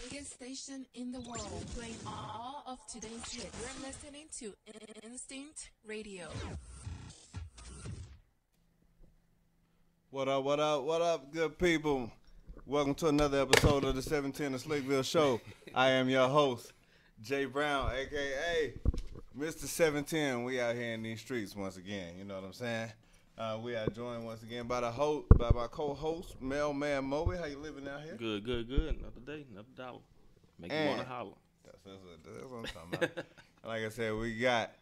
biggest station in the world, playing all of today's hits. You're listening to Instinct Radio. What up, what up, what up, good people? Welcome to another episode of the 710 To Slickville Show. I am your host, Jay Brown, a.k.a. Mr. 710. We out here in these streets once again, you know what I'm saying? We are joined once again by my co-host, Mailman Moby. How you living out here? Good. Another day, another dollar. Make you want to holler. That's what I'm talking about. Like I said, we got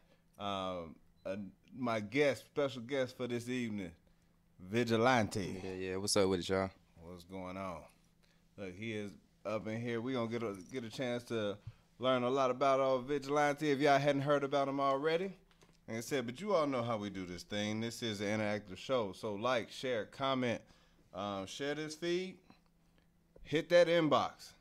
my special guest for this evening, Vigilante. Yeah. What's up with it, y'all? What's going on? Look, he is up in here. We're going to get a chance to learn a lot about Vigilante if y'all hadn't heard about him already. Like I said, but you all know how we do this thing. This is an interactive show. So like, share, comment, share this feed, hit that inbox.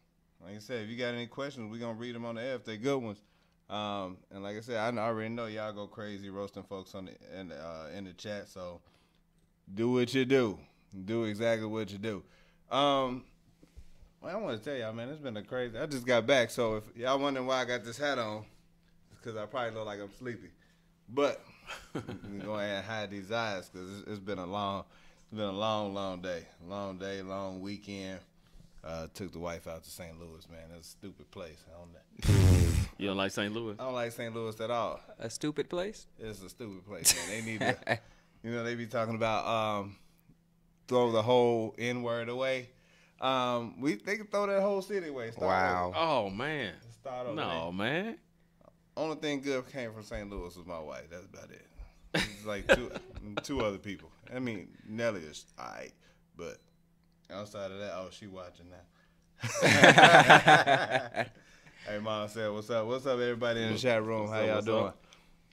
Like I said, if you got any questions, we're going to read them on the air if they're good ones. And like I said, I already know y'all go crazy roasting folks in the chat. So do what you do. Do exactly what you do. Well, I want to tell y'all, man, it's been a crazy. I just got back, so if y'all wondering why I got this hat on, it's because I probably look like I'm sleepy. But I'm going to hide these eyes because it's been a long day. Long day, long weekend. Took the wife out to St. Louis, man. It's a stupid place. You don't like St. Louis? I don't like St. Louis at all. A stupid place? It's a stupid place, man. They need to, they be talking about throw the whole N-word away. They can throw that whole city away. Wow. Over. Oh, man. Start over No, man. Only thing good came from St. Louis was my wife. That's about it. It's like two other people. I mean, Nelly is all right, but outside of that, she watching now. Hey, Mom said, what's up? What's up, everybody in the chat room? How y'all doing?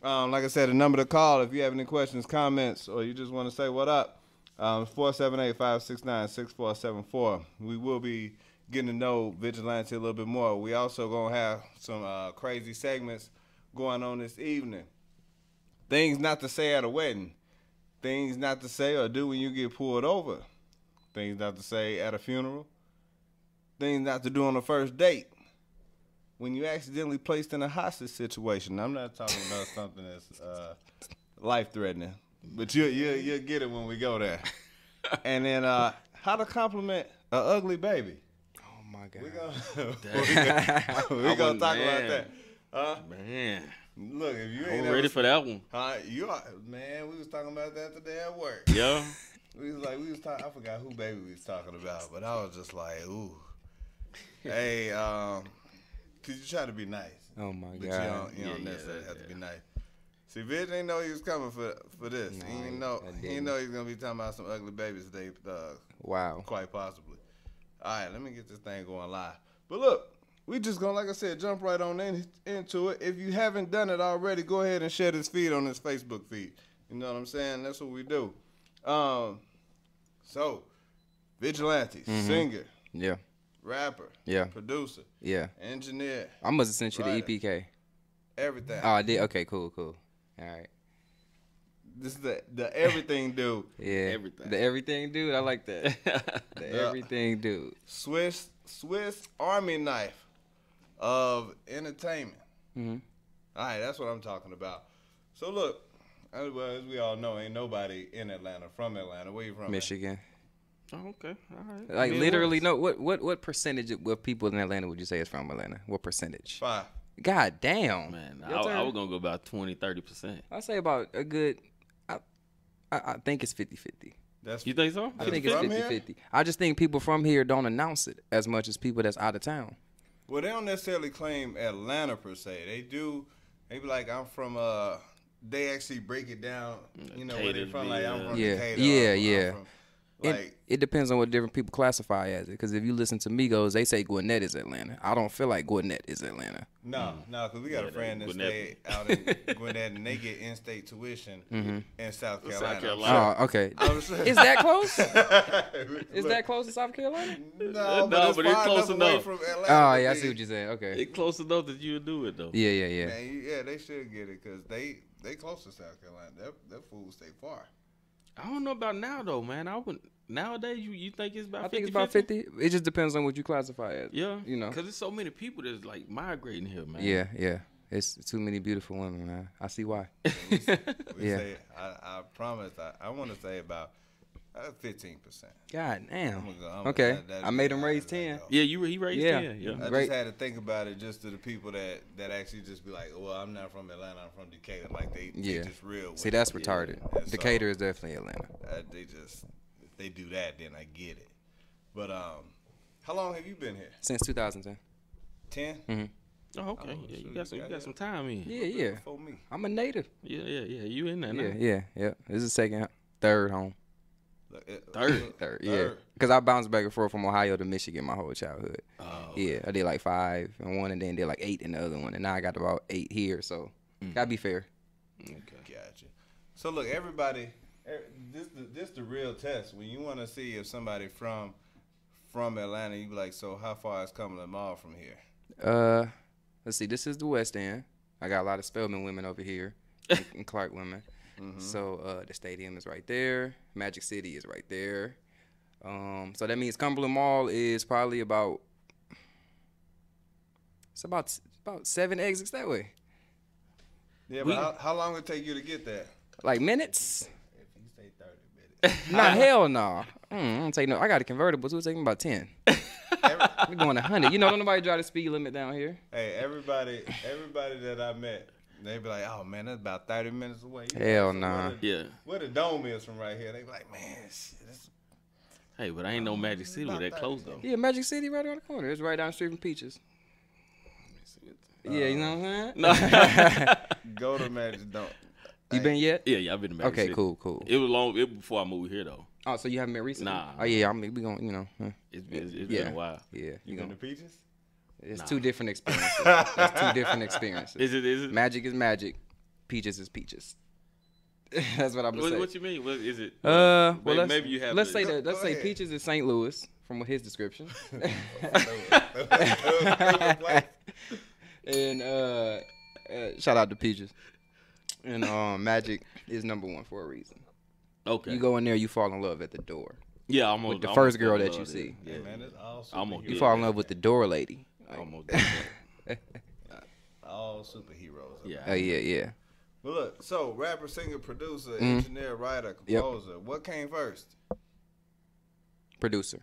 Like I said, the number to call if you have any questions, comments, or you just want to say what up, 478-569-6474. We will be getting to know Vigilante a little bit more. We also going to have some crazy segments going on this evening. Things not to say at a wedding. Things not to say or do when you get pulled over. Things not to say at a funeral. Things not to do on the first date. When you accidentally placed in a hostage situation. I'm not talking about something that's life-threatening. But you'll get it when we go there. And then how to compliment an ugly baby. Oh, my God. We're going to talk about that. Man. Look, if you ain't ready for that one. You are, man, we was talking about that today at work. Yeah. We was talking, I forgot who baby we was talking about, but I was just like, ooh. Hey, cause you try to be nice. Oh my but God. You don't necessarily have to be nice. See, Vidge didn't know he was coming for this. No, he didn't know he was gonna be talking about some ugly babies today. Wow. Quite possibly. All right, let me get this thing going live. But look, we just gonna, like I said, jump right on into it. If you haven't done it already, go ahead and share this feed on this Facebook feed. You know what I'm saying? That's what we do. So, Vigilante, singer, Yeah. rapper, Yeah. producer, Yeah. engineer, I must have sent you writer, the EPK. everything. Oh, I did? Okay, cool. All right. This is the everything dude. Yeah. Everything. The everything dude. I like that. The everything dude. Swiss Army knife of entertainment. Mm-hmm. All right, that's what I'm talking about. So look, as we all know, ain't nobody in Atlanta from Atlanta. Where you from? Michigan. Oh, okay. All right. Like Midwest. literally, no. What percentage of people in Atlanta would you say is from Atlanta? What percentage? 5. God damn. Man, Your turn. I was going to go about 20-30%. I say about a good. I think it's 50-50. That's You think so? I think it's from here? 50-50. I just think people from here don't announce it as much as people that's out of town. Well, they don't necessarily claim Atlanta per se. They do. They be like, I'm from. They actually break it down. You know where they from? Like I'm from Yeah. Decatur. Yeah. I'm from, like It depends on what different people classify as it. Because if you listen to Migos, they say Gwinnett is Atlanta. I don't feel like Gwinnett is Atlanta. no, because we got a friend that Gwinnett. stay out in Gwinnett and they get in-state tuition in South Carolina. Carolina. Oh, okay. I'm sure. Is that close? Look, Is that close to South Carolina? No, No, but it's far close enough away enough. from Atlanta. Oh, to yeah, I be- see what you're saying. Okay. It's close enough that you'll do it, though. Yeah. Man, yeah, they should get it because they close to South Carolina. That food stay far. I don't know about now though, man. I would nowadays you think it's about 50, I think it's about 50. It just depends on what you classify as. Yeah, you know. because there's so many people that's like migrating here, man. Yeah. It's too many beautiful women, man. I see why. We Yeah. say, I promise, I want to say about 15%. God damn. I'm Okay. that- I made him that- raise that 10. go. Yeah, he raised Yeah. 10. Yeah. I Right. just had to think about it just to the people that actually just be like, well, I'm not from Atlanta, I'm from Decatur. Like they just real. See, with that's it. retarded. And so, Decatur is definitely Atlanta. if they do that, then I get it. But how long have you been here? Since 2010. 10? Mm-hmm. Oh, okay. Oh, yeah, shoot, you got you got some time in. Yeah. Before me. I'm a native. Yeah. You in there now? Yeah. This is third home. Look, Third, yeah. Because I bounced back and forth from Ohio to Michigan my whole childhood. Oh, Yeah, I did like 5 in one, and then did like 8 in the other one, and now I got about 8 here. So gotta be fair. Okay. Gotcha. So look, everybody, this the real test. When you want to see if somebody from Atlanta, you be like, so how far is Cumberland Mall from here? Let's see. This is the West End. I got a lot of Spelman women over here, and Clark women. Mm-hmm. So the stadium is right there. Magic City is right there. So that means Cumberland Mall is probably about 7 exits that way. Yeah, but how long it take you to get there? Like minutes? If you say 30 minutes. Nah, hell no. I don't take no. I got a convertible, so it's taking about 10. We're going 100. You know, don't nobody drive the speed limit down here. Hey, everybody that I met, they be like, oh man, that's about 30 minutes away. You Hell so nah. Where the dome is from right here? They be like, man, shit, this Hey, but I ain't no Magic City with that close though. Yeah, Magic City right around the corner. It's right down the street from Peaches. Yeah, you know what I'm saying? No. go to Magic Dome. You been yet? Yeah, I've been to Magic Okay, City. cool. It was before I moved here though. Oh, so you haven't been recently? Nah. Oh yeah, I mean we gonna, you know. It's been Yeah. a while. Yeah, You been to Peaches? It's Nah. 2 different experiences. It's 2 different experiences. Is it? Magic is magic. Peaches is peaches. That's what I'm gonna say. What you mean? What is it? Well, maybe you have. let's to- say that. Let's Go say ahead. Peaches is St. Louis from his description. And shout out to Peaches. And Magic is number 1 for a reason. Okay. You go in there, you fall in love at the door Yeah, almost. with the almost first girl fell in that you love there. see. Yeah, Hey, man, it's all Almost. You superheroes. fall in love with the door lady. Almost. All superheroes. Yeah. Oh yeah. But look, so rapper, singer, producer, Mhm. engineer, writer, Yep. composer. What came first? Producer.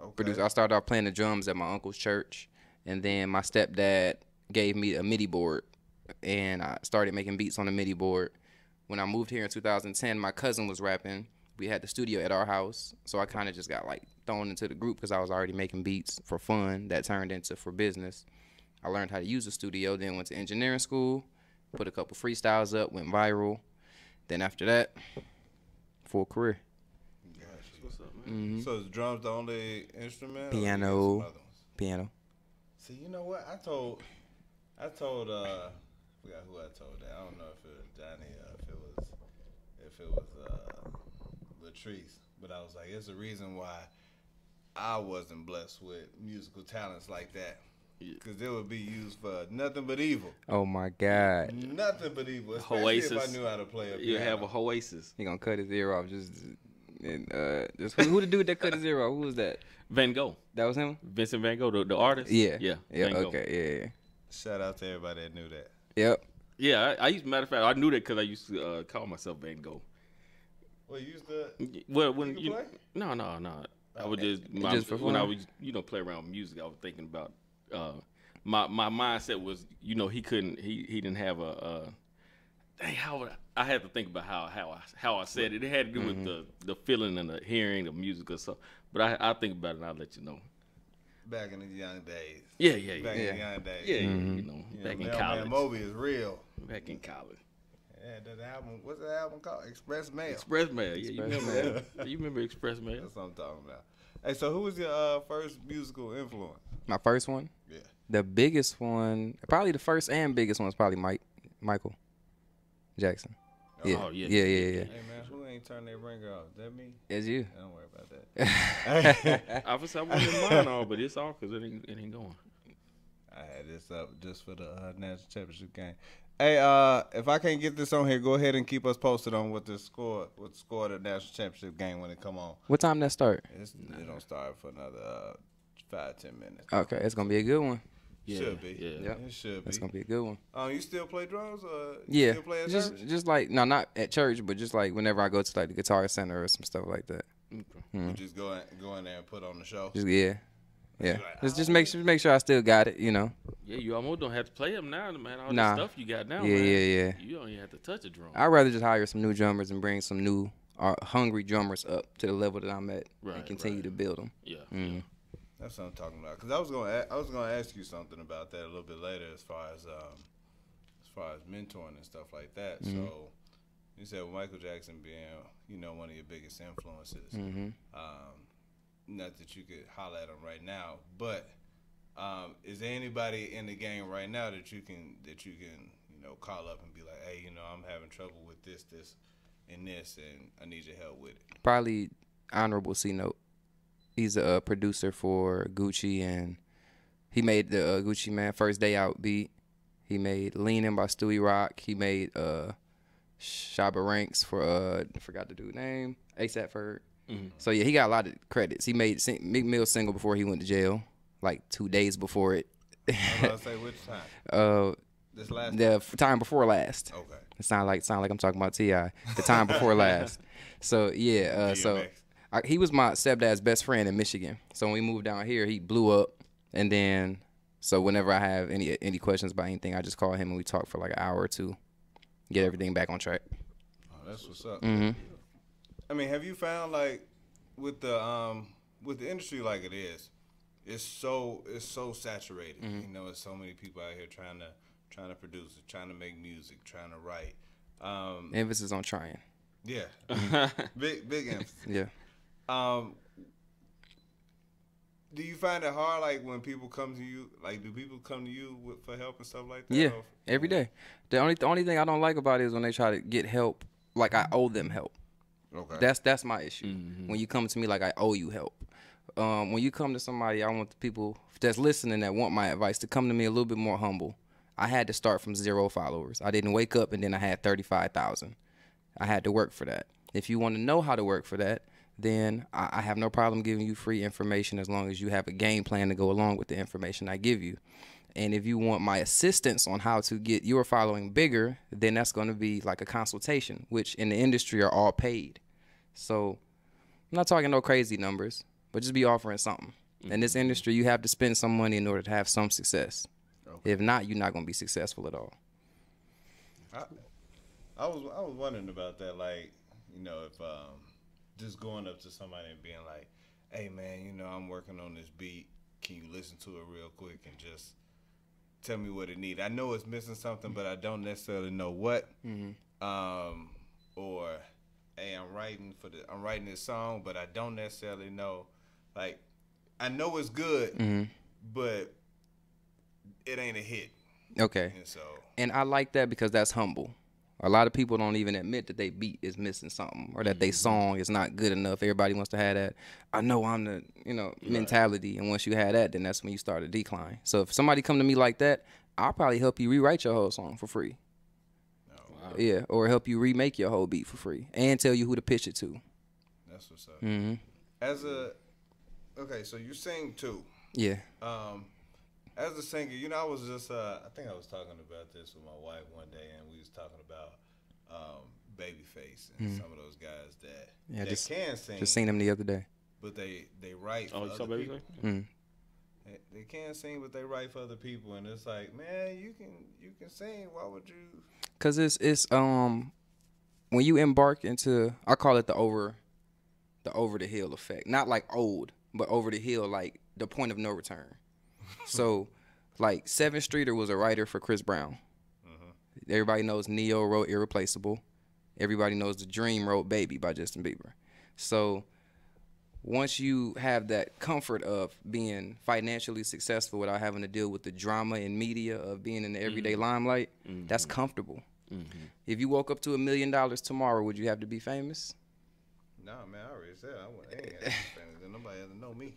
Okay. Producer. I started off playing the drums at my uncle's church, and then my stepdad gave me a MIDI board, and I started making beats on the MIDI board. When I moved here in 2010, my cousin was rapping. We had the studio at our house, so I kind of just got like thrown into the group because I was already making beats for fun. That turned into for business. I learned how to use the studio, then went to engineering school, put a couple freestyles up, went viral. Then after that, full career. What's up, man? So is drums the only instrument? or you got Piano. some other ones? Piano. See, you know what? I told I forgot who I told that. I don't know if it was Johnny or if it was Latrice. But I was like, it's the reason why I wasn't blessed with musical talents like that. Because it would be used for nothing but evil. Oh my God. Nothing but evil. Especially if I Oasis. knew how to play a piano. You have a Oasis. He gonna cut his ear off. Just who the dude that cut his ear off? Who was that? Van Gogh. That was him. Vincent Van Gogh, the artist. Yeah. Yeah. Yeah. Van Gogh. Okay. Yeah. Shout out to everybody that knew that. Yep. Yeah, I used. Matter of fact, I knew that because I used to call myself Van Gogh. Well, you used to. Well, when You can play? no. I would just Just for when I fun? was play around with music. I was thinking about my mindset was he didn't have a dang, I had to think about how I said it. It had to do with the feeling and the hearing of music or stuff. But I think about it and I'll let you know. Back in the young days. Yeah. Back in Yeah. the young days. Yeah, You back know, in Mailman college. Moby is real. Back in college. Yeah, that album. What's the album called? Express Mail. Express Mail. Yeah, you Express remember that? You remember Express Mail? That's what I'm talking about. Hey, so who was your first musical influence? My first one. Yeah. The biggest one, probably the first and biggest one, was probably Michael Jackson. Yeah. Oh, yeah. Yeah. Hey man, who ain't turned their ringer off? That me? It's you. Don't worry about that. Obviously, I wasn't mine all, but it's all because it ain't going. I had this up just for the national championship game. Hey, if I can't get this on here, go ahead and keep us posted on what the score of the national championship game when it come on. What time that start? It don't start for another 5-10 minutes. Okay, it's gonna be a good one. Yeah, Should be. Yeah. It should be. It's gonna be a good one. You still play drums or Yeah, still play at just church? just like no, not at church, but just like whenever I go to like the Guitar Center or some stuff like that. You just go in there and put on the show. Just yeah. like, Just make sure I still got it. You know. Yeah, you almost don't have to play them now, man. All Nah. the stuff you got now, Yeah, man. yeah. You don't even have to touch a drum. I'd rather just hire some new drummers and bring some new hungry drummers up to the level that I'm at Right, and continue to build them. Yeah. Mhm. That's what I'm talking about. Cause I was gonna ask you something about that a little bit later, as far as mentoring and stuff like that. Mm-hmm. So you said with Michael Jackson being one of your biggest influences. Mm-hmm. Not that you could holler at him right now, but is there anybody in the game right now that you can call up and be like, hey, I'm having trouble with this, and this, and I need your help with it? Probably Honorable C Note. He's a producer for Gucci, and he made the Gucci Man First Day Out beat. He made Leanin' by Stewie Rock. He made Shabba Ranks for I forgot the dude's name, ASAP Ferg. Mhm. So yeah, he got a lot of credits. He made Meek Mill's single before he went to jail, like 2 days before it. I was gonna say which time? This last The time before last. Okay. It sound like I'm talking about T.I. The time before last. So yeah, he was my stepdad's best friend in Michigan. So when we moved down here, he blew up, and then so whenever I have any questions about anything, I just call him and we talk for like an hour or two, get everything back on track. Oh, that's what's up. Mm-hmm. I mean, have you found like with the industry like it is, it's so saturated. Mm-hmm. There's so many people out here trying to produce it, trying to make music, trying to write. Emphasis on trying. Yeah, big emphasis. Yeah. Do you find it hard, like when people come to you? Like, do people come to you for help and stuff like that? Yeah, Or- every day. The only thing I don't like about it is when they try to get help, like I owe them help. Okay. That's my issue. Mm-hmm. When you come to me like I owe you help. When you come to somebody, I want the people that's listening that want my advice to come to me a little bit more humble. I had to start from 0 followers. I didn't wake up and then I had 35,000. I had to work for that. If you want to know how to work for that, then I have no problem giving you free information as long as you have a game plan to go along with the information I give you. And if you want my assistance on how to get your following bigger, then that's going to be like a consultation, which in the industry are all paid. So I'm not talking no crazy numbers, but just be offering something. In this industry, you have to spend some money in order to have some success. Okay. If not, you're not going to be successful at all. I was wondering about that, like, if just going up to somebody and being like, hey man, I'm working on this beat, can you listen to it real quick and just tell me what it needs? I know it's missing something, but I don't necessarily know what. Or hey, I'm writing this song, but I don't necessarily know, like, I know it's good, but it ain't a hit. Okay. And I like that because that's humble. A lot of people don't even admit that they beat is missing something or that they song is not good enough. Everybody wants to have that, I know I'm the, mentality. And once you have that, then that's when you start to decline. So if somebody come to me like that, I'll probably help you rewrite your whole song for free. Wow. Yeah, or help you remake your whole beat for free and tell you who to pitch it to. That's what's up. Mm-hmm. Okay, so you sing too. Yeah. As a singer, I was just, I think I was talking about this with my wife one day, and we was talking about Babyface and some of those guys that can sing. Just seen them the other day. But they write for Oh, you saw other Baby people. Face? Mm. They can sing, but they write for other people, and it's like, man, you can sing. Why would you? Cause it's when you embark into, I call it the over the hill effect. Not like old, but over the hill, like the point of no return. So, like 7th Streeter was a writer for Chris Brown. Everybody knows Neo wrote Irreplaceable. Everybody knows The Dream wrote Baby by Justin Bieber. So once you have that comfort of being financially successful without having to deal with the drama and media of being in the everyday limelight, that's comfortable. If you woke up to $1 million tomorrow, would you have to be famous? Nah, man, I already said I ain't got no family. Nobody has to know me.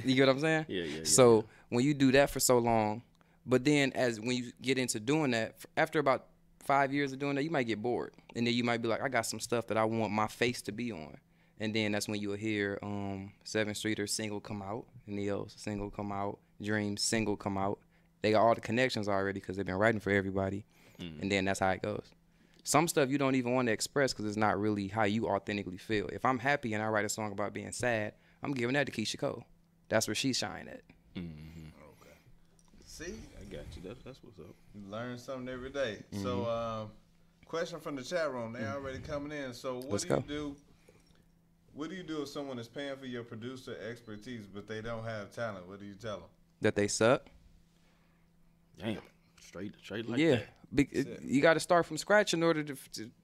You get what I'm saying? Yeah. So when you do that for so long, But then when you get into doing that, after about 5 years of doing that, you might get bored. And then you might be like, I got some stuff that I want my face to be on. And then that's when you'll hear 7th Streeter single come out, Neo's single come out, Dream's single come out. They got all the connections already because they've been writing for everybody. And then that's how it goes. Some stuff you don't even want to express because it's not really how you authentically feel. If I'm happy and I write a song about being sad, I'm giving that to Keisha Cole. That's where she's shining at. Okay. See? I got you. That's what's up. You learn something every day. So, question from the chat room. They already coming in. So, what do you do? What do you do if someone is paying for your producer expertise, but they don't have talent? What do you tell them? That they suck? Damn. Straight like that. You got to start from scratch in order to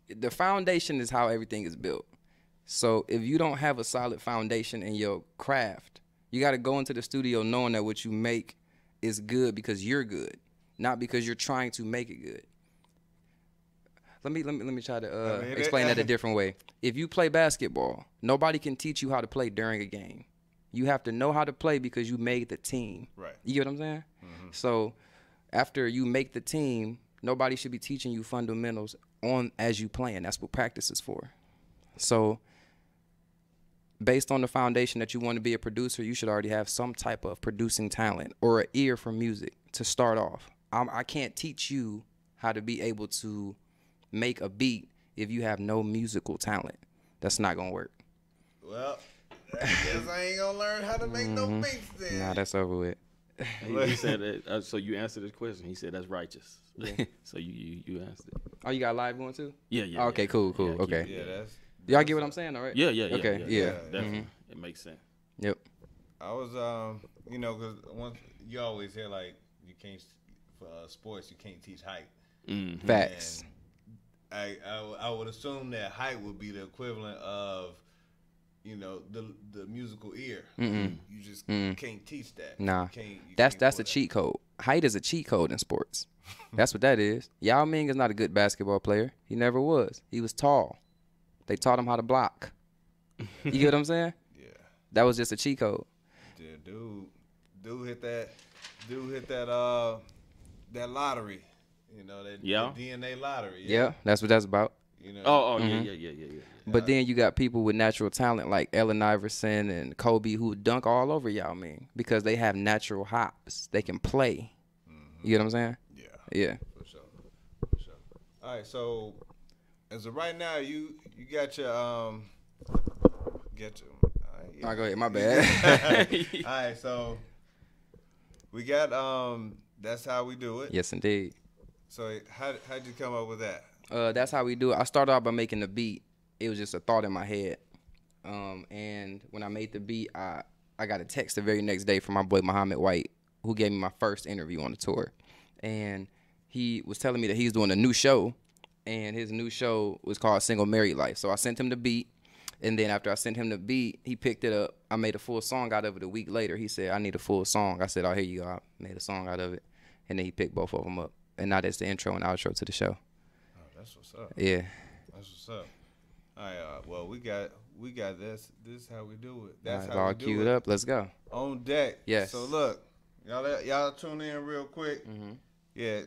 the foundation is how everything is built. So if you don't have a solid foundation in your craft, you got to go into the studio knowing that what you make is good because you're good, not because you're trying to make it good. Let me try to explain that a different way. If you play basketball, nobody can teach you how to play during a game. You have to know how to play because you made the team. Right. You get what I'm saying? So after you make the team, nobody should be teaching you fundamentals as you playing. That's what practice is for. So based on the foundation that you want to be a producer, you should already have some type of producing talent or an ear for music to start off. I can't teach you how to be able to make a beat if you have no musical talent. That's not going to work. Well, I guess I ain't going to learn how to make no beats then. Nah, that's over with. He said that, so you answered his question. He said that's righteous. Yeah. So you answered it. Oh, you got live going too? Yeah. Okay, cool. Yeah, okay. Yeah, that's Y'all get what I'm saying, all right? Yeah. Okay, yeah. Definitely. It makes sense. Yep. I was, because once you always hear like you can't for sports you can't teach height. Facts. And I would assume that height would be the equivalent of, the musical ear. You just can't teach that. Nah, you that's can't a cheat code. Height is a cheat code in sports. That's what that is. Yao Ming is not a good basketball player. He never was. He was tall. They taught him how to block. You get what I'm saying? Yeah. That was just a cheat code. Yeah, dude hit that that lottery. That DNA lottery. Yeah, that's what that's about. Yeah. But then you got people with natural talent like Allen Iverson and Kobe who dunk all over Yao Ming because they have natural hops. They can play. You get what I'm saying? Yeah. For sure. All right, so as of right now, you got your All right, go ahead. My bad. All right, so we got That's How We Do It. Yes, indeed. So how'd you come up with that? That's how we do it. I started off by making the beat. It was just a thought in my head. And when I made the beat, I got a text the very next day from my boy Muhammad White, who gave me my first interview on the tour. And he was telling me that he's doing a new show, and his new show was called Single Married Life. So I sent him the beat, and then after I sent him the beat, he picked it up. I made a full song out of it a week later. He said, I need a full song. I said, oh, here you go. I made a song out of it. And then he picked both of them up. And now that's the intro and outro to the show. Oh, that's what's up. Yeah. That's what's up. All right, well, we got this. This is how we do it. That's All right, how all we do queued it. up. Let's go. On deck. Yes. So look, y'all tune in real quick. Yeah.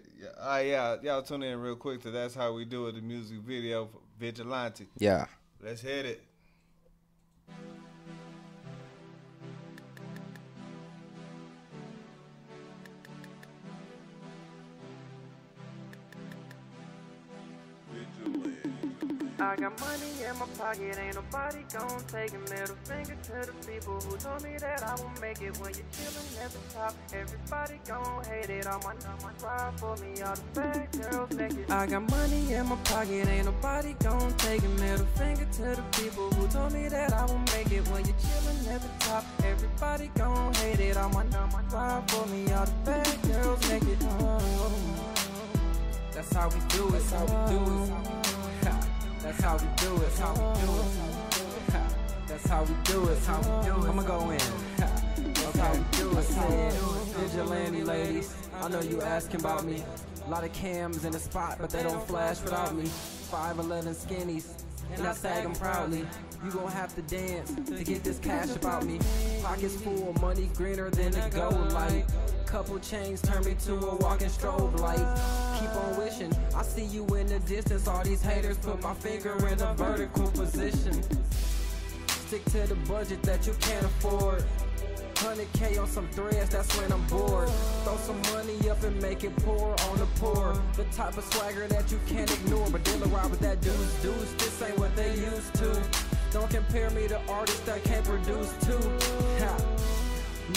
Y'all tune in real quick to That's How We Do It, the music video for Vigilante. Yeah. Let's hit it. I got money in my pocket, ain't nobody gon' take a middle finger to the people who told me that I won't make it when you're chillin' at the top. Everybody gon' hate it, all my ride for me, all the bad girls naked. I got money in my pocket, ain't nobody gon' take a middle finger to the people who told me that I won't make it when you're chillin' at the top. Everybody gon' hate it, all my ride for me, all the bad girls naked. That's how we do it, that's how we do it. That's how we do it, that's how we do it. That's how we do it, that's how we do it. I'ma go in. That's how we do it. Vigilante ladies, I know you asking about me. Lot of cams in the spot, but they don't flash without me. 5'11" skinnies, and I sag them proudly. You gon' have to dance to get this cash about me. Pockets full, money greener than the gold light. Couple chains turn me to a walking strobe light. Keep on wishing, I see you in the distance. All these haters put my finger in a vertical position. Stick to the budget that you can't afford. 100K on some threads, that's when I'm bored. Throw some money up and make it pour on the poor. The type of swagger that you can't ignore. But they'll ride with that deuce. This ain't what they used to. Don't compare me to artists that can't produce too. Ha.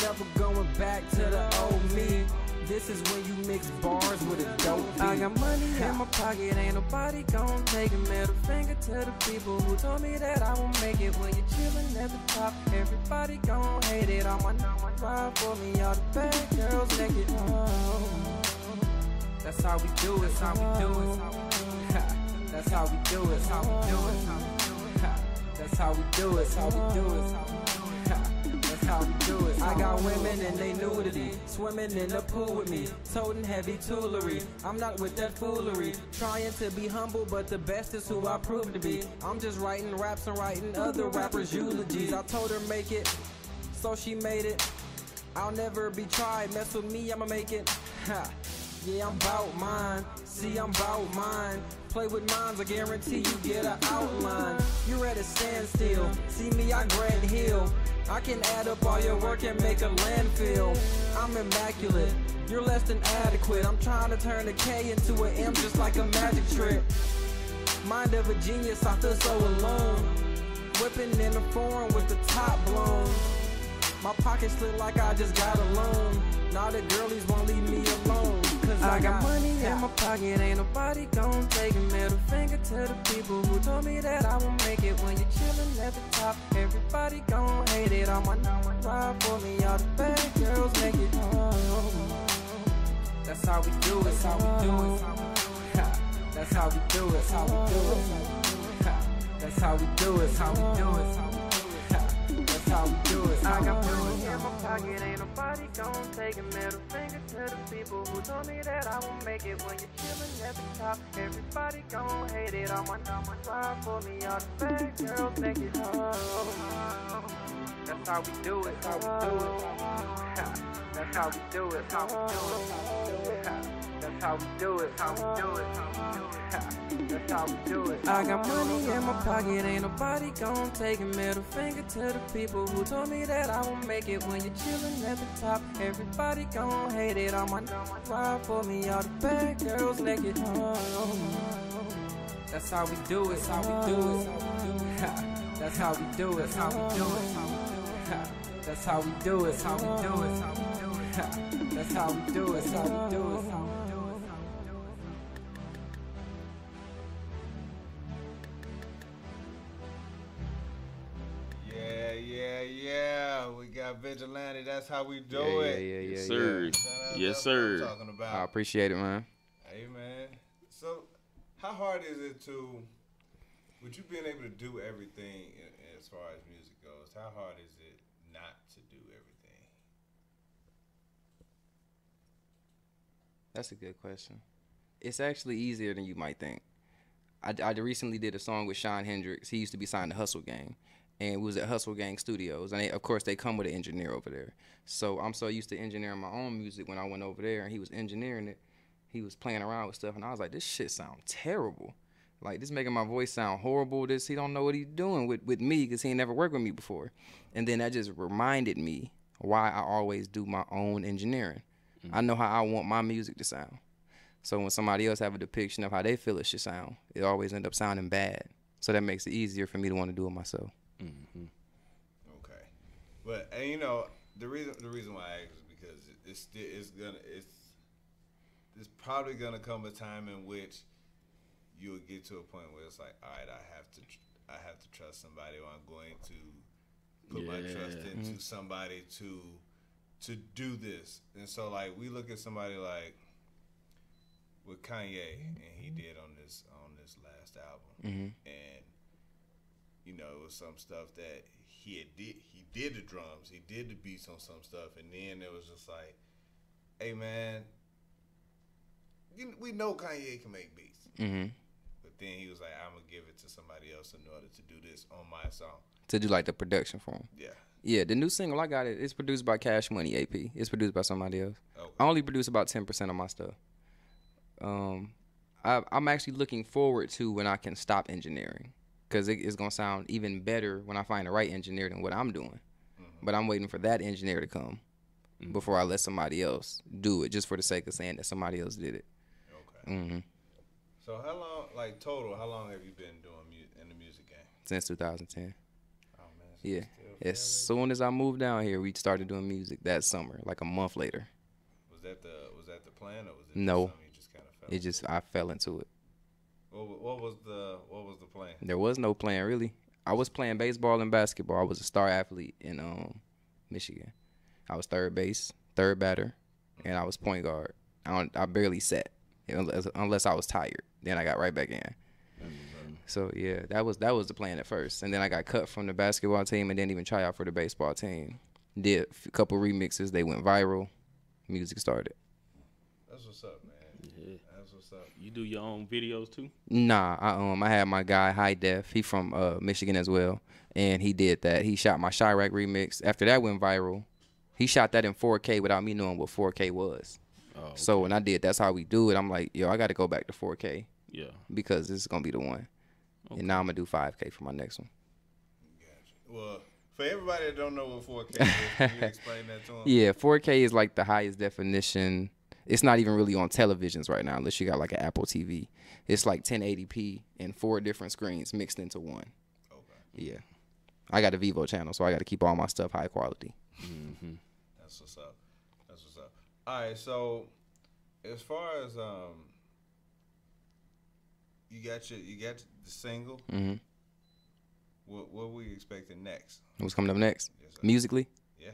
Never going back to the old me. This is when you mix bars with a dope beat. I got money in my pocket, ain't nobody gon' take a middle finger to the people who told me that I won't make it. When you're chillin' at the top, everybody gon' hate it. All my numbers ride for me, all the bad girls naked. Oh. That's how we do it, how we do it. Ha. That's how we do it, how we do it. Ha. That's how we do it, how we do it. Ha. That's how we do it. I got women in they nudity, swimming in the pool with me, toting heavy toolery. I'm not with that foolery, trying to be humble, but the best is who I prove to be. I'm just writing raps and writing other rappers' eulogies. I told her make it, so she made it. I'll never be tried, mess with me, I'ma make it. Ha. Yeah, I'm bout mine, see I'm bout mine. Play with minds, I guarantee you get an outline. You're at a standstill, see me, I Grand Hill. I can add up all your work and make a landfill. I'm immaculate, you're less than adequate. I'm trying to turn a K into an M just like a magic trick. Mind of a genius, I feel so alone. Whipping in the foreign with the top blown. My pockets look like I just got a loan. Now the girlies won't leave me alone. Cause I got money in my pocket, ain't nobody gon' take a middle finger to the people who told me that I won't make it. When you're chillin' at the top, everybody gon' hate it. All my numbers ride for me, all the bad girls make it. Oh. That's how we do it, how we do it. Ha. That's how we do it, how we do it. Ha. That's how we do it, how we do it. Ha. That's how we do it. I got money in my pocket, ain't nobody gon' take a middle finger to the people who told me that I won't make it. When you're chillin' at the top, everybody gon' hate it. All my numbers ride for me, all the bad girls make it. Oh. That's how we do it, how we do it. Ha. That's how we do it, how we do it. Ha. That's how we do it, how we do it. Ha. That's how we do it. I got money in my pocket, ain't nobody gon' take a middle finger to the people who told me that I won't make it. When you're chillin' at the top, everybody gon' hate it. All my numbers ride for me, all the bad girls naked. Oh. That's how we do it, how we do it. Ha. That's how we do it, how we do it. Ha. That's how we do it, how we do it. Ha. That's how we do it, how we do it. Yeah. We got Vigilante. That's how we do it. Yeah, Yes, sir. Yes, sir. Talking about. I appreciate it, man. Hey, man. So, how hard is it with you being able to do everything as far as music goes? How hard is it not to do everything? That's a good question. It's actually easier than you might think. I recently did a song with Sean Hendricks. He used to be signed to Hustle Gang. And we was at Hustle Gang Studios. And of course, they come with an engineer over there. So I'm so used to engineering my own music when I went over there. And he was engineering it. He was playing around with stuff. And I was like, this shit sound terrible. Like, this making my voice sound horrible. He don't know what he's doing with me because he ain't never worked with me before. And then that just reminded me why I always do my own engineering. Mm-hmm. I know how I want my music to sound. So when somebody else have a depiction of how they feel it should sound, it always end up sounding bad. So that makes it easier for me to want to do it myself. Mm-hmm. Okay, but and the reason why I ask is because it's probably gonna come a time in which you'll get to a point where it's like, all right, I have to trust somebody, or I'm going to put my trust into somebody to do this. And so like we look at somebody like with Kanye, and he did on this last album, and it was some stuff that he did the drums, he did the beats on some stuff, and then it was just like, hey man, we know Kanye can make beats. Mm-hmm. But then he was like, I'm going to give it to somebody else in order to do this on my song. To do like the production for him. Yeah. Yeah, the new single I got it's produced by Cash Money AP. It's produced by somebody else. Okay. I only produce about 10% of my stuff. I'm actually looking forward to when I can stop engineering, because it's gonna sound even better when I find the right engineer than what I'm doing. Mm-hmm. But I'm waiting for that engineer to come before I let somebody else do it, just for the sake of saying that somebody else did it. Okay. Mm-hmm. So how long, like total, how long have you been doing in the music game? Since 2010. Oh man. Yeah. As soon as I moved down here, we started doing music that summer, like a month later. Was that the plan, or was it no? Something you just kind of fell? I fell into it. What was the plan? There was no plan really. I was playing baseball and basketball. I was a star athlete in Michigan. I was third base, third batter, and I was point guard. I barely sat unless I was tired. Then I got right back in. So yeah, that was the plan at first, and then I got cut from the basketball team and didn't even try out for the baseball team. Did a couple remixes, they went viral. Music started. That's what's up, man. Yeah. That's what's up. You do your own videos too? Nah, I had my guy High Def. He from Michigan as well, and he did that. He shot my Chirac remix. After that went viral, he shot that in 4K without me knowing what 4K was. Oh, okay. So when I did That's How We Do It, I'm like, yo, I got to go back to 4K. Yeah. Because this is gonna be the one. Okay. And now I'm gonna do 5K for my next one. Gotcha. Well, for everybody that don't know what 4K is, can you explain that to them? Yeah, 4K is like the highest definition. It's not even really on televisions right now unless you got like an Apple TV. It's like 1080p and 4 different screens mixed into one. Okay. Yeah. I got a Vivo channel, so I got to keep all my stuff high quality. Mm-hmm. That's what's up. That's what's up. All right, so as far as you got the single. Mm-hmm. What were you expecting next? What's coming up next? Yes, musically? Yeah.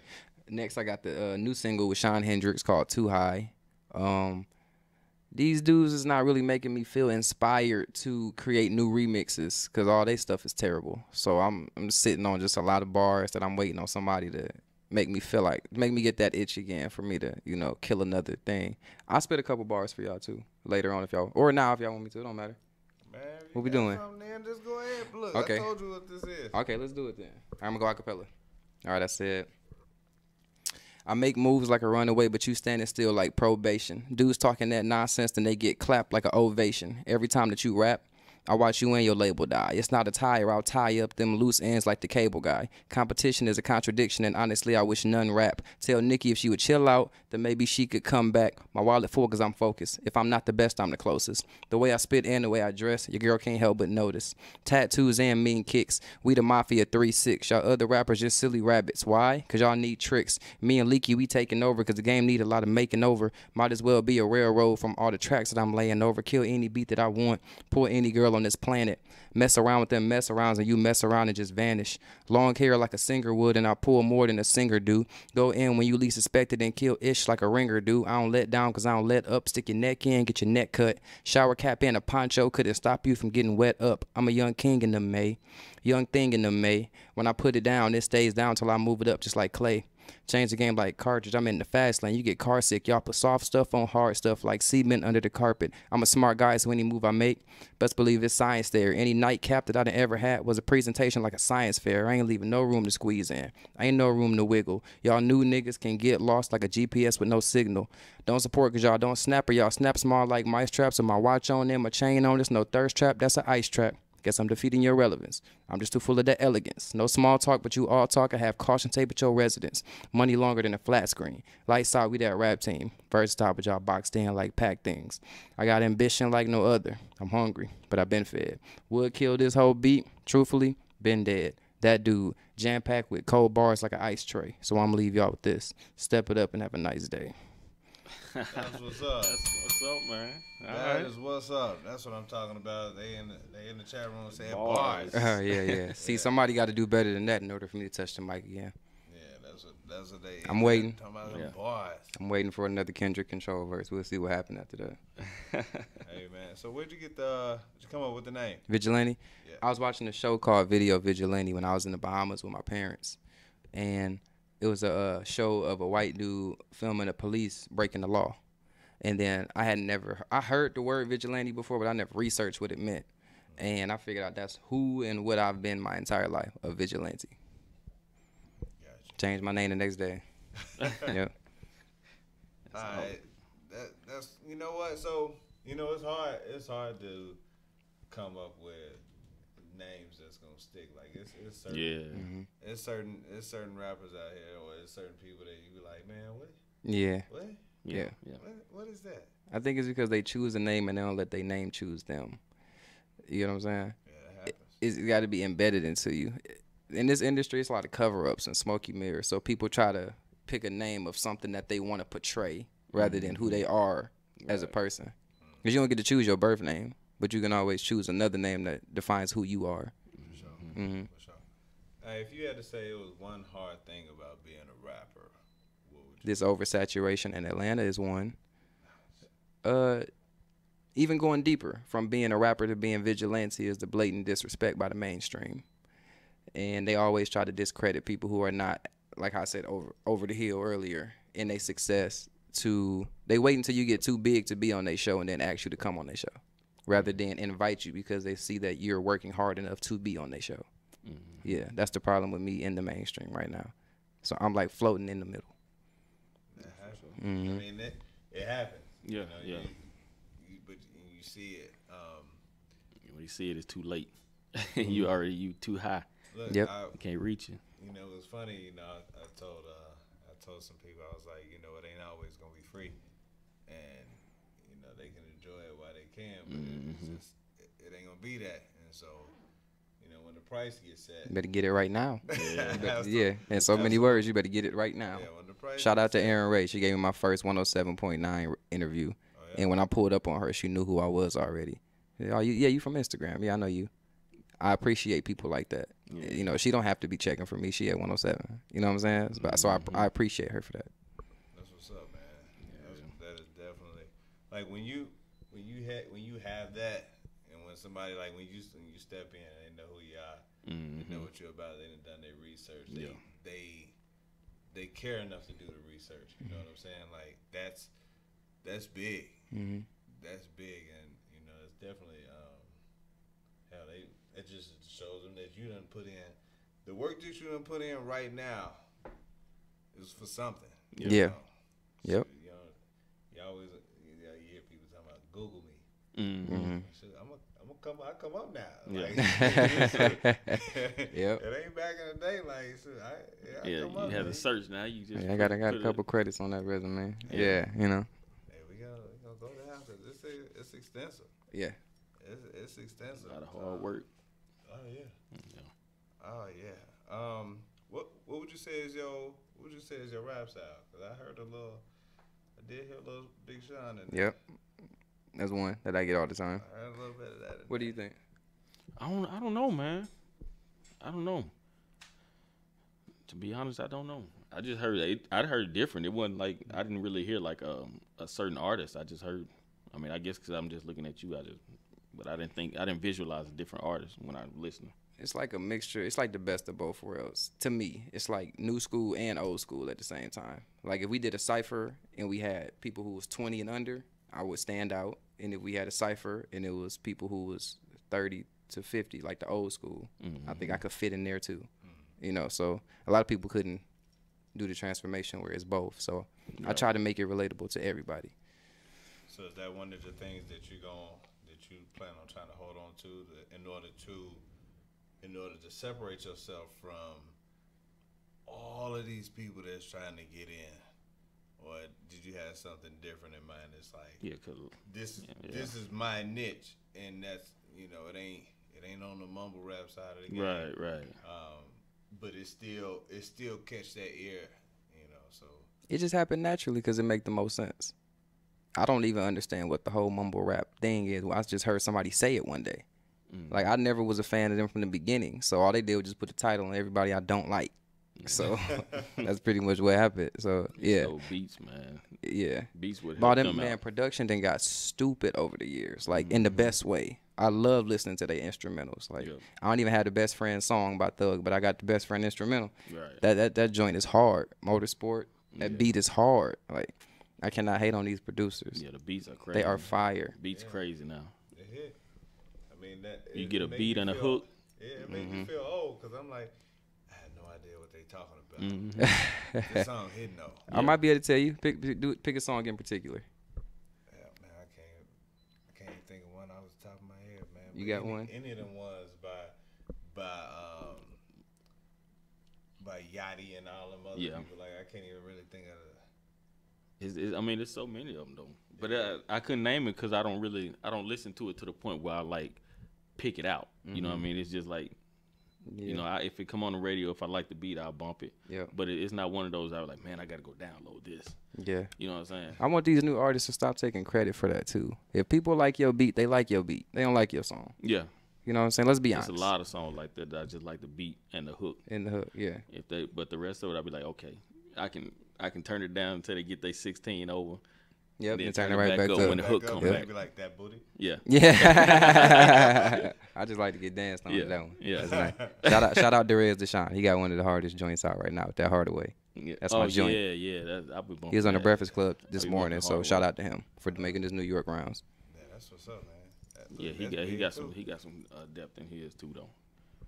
Next, I got the new single with Sean Hendricks called Too High. These dudes is not really making me feel inspired to create new remixes because all their stuff is terrible. So I'm sitting on just a lot of bars that I'm waiting on somebody to make me get that itch again for me to, kill another thing. I'll spit a couple bars for y'all too later on if y'all want me to. It don't matter. Man, what we doing? Then just go ahead. Look, okay. I told you what this is. Okay, let's do it then. I'm gonna go acapella. All right, I said. I make moves like a runaway, but you standing still like probation. Dudes talking that nonsense, then they get clapped like an ovation. Every time that you rap, I watch you and your label die. It's not a tire, I'll tie up them loose ends like the cable guy. Competition is a contradiction, and honestly, I wish none rap. Tell Nikki if she would chill out, then maybe she could come back. My wallet full cause I'm focused. If I'm not the best, I'm the closest. The way I spit and the way I dress, your girl can't help but notice. Tattoos and mean kicks. We the Mafia 3-6. Y'all other rappers just silly rabbits. Why? Cause y'all need tricks. Me and Leaky, we taking over cause the game need a lot of making over. Might as well be a railroad from all the tracks that I'm laying over. Kill any beat that I want. Pull any girl on this planet. Mess around with them mess arounds and you mess around and just vanish. Long hair like a singer would and I pull more than a singer do. Go in when you least expect it and kill ish like a ringer do. I don't let down cause I don't let up. Stick your neck in, get your neck cut. Shower cap and a poncho couldn't stop you from getting wet up. I'm a young king in the May. Young thing in the May. When I put it down, it stays down till I move it up just like clay. Change the game like cartridge. I'm in the fast lane. You get car sick. Y'all put soft stuff on hard stuff like cement under the carpet. I'm a smart guy, so any move I make, best believe it's science there. Any nightcap that I done ever had was a presentation like a science fair. I ain't leaving no room to squeeze in. I ain't no room to wiggle. Y'all new niggas can get lost like a GPS with no signal. Don't support cause y'all don't snap or y'all snap small like mice traps. With my watch on them, my chain on. This no thirst trap. That's an ice trap. Guess I'm defeating your relevance. I'm just too full of that elegance. No small talk, but you all talk. I have caution tape at your residence. Money longer than a flat screen. Lights out, we that rap team. Versatile, but y'all boxed in like pack things. I got ambition like no other. I'm hungry, but I've been fed. Would kill this whole beat. Truthfully, been dead. That dude, jam-packed with cold bars like an ice tray. So I'm gonna leave y'all with this. Step it up and have a nice day. That's what's up. That's what's up, man. That is what's up. That's what I'm talking about. They in the chat room saying bars. Yeah. See, somebody got to do better than that in order for me to touch the mic again. Yeah, that's what they. I'm waiting. Talking about them bars. I'm waiting for another Kendrick Control verse. We'll see what happens after that. Hey man, so where'd you come up with the name? Vigilante. Yeah. I was watching a show called Video Vigilante when I was in the Bahamas with my parents, and it was a show of a white dude filming the police breaking the law. And then I heard the word vigilante before, but I never researched what it meant. And I figured out that's who and what I've been my entire life, a vigilante. Gotcha. Changed my name the next day. Yep. All right. That's you know what? So it's hard to come up with names that's gonna stick. Like it's certain it's certain rappers out here, or it's certain people that you be like, man, what? Yeah. What? Yeah. What is that? I think it's because they choose a name and they don't let their name choose them. You know what I'm saying? Yeah, that happens. It's got to be embedded into you. In this industry, it's a lot of cover-ups and smoky mirrors. So people try to pick a name of something that they want to portray rather than who they are as a person. Because you don't get to choose your birth name, but you can always choose another name that defines who you are. For sure. Mm-hmm. For sure. If you had to say it was one hard thing about being a rapper, what would you This oversaturation in Atlanta is one. Even going deeper, from being a rapper to being vigilante, is the blatant disrespect by the mainstream. And they always try to discredit people who are not, like I said, over the hill earlier in their success. They wait until you get too big to be on their show and then ask you to come on their show, rather than invite you because they see that you're working hard enough to be on their show. Mm-hmm. Yeah, that's the problem with me in the mainstream right now. So I'm like floating in the middle. That happens. Mm-hmm. I mean, it happens. Yeah, you know, but you see it. When you see it, it's too late. you too high. Look, Yep. You can't reach it. You know, it was funny. You know, I told some people, I was like, you know, it ain't always gonna be free, and you know they can enjoy it while they can, but it ain't gonna be that. And so, you know, when the price gets set, You better get it right now. yeah, Yeah, in so many words, you better get it right now. yeah, when the price Shout out gets to set- Erin Ray. She gave me my first 107.9 interview. yeah? And when I pulled up on her, she knew who I was already. Oh, you from Instagram. Yeah, I know you. I appreciate people like that. Yeah. You know, she don't have to be checking for me. She at 107. You know what I'm saying? So I appreciate her for that. That's what's up, man. That is definitely like when you have that, and when somebody like when you step in, and they know who you are, they know what you're about. They done their research. They care enough to do the research. You know what I'm saying? Like that's big. Mm-hmm. That's big, and you know it's definitely hell. It just shows them that you done put in the work that you done put in right now is for something. Yeah. You know? Yep. So, you know, you always you hear people talking about Google me. Mm-hmm. Shit, I come up now. Yeah. Like, Yep. It ain't back in the day. Like, shit, I Yeah, come you up, have man. to search now. You just Yeah, I got put a it- couple credits on that resume. Yeah. Yeah, you know. Hey, we gonna go down because it's extensive. Yeah. It's extensive. A lot of hard work. Oh yeah. Yeah. Oh yeah. What would you say is your rap style? Cause I did hear a little Big Sean in there. Yep. That's one that I get all the time. I heard a little bit of that. What do you think? I don't know, man. I don't know. To be honest, I don't know. I just heard it. I heard different. It wasn't like I didn't really hear like a certain artist. I just heard. I mean, I guess because I'm just looking at you. But I didn't visualize a different artist when I listened. It's like a mixture. It's like the best of both worlds. To me, it's like new school and old school at the same time. Like if we did a cypher and we had people who was 20 and under, I would stand out. And if we had a cypher and it was people who was 30 to 50, like the old school, I think I could fit in there too. You know, so a lot of people couldn't do the transformation where it's both. So I try to make it relatable to everybody. So is that one of the things that you plan on trying to hold on to in order to separate yourself from all of these people that's trying to get in? Or did you have something different in mind? It's like, Yeah, cause this is my niche, and that's, you know, it ain't on the mumble rap side of the game. right. But it still catch that ear, you know. So It just happened naturally because it make the most sense. I don't even understand what the whole mumble rap thing is. I just heard somebody say it one day. Like, I never was a fan of them from the beginning. So all they did was just put the title on everybody I don't like. So that's pretty much what happened. So, yeah. So beats, man. Yeah. Beats would But help them, them man, out. production then got stupid over the years, like in the best way. I love listening to their instrumentals. Like, Yeah. I don't even have the Best Friend song by Thug, but I got the Best Friend instrumental. Right. That joint is hard. Motorsport, that beat is hard. Like, I cannot hate on these producers. Yeah, the beats are crazy. They are fire. Beats crazy now. It hit. I mean that. You get a make beat me and a feel- hook. Yeah, it made me feel old because I'm like, I had no idea what they talking about. Mm-hmm. The song hitting though. I might be able to tell you. Pick a song in particular. Yeah, man, I can't even think of one off the top of my head, man. You But got one? Any of them ones by Yachty and all them other Yeah. people. Like I can't even really think of it. I mean, there's so many of them though. But I couldn't name it because I don't listen to it to the point where I like pick it out. You know what I mean? It's just like, you know, if it come on the radio, if I like the beat, I'll bump it. Yeah. But it's not one of those I was like, man, I got to go download this. Yeah. You know what I'm saying? I want these new artists to stop taking credit for that too. If people like your beat, they like your beat. They don't like your song. Yeah. You know what I'm saying? Let's be There's honest. a lot of songs like that I just like the beat and the hook. In the hook, yeah. But the rest of it, I'll be like, okay, I can turn it down until they get their 16 over. Yep, Then and turn it right back up up. when the hook Back up, come and back. be like that booty. Yeah. Yeah. I just like to get danced on Yeah. with that one. Yeah. That's nice. Shout out Derez Deshaun. He got one of the hardest joints out right now with that Hardaway. Yeah. That's my joint. Yeah. I'll be bumping He was on the that. Breakfast Club this be morning, bumping so Hardaway. shout out to him for making his New York rounds. Yeah, that's what's up, man. Yeah, he That's got big, too. some depth in his too though.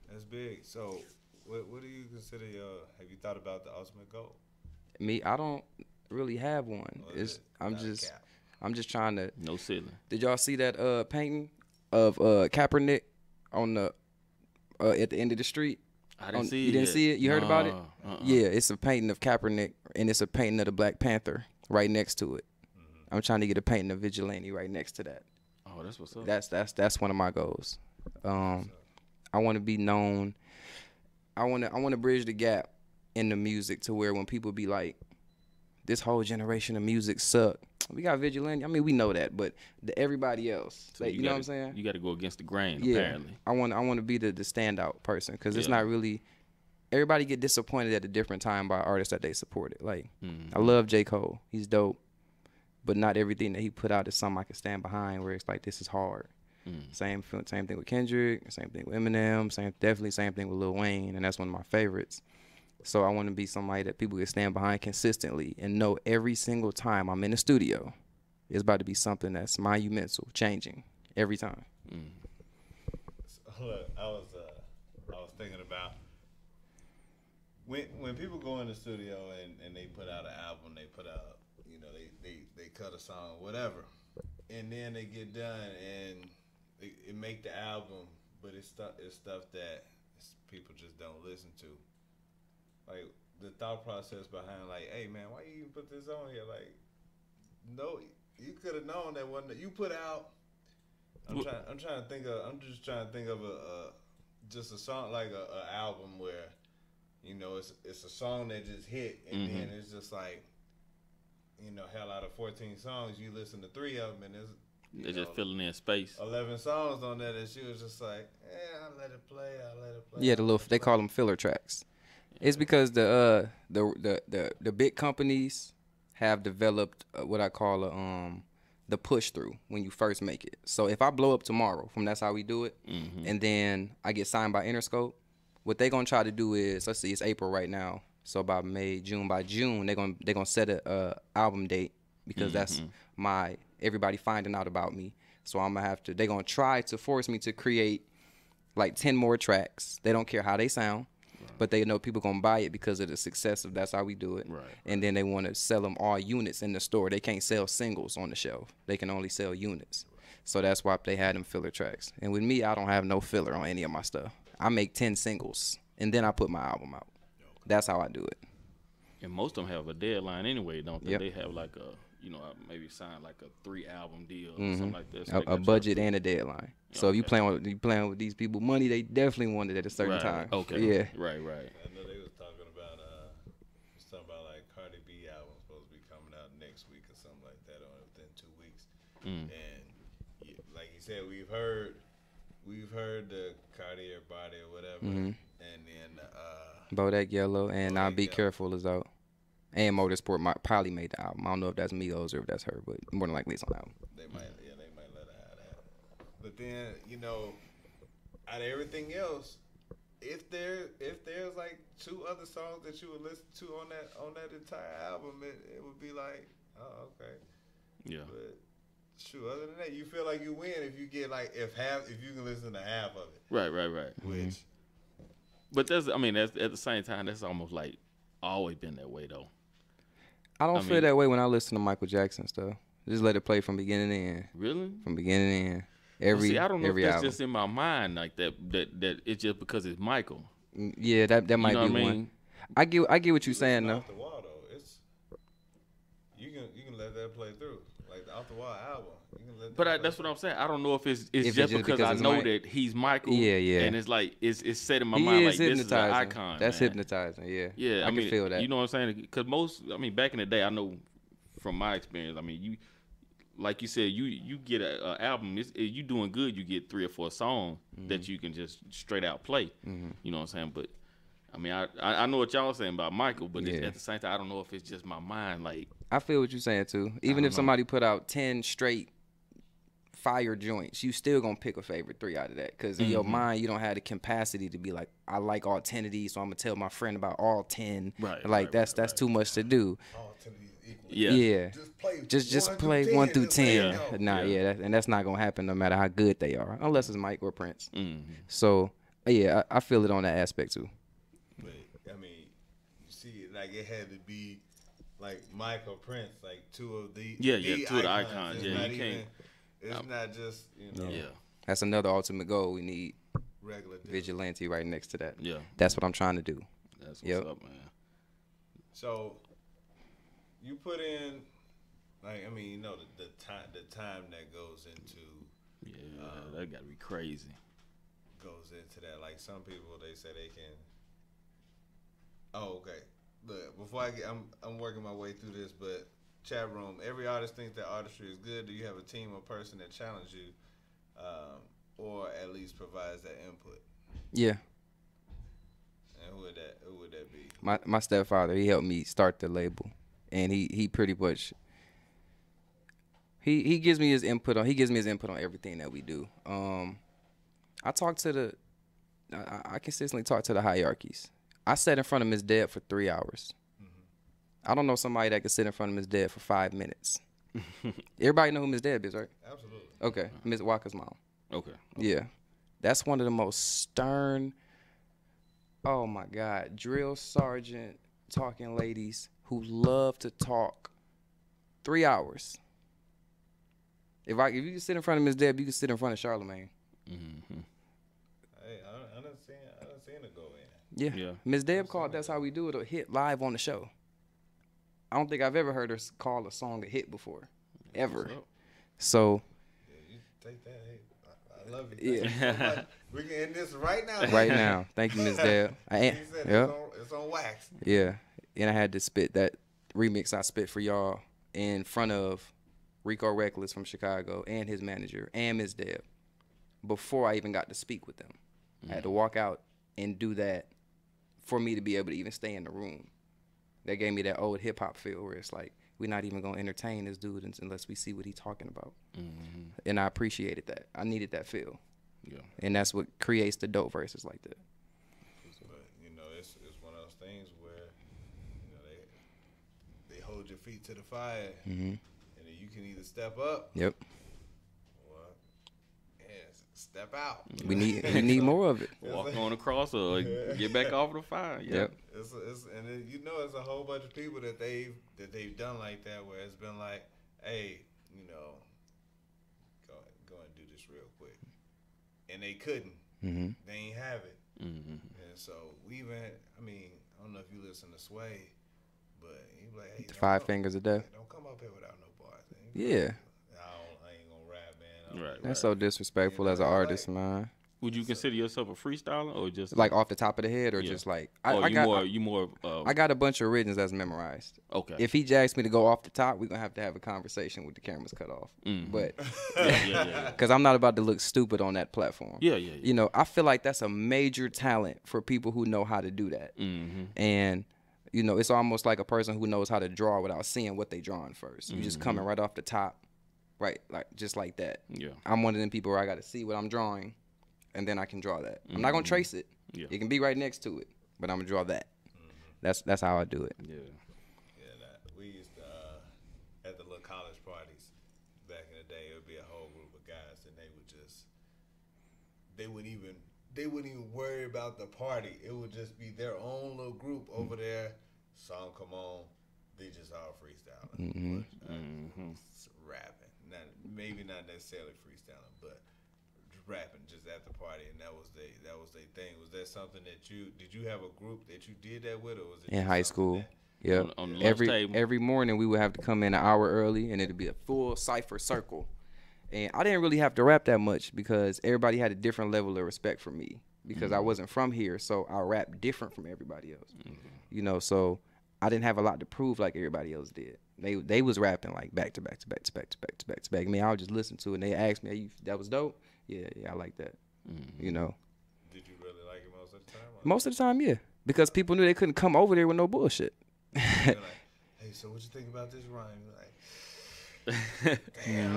That's big. So, what do you consider your? Have you thought about the ultimate goal? Me, I don't really have one. Or It's is it I'm not a just cap? I'm just trying to. No ceiling. Did y'all see that painting of Kaepernick on the at the end of the street? I didn't see it. You didn't yet. see it? You heard about it? Uh-uh. Yeah, it's a painting of Kaepernick and it's a painting of the Black Panther right next to it. I'm trying to get a painting of Vigilante right next to that. Oh, that's what's up. That's one of my goals. I want to be known. I want to bridge the gap in the music to where when people be like, this whole generation of music suck. We got Vigilante. I mean, we know that, but everybody else, So like, you know what I'm saying? You got to go against the grain. Yeah, Apparently. I want to be the standout person because it's Yeah. not really. Everybody get disappointed at a different time by artists that they supported. Like, Mm-hmm. I love J. Cole. He's dope, but not everything that he put out is something I can stand behind. Where it's like, this is hard. Same thing with Kendrick. Same thing with Eminem. Definitely same thing with Lil Wayne, and that's one of my favorites. So I want to be somebody that people can stand behind consistently and know every single time I'm in the studio, it's about to be something that's monumental, changing every time. So, look, I was thinking about when people go in the studio and they put out an album, they put out, you know, they cut a song, whatever, and then they get done and it make the album, but it's stuff that people just don't listen to. Like the thought process behind, like, hey man, why you even put this on here? Like, no, you could have known that one that you put out. I'm just trying to think of just a song, like a album where, you know, it's a song that just hit, and then it's just like, you know, hell, out of 14 songs, you listen to 3 of them, and They're just filling in space. 11 songs on that, and she was just like, I let it play. Yeah, they call them filler tracks. It's because the big companies have developed what I call the push through when you first make it. So if I blow up tomorrow from That's How We Do It, and then I get signed by Interscope, what they gonna try to do is, let's see, it's April right now. So by June they're gonna set a album date because that's everybody finding out about me. So they're gonna try to force me to create like 10 more tracks. They don't care how they sound. But they know people gonna buy it because of the success of That's How We Do It. Right. And then they want to sell them all units in the store. They can't sell singles on the shelf. They can only sell units. So that's why they had them filler tracks. And with me, I don't have no filler on any of my stuff. I make 10 singles and then I put my album out. That's how I do it. And most of them have a deadline anyway, don't they? Yep. They have like maybe sign like a 3-album deal or something like that. So they A gotta budget and a deadline. So if you Okay. playing with these people money, they definitely want it at a certain Right. time. Okay. Yeah. Right. I know they was talking about like Cardi B album supposed to be coming out next week or something like that, or within 2 weeks. And like you said, we've heard the Cartier body or whatever, and then Bodak Yellow and I'll Be Yellow. Careful is out. And Motorsport probably made the album. I don't know if that's Migos or if that's her, but more than likely it's on the album. they might let her have that. But then, you know, out of everything else, if there's like 2 other songs that you would listen to on that entire album, it would be like, Oh, okay. Yeah. But shoot, other than that, you feel like you win if you get like if you can listen to half of it. Right. Which, But that's at the same time, that's almost like always been that way though. I don't feel that way when I listen to Michael Jackson stuff. Just let it play from beginning to end. Really? From beginning to end. Every I don't know if that's album. just in my mind like that it's just because it's Michael. Yeah, that might know be what I one. mean? I get what you're saying though. Off the wall though, it's you can let that play through. Like the Off the Wall album. You can let that play That's what I'm saying. I don't know if it's If just because I it's know Mike. that he's Michael. Yeah. And it's like it's set in my He mind is like this is an hypnotizing. icon. That's man. hypnotizing. Yeah. Yeah, I mean, can feel that. You know what I'm saying? Because back in the day, I know from my experience. I mean, you, like you said, you get a album. You doing good. You get 3 or 4 songs that you can just straight out play. You know what I'm saying? But I mean, I know what y'all saying about Michael, but Yeah. at the same time, I don't know if it's just my mind. Like, I feel what you're saying too. Even if somebody put out 10 straight fire joints, you still gonna pick a favorite 3 out of that. Cause in your mind, you don't have the capacity to be like, I like all 10 of these, so I'm gonna tell my friend about all 10. Right, Like that's too much to do. all 10 of these equal. yeah, Just play 1 through 10. Yeah. Nah, and that's not gonna happen no matter how good they are, unless it's Mike or Prince. Mm-hmm. So yeah, I feel it on that aspect too. But I mean, you see, like it had to be like Mike or Prince, like 2 of the 2 of the icons. It's Yeah, not you can't. even- It's not just Yeah, That's another ultimate goal. We need regular. Disc. vigilante right next to that. yeah. That's what I'm trying to do. That's what's Yep. up, man. So you put in, like, I mean, the time that goes into That got to be crazy. that. Like some people, they say they can. Oh, okay. Look, before I get, I'm working my way through this, but chat room. Every artist thinks that artistry is good. Do you have a team or person that challenge you, or at least provides that input? Yeah. And who would that be? My stepfather, he helped me start the label, and he pretty much he gives me his input on everything that we do. I consistently talk to the hierarchies. I sat in front of Miss Deb for 3 hours. I don't know somebody that could sit in front of Miss Deb for 5 minutes. Everybody know who Miss Deb is, right? Absolutely. Okay, Miss Walker's mom. Okay. Yeah, that's one of the most stern. Oh my God, drill sergeant talking ladies who love to talk. 3 hours. If you can sit in front of Miss Deb, you can sit in front of Charlemagne. Mm-hmm. Hey, I done seen it go in. Yeah. Miss Deb called That's How We Do It a hit live on the show. I don't think I've ever heard her call a song a hit before. Ever. So. Yeah, you take that. Hey, I love you. Yeah. Thank you so much. We can end this right now. Right now. Thank you, Miss Deb. It's on wax. Yeah. And I had to spit that remix I spit for y'all in front of Rico Reckless from Chicago and his manager and Miss Deb before I even got to speak with them. I had to walk out and do that for me to be able to even stay in the room. That gave me that old hip hop feel where it's like, we're not even gonna entertain this dude unless we see what he's talking about. Mm-hmm. And I appreciated that. I needed that feel. Yeah. And that's what creates the dope verses like that. But it's one of those things where they hold your feet to the fire, and then you can either step up, Yep. or step out. We need more of it. Walk on across or get back off the fire. Yeah. Yep. It's it's a whole bunch of people that they've done like that, where it's been like, hey, go and do this real quick, and they couldn't. Mm-hmm. They ain't have it, Mm-hmm. and so I don't know if you listen to Sway, but he be like, hey, Five Fingers of Death. Don't come up here without no bars. Yeah. I ain't gonna rap, man. Right. That's so disrespectful as an artist, man. Would you consider yourself a freestyler or just Like off the top of the head or Yeah. just like I got a bunch of originals that's memorized. okay. If he asks me to go off the top, we're going to have a conversation with the cameras cut off. Mhm. But yeah. because I'm not about to look stupid on that platform. Yeah. I feel like that's a major talent for people who know how to do that. Mm-hmm. And, it's almost like a person who knows how to draw without seeing what they drawing first. You just coming right off the top, right? Like just like that. Yeah. I'm one of them people where I got to see what I'm drawing, and then I can draw that. I'm not going to trace it. Yeah. It can be right next to it, but I'm going to draw that. That's how I do it. Yeah. Yeah, we used to day, it would be a whole group of guys, and they wouldn't even worry about the party. It would just be their own little group over there. Song come on, they just all freestyling, rapping. Maybe not necessarily freestyling, but rapping just at the party, and that was their thing. Was that something that did you have a group that you did that with, or was it In just high something school. that- Yeah. On the lunch table. Every morning we would have to come in an hour early, and it'd be a full cipher circle. And I didn't really have to rap that much because everybody had a different level of respect for me because I wasn't from here, so I rap different from everybody else. You know, so I didn't have a lot to prove like everybody else did. They was rapping like back to back to back to back to back to back to back. I mean, I would just listen to it, and they asked me, hey, that was dope? Yeah, I like that. You know. Did you really like it most of the time? Most of the time, yeah. Because people knew they couldn't come over there with no bullshit. You're like, hey, so what you think about this rhyme? You're like, damn.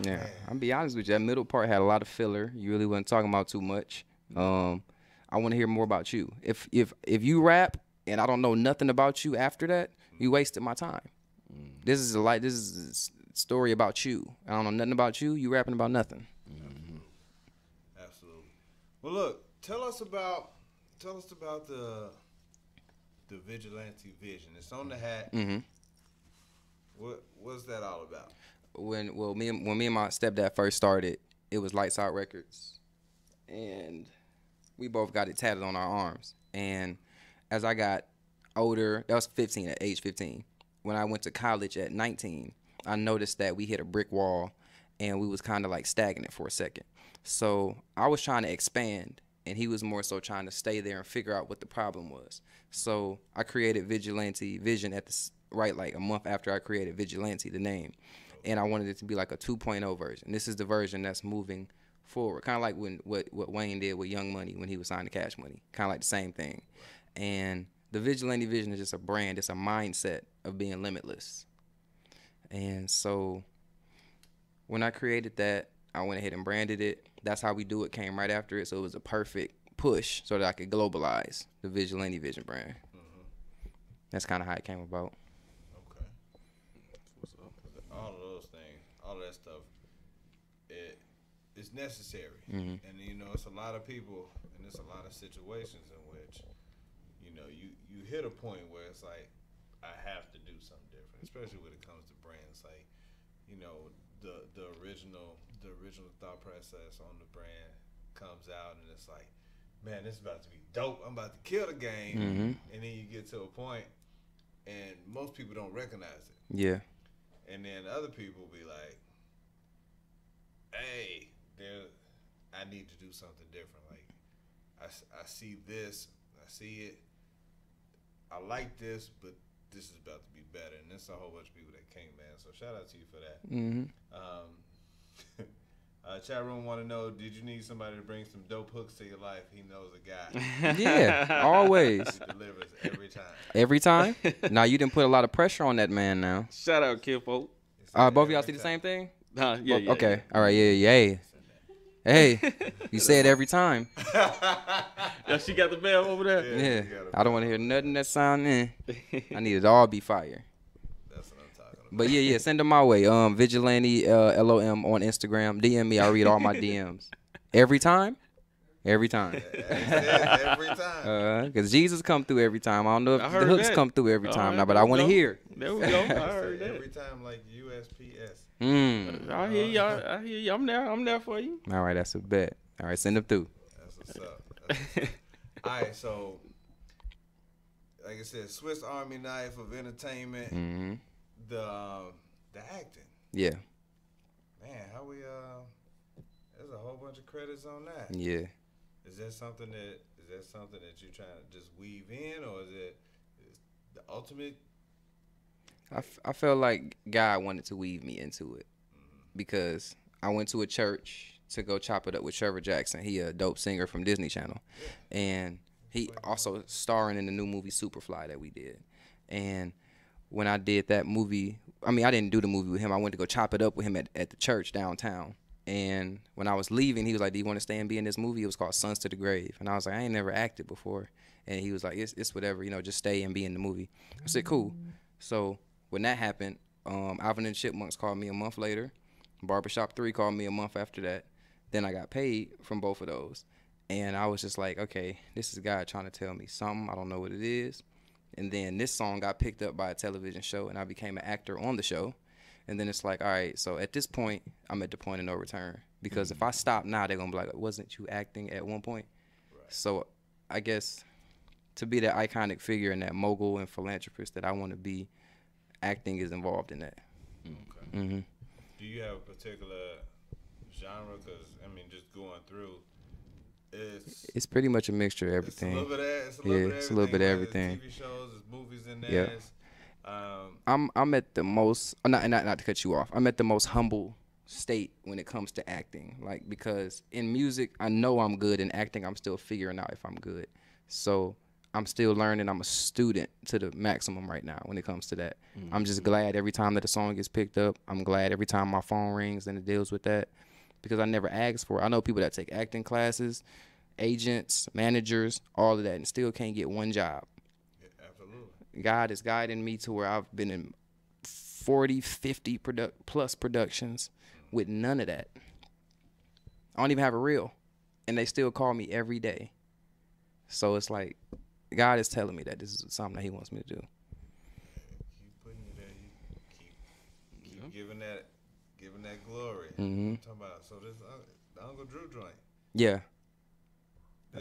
Yeah, Man. I'll be honest with you. That middle part had a lot of filler. You really wasn't talking about too much. I want to hear more about you. If you rap and I don't know nothing about you after that, you wasted my time. This is a story about you. I don't know nothing about you. You rapping about nothing. Absolutely. Well, look, tell us about the vigilante vision. It's on the hat. What's that all about? When me and my stepdad first started, it was Lights Out Records, and we both got it tatted on our arms. And as I got older, that was at age 15. When I went to college at 19, I noticed that we hit a brick wall, and we was kind of like stagnant for a second. So I was trying to expand, and he was more so trying to stay there and figure out what the problem was. So I created Vigilante Vision like a month after I created Vigilante, the name. And I wanted it to be like a 2.0 version. This is the version that's moving forward. Kind of like what Wayne did with Young Money when he was signed to Cash Money. Kind of like the same thing. And the Vigilante Vision is just a brand. It's a mindset of being limitless. And so when I created that, I went ahead and branded it. That's How We Do It came right after it. So it was a perfect push so that I could globalize the Vigilante Vision brand. That's kind of how it came about. Okay. What's up? All of those things, all that stuff, it's necessary. And you know, it's a lot of people, and it's a lot of situations in which, you know, you hit a point where it's like, I have to do something different, especially when it comes to brands. Like, you know, the original thought process on the brand comes out, and it's like, man, this is about to be dope. I'm about to kill the game. And then you get to a point, and most people don't recognize it. Yeah. And then other people be like, hey, I need to do something different. Like, I see this, I see it, I like this, but this is about to be better. And there's a whole bunch of people that came, man. So shout out to you for that. Chat room want to know, did you need somebody to bring some dope hooks to your life? He knows a guy. Yeah, always. He delivers every time. Every time? Now, you didn't put a lot of pressure on that man now. Shout out, Kidfolk. Both of y'all see the same thing? Yeah. Okay. All right. Yeah. Hey, you say it every time. Yeah, she got the bell over there. Yeah. I don't want to hear nothing that sound I need it all be fire. That's what I'm talking about. But yeah, send them my way. Vigilante LOM on Instagram. DM me. I read all my DMs. Every time? Every time. Every time. Because Jesus come through every time. I don't know if I the heard hooks that. come through every All time right, now, but there I we want to go. hear. There we go. I heard that. Every time, like USPS. I hear y'all. I hear you. I'm there for you. All right, that's a bet. All right, send them through. That's what's up. That's what's up. All right, so like I said, Swiss Army knife of entertainment. The acting. Yeah. Man, how we there's a whole bunch of credits on that. Yeah. Is that something that you're trying to just weave in, or is the ultimate? I felt like God wanted to weave me into it because I went to a church to go chop it up with Trevor Jackson. He a dope singer from Disney Channel. And he also starring in the new movie Superfly that we did. And when I did that movie, I mean, I didn't do the movie with him. I went to go chop it up with him at the church downtown. And when I was leaving, he was like, do you want to stay and be in this movie? It was called Sons to the Grave. And I was like, I ain't never acted before. And he was like, it's whatever, just stay and be in the movie. I said, cool. So when that happened, Alvin and the Chipmunks called me a month later. Barbershop 3 called me a month after that. Then I got paid from both of those. And I was just like, okay, this is God trying to tell me something. I don't know what it is. And then this song got picked up by a television show, and I became an actor on the show. And then it's like, all right, so at this point, I'm at the point of no return. Because if I stop now, they're going to be like, wasn't you acting at one point? Right. So I guess to be that iconic figure and that mogul and philanthropist that I want to be, acting is involved in that. Okay. Mm-hmm. Do you have a particular genre? Because, I mean, just going through, it's pretty much a mixture of everything. It's a little bit of it's a little bit of everything. There's TV shows, there's movies in there. Yeah. I'm at the most, not to cut you off, I'm at the most humble state when it comes to acting. Like, because in music, I know I'm good. In acting, I'm still figuring out if I'm good. So I'm still learning. I'm a student to the maximum right now when it comes to that. Mm-hmm. I'm just glad every time that a song gets picked up. I'm glad every time my phone rings and it deals with that, because I never asked for it. I know people that take acting classes, agents, managers, all of that, and still can't get one job. Yeah, absolutely. God is guiding me to where I've been in 40, 50 plus productions with none of that. I don't even have a reel, and they still call me every day. So it's like, God is telling me that this is something that he wants me to do. Keep putting it there. Keep giving that glory. Mm-hmm. I'm talking about, so this the Uncle Drew joint. Yeah. You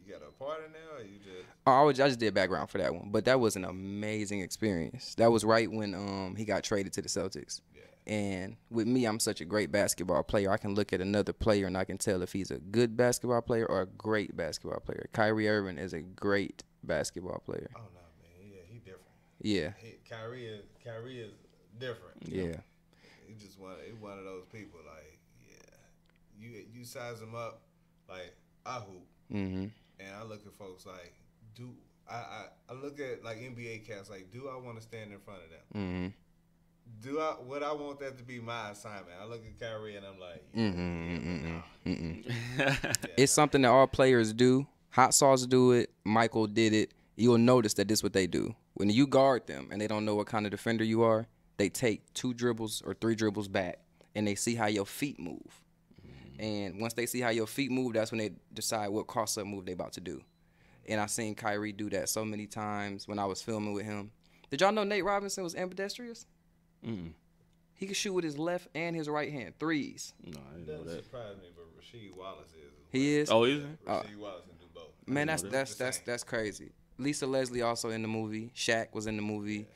got a part in there, or you just? I just did background for that one, but that was an amazing experience. That was right when he got traded to the Celtics. Yeah. And with me, I'm such a great basketball player. I can look at another player and I can tell if he's a good basketball player or a great basketball player. Kyrie Irving is a great basketball player. Oh no, man, yeah, he different. Yeah. Kyrie is different. Yeah. He just one of those people. Like, yeah, you size him up like I hoop, and I look at folks like, I look at like NBA cats like, do I want to stand in front of them? Mm-hmm. Would I want that to be my assignment? I look at Kyrie and I'm like, It's something that all players do. Hot Sauce do it. Michael did it. You'll notice that this is what they do. When you guard them and they don't know what kind of defender you are, they take 2 dribbles or 3 dribbles back and they see how your feet move. And once they see how your feet move, that's when they decide what cross-up move they about to do. And I seen Kyrie do that so many times when I was filming with him. Did y'all know Nate Robinson was ambidextrous? He could shoot with his left and his right hand, threes. No, I didn't know that. That surprised me, but Rasheed Wallace is. He is? Oh, is he? Rasheed Wallace can do both. Man, that's crazy. Lisa Leslie also in the movie. Shaq was in the movie.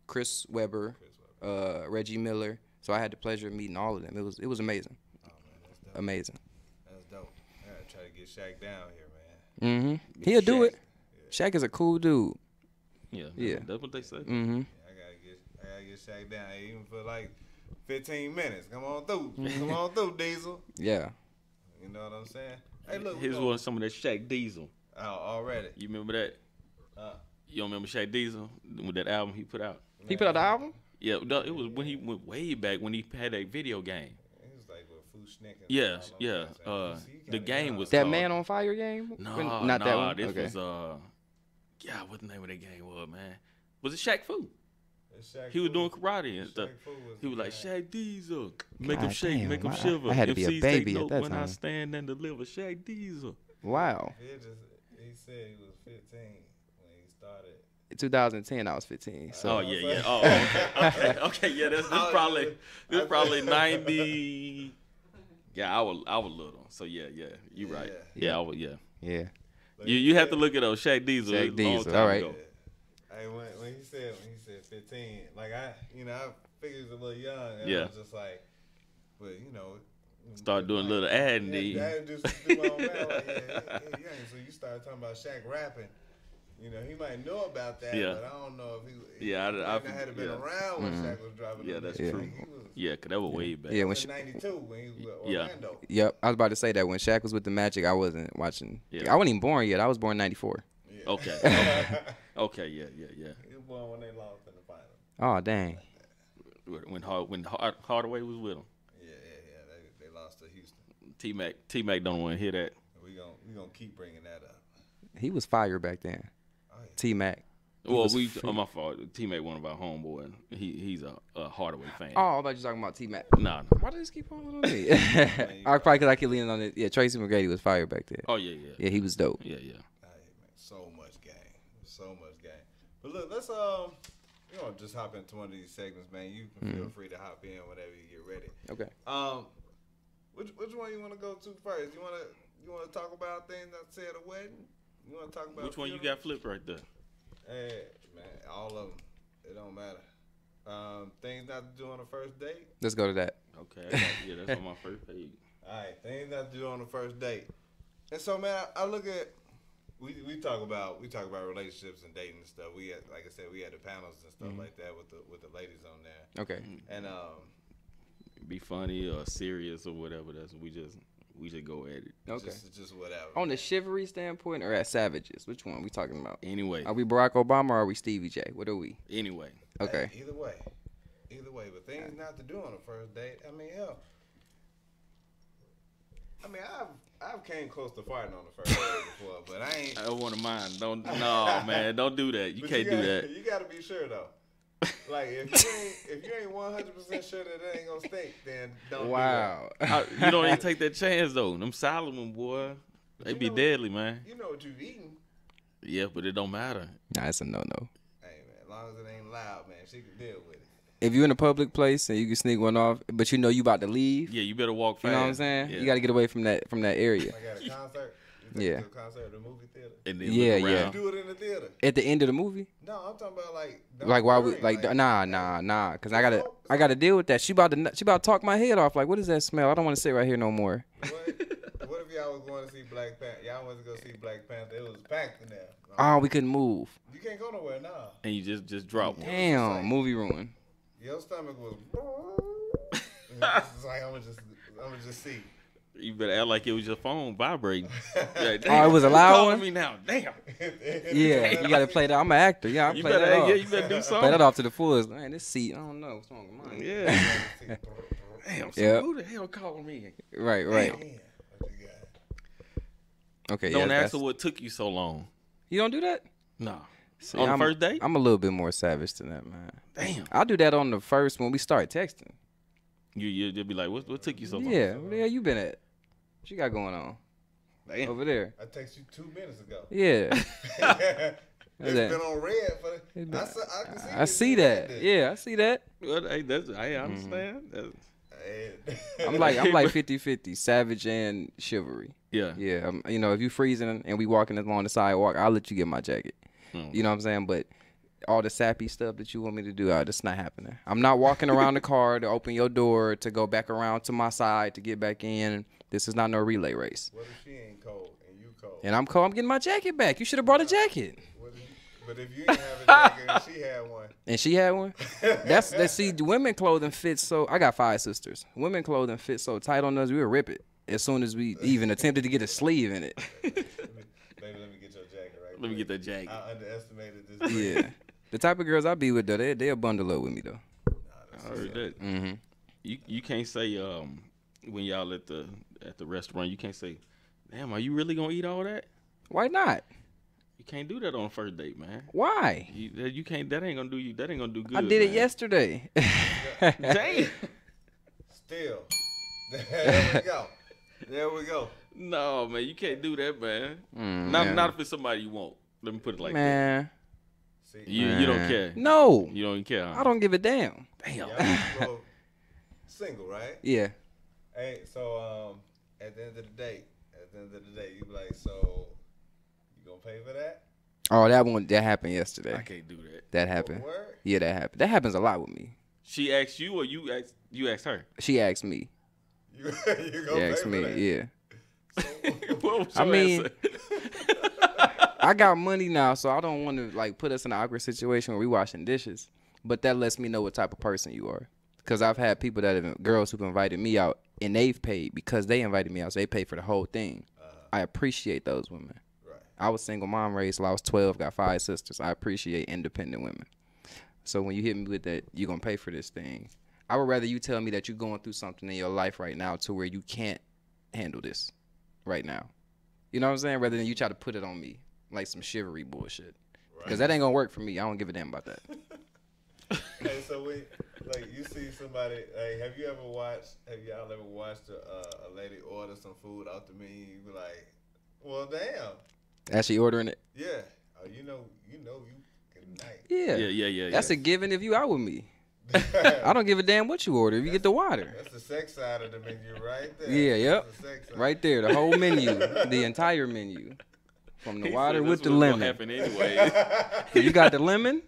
Chris Webber, Reggie Miller. So I had the pleasure of meeting all of them. It was amazing. Oh man, that's dope. Amazing. That's dope. I gotta try to get Shaq down here, man. He'll do it. Yeah. Shaq is a cool dude. Yeah, that's what they say. Yeah, I gotta get Shaq down here, even for like 15 minutes. Come on through. Come on through, Diesel. Yeah. You know what I'm saying? Hey, look. Here's one some of that Shaq Diesel. Oh, already. You remember that? You don't remember Shaq Diesel with that album he put out? He put out the album? Yeah, it was when he went way back when he had a video game. It was like with Fushnik. Yes, yeah. The game was that called, Man on Fire game? Not that one. This okay. was God, what the name of that game was, man? Was it Shaq Fu? He was doing karate and stuff. He was like, Shaq Diesel, make him shake, damn, make him shiver. I had to be a MCs baby take at that when time. I stand and deliver, Shaq Diesel. Wow. He said he was 15 when he started. In 2010, I was 15. So. Oh yeah. Oh, okay. Yeah, this probably 90. Yeah, I was little. So yeah, you right. Yeah, I was. Yeah. You have to look at Shaq Diesel. Shaq Diesel. All right. Hey, when he said 15, like I figured he was a little young. And Yeah. I was just like, but Start doing a little ad and I just do my own rap. Like, yeah. So you start talking about Shaq rapping. He might know about that, Yeah. but I don't know if he. Yeah, I had been around when Shaq was driving. Yeah, that's true. true. Yeah, cause that was way back. Yeah, When 92 when he was with Orlando. Yep. I was about to say that when Shaq was with the Magic, I wasn't watching. Yeah. I wasn't even born yet. I was born in 94. Yeah. Okay, yeah. He was born when they lost in the final. Oh, dang. When Hardaway was with him. Yeah. They lost to Houston. T-Mac don't want to hear that. We gonna keep bringing that up. He was fire back then. Oh, yeah. T-Mac. Well, my fault. Teammate, one of our homeboy, he's a Hardaway fan. Oh, I thought you talking about T-Mac. Nah. Why do this keep falling on me? I probably because I keep leaning on it. Yeah, Tracy McGrady was fire back there. Oh yeah. Yeah, he was dope. Yeah. Hey, man, so much game. But look, let's just hop into one of these segments, man. You can feel free to hop in whenever you get ready. Okay. Which one you want to go to first? You want to talk about things I said at a wedding? You want to talk about which one you got flipped right there? Hey, man, all of them. It don't matter. Things not to do on the first date. Let's go to that. Okay. That's on my first page. All right, things not to do on the first date. And so, man, I look at we talk about relationships and dating and stuff. We had, like I said, we had the panels and stuff like that with the ladies on there. Okay. And be funny or serious or whatever. We just go at it. Okay. Just whatever. On the chivalry standpoint or at savages? Which one are we talking about? Anyway. Are we Barack Obama or are we Stevie J? What are we? Anyway. Okay. Hey, either way. But things not to do on the first date. I mean, hell. I mean, I've came close to farting on the first date before, but I ain't. I don't want to mind. No, man, don't do that. You can't do that. You gotta be sure though. Like if you ain't 100% sure that it ain't gonna stink, then don't. Wow. Do that. You don't even take that chance though. Them Solomon boy, they be deadly, man. You know what you've eaten. Yeah, but it don't matter. Nah, it's a no-no. Hey man, as long as it ain't loud, man, she can deal with it. If you're in a public place and you can sneak one off, but you know you about to leave, Yeah, you better walk fast. you know what I'm saying? Yeah. You got to get away from that area. Like at a concert. You Yeah. take it to a concert, the movie theater. And then Yeah, look yeah. around. Do it in the theater. At the end of the movie, No, I'm talking about like why we during, like nah, cause I gotta deal with that. She about to talk my head off. Like, what is that smell? I don't want to sit right here no more. What if y'all was going to see Black Panther? Y'all wanted to go see Black Panther. It was packed in there. Oh, we couldn't move. You can't go nowhere now. And you just drop one. Damn, movie ruined. Your stomach was. It's like I'm gonna just see. You better act like it was your phone vibrating. Yeah, Oh, it was a loud calling one? me now. Damn. Yeah, you gotta play that. I'm an actor. Yeah, I You play better, that off. you better do Play something. that off to the fullest. Man, this seat, I don't know what's wrong with mine. Yeah. Damn. So Yep. who the hell calling me? Right. Damn, what you got? Okay. Don't yeah, ask her what took you so long. You don't do that? No. See, On the first date? I'm a little bit more savage than that, man. Damn. I'll do that on the first when we start texting. You just be like, what took you so long? Yeah, where the hell you been at? What you got going on Damn. over there? I texted you 2 minutes ago. Yeah. It's that? been on red for the. I can see. I see that. Yeah, I see that. Well, hey, I understand. Yeah. I'm like 50-50, savage and chivalry. Yeah. Yeah, you know, if you freezing and we walking along the sidewalk, I'll let you get my jacket. You know what I'm saying? But all the sappy stuff that you want me to do, that's not happening. I'm not walking around the car to open your door to go back around to my side to get back in. This is not no relay race. What if she ain't cold and you cold? And I'm cold. I'm getting my jacket back. You should have brought a jacket. But if you ain't have a jacket and she had one. And she had one. Let's see. Women clothing fits so. I got 5 sisters. Women clothing fits so tight on us, we would rip it as soon as we even attempted to get a sleeve in it. Baby, let me get your jacket right. Let me get that jacket. I underestimated this. Yeah. The type of girls I be with though, they'll bundle up with me though. I heard that. Mm-hmm. You can't say when y'all at the restaurant, you can't say, "Damn, are you really gonna eat all that?" Why not? You can't do that on a first date, man. Why? You can't. That ain't gonna do you. That ain't gonna do good. I did it man. yesterday. Damn. Still. There we go. No, man, you can't do that, man. man. Not if it's somebody you want. Let me put it like Man. See, that. You don't care. No. You don't even care. Huh? I don't give a damn. Damn. y'all both single, right? Yeah. Hey, so at the end of the day, you be like, so you gonna pay for that? Oh, that happened yesterday. I can't do that. That happened. Word? Yeah, that happened. That happens a lot with me. She asked you, or you asked her? She asked me. You gonna She pay asked for me. that? Yeah. What was I your mean, answer? I got money now, so I don't want to like put us in an awkward situation where we washing dishes. But that lets me know what type of person you are. Because I've had people girls who've invited me out and they've paid because they invited me out, so they paid for the whole thing. I appreciate those women. Right. I was single mom raised till I was 12, got 5 sisters. I appreciate independent women. So when you hit me with that, you're going to pay for this thing. I would rather you tell me that you're going through something in your life right now to where you can't handle this right now. You know what I'm saying? Rather than you try to put it on me like some chivalry bullshit. Right. Because that ain't gonna work for me. I don't give a damn about that. Hey, so you see somebody, have y'all ever watched a lady order some food out the menu? You be like, well, damn. As she ordering it? Yeah. Oh, you know you can night. Yeah. Yeah. That's a given if you out with me. I don't give a damn what you order if you get the water. That's the sex side of the menu right there. Yeah, yep. That's the sex side. Right there, the whole menu, the entire menu. From the water with the lemon. Happen anyway. You got the lemon?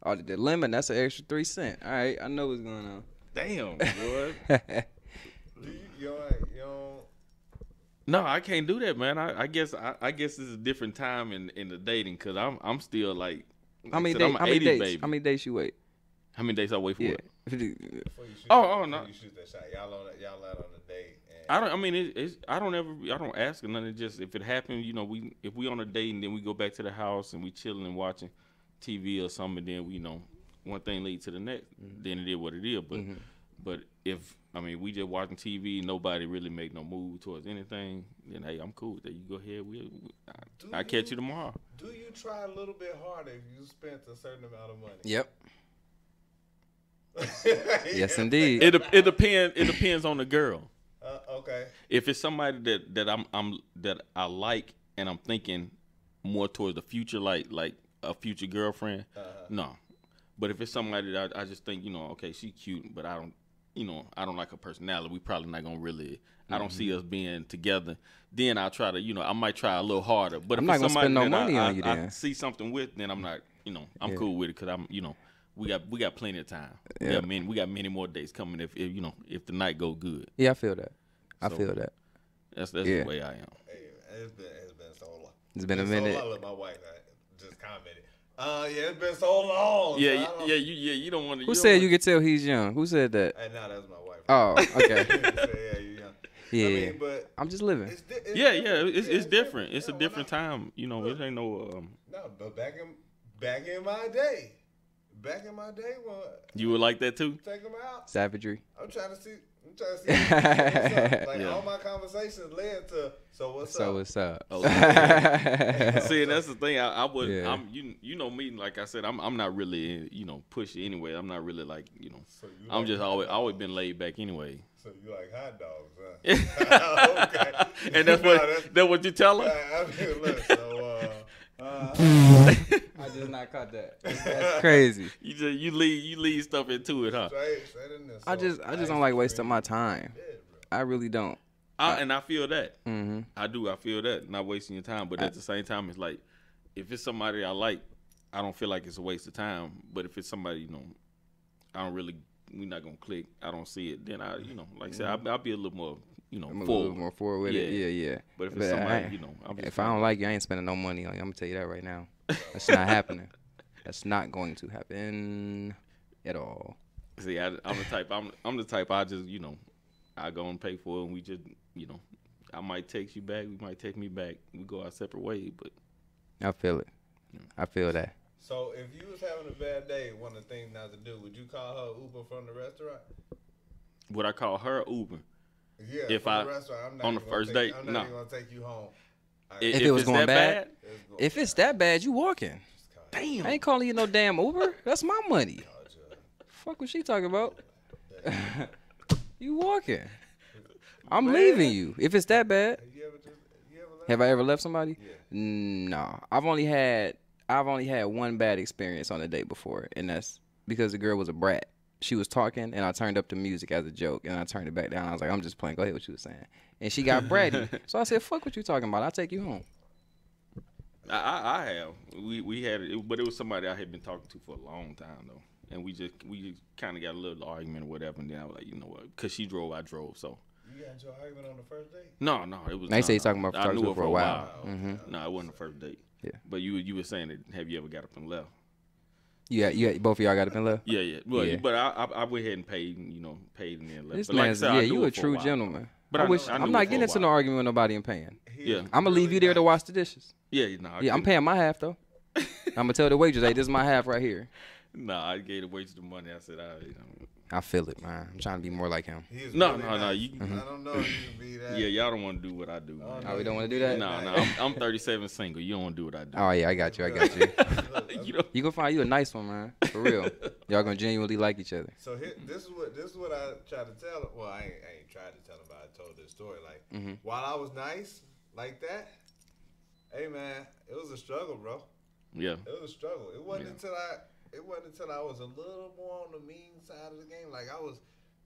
Oh, the lemon, that's an extra 3 cents. All right, I know what's going on. Damn, boy. You don't. No, I can't do that, man. I guess this is a different time in the dating because I'm still like. How many I'm an 80s days? baby. How many days you wait? How many days I wait for it? Before you No. You shoot that shot. Y'all out on a date. I don't. I mean, I don't ask or nothing. Just if it happens, if we on a date and then we go back to the house and we chilling and watching TV or something, and then one thing leads to the next. Then it is what it is. But if we just watching TV, nobody really make no move towards anything, then hey, I'm cool with that. You go ahead. I catch you tomorrow. Do you try a little bit harder if you spent a certain amount of money? Yep. Yes, indeed. It depends. It depends on the girl. Okay. If it's somebody that I like and I'm thinking more towards the future, like a future girlfriend, no. But if it's somebody that I just think, okay, she cute, but I don't like her personality. We probably not gonna really. I don't see us being together. Then I'll try to, I might try a little harder. But I'm if not it's gonna spend no somebody money that on you. I Then see something with, then I'm not, I'm cool with it because I'm, we got plenty of time. Yeah. We got many more days coming if if the night go good. Yeah, I feel that. I So, feel that. That's the way I am. Hey, it's been so long. It's been a minute. So long. Look, my wife just commented. It's been so long. You don't want to. Who said you could tell he's young? Who said that? Hey, no, that's my wife. Oh, okay. Yeah, you young. Yeah. But I'm just living. It's different. It's a different time. It ain't no. No, but back in my day, when You would like that too? take them out, Savagery. I'm trying to see what's up. Like Yeah. all my conversations led to what's So up. what's up? Oh, see, that's the thing. I would. Yeah. I'm. You know me. Like I said, I'm not really pushy anyway. I'm not really like So you I'm like just hot always been laid back anyway. So you like hot dogs, huh? Okay. And that's what you tell her. I mean, look, so I just not caught that. That's crazy. You lead stuff into it, huh? straight in there. I just don't like wasting my time. I really don't. And I feel that. Mm-hmm. I do. I feel that. Not wasting your time, but at the same time, it's like if it's somebody I like, I don't feel like it's a waste of time. But if it's somebody I don't really, we're not gonna click. I don't see it. Then like I said, I'll be a little more, I'm a forward. little more forward with it. Yeah. But if it's somebody, I'm just If I don't like you, I ain't spending no money on you. I'm gonna tell you that right now. That's not happening. That's not going to happen at all. See, I'm the type. I'm the type. I just, I go and pay for it, and we just, I might text you back. We might text me back. We go our separate ways, but I feel it. I feel that. So if you was having a bad day, one of the things not to do, would you call her Uber from the restaurant? would I call her Uber? Yeah. If from I the restaurant, I'm not on the even gonna first take- date, I'm not no. even gonna take you home. If it was it's going that bad? If it's that bad, you walking. damn. I ain't calling you no damn Uber. That's my money. Fuck what she talking about? You walking. I'm leaving you. If it's that bad. Have I ever left somebody? Yeah. No. I've only had one bad experience on a date before, and that's because the girl was a brat. She was talking, and I turned up the music as a joke, and I turned it back down. I was like, I'm just playing. Go ahead what you was saying. And she got bratty. So I said, fuck what you talking about. I'll take you home. I have. We had it, but it was somebody I had been talking to for a long time though, and we kind of got a little argument or whatever, and then I was like, you know what? Because she drove, I drove, so. You got into an argument on the first date? No, it was. They say he's talking about I talking knew to her for a while. Mm-hmm. No, it wasn't the first date. Yeah. But you were saying that. Have you ever got up and left? Yeah, both of y'all got up and left. Yeah. Well, Yeah. But I went ahead and paid and then left. This But like I man's, said, I you knew a her for true while. gentleman. But I I wish knew her I'm not for getting a into no while. argument with nobody and paying. Yeah. I'm gonna leave you there to wash the dishes. Yeah, no. Yeah, I'm paying my half though. I'm gonna tell the waitress, hey, this is my half right here. Nah, I gave away the money. I said, I feel it, man. I'm trying to be more like him. He is No, really no, no, nice. you- I don't know if you can be that. yeah, y'all don't want to do what I do. Man. Oh, Oh, we don't want to you do can that? be No, that no, I'm 37 single. You don't want to do what I do. Oh yeah, I got you. You know, You gonna find you a nice one, man. For real. Y'all gonna genuinely like each other. So this is what I tried to tell him. Well, I ain't tried to tell him, but I told this story. Like while I was nice like that, hey man, it was a struggle, bro. yeah. It was a struggle. It wasn't until I was a little more on the mean side of the game. Like I was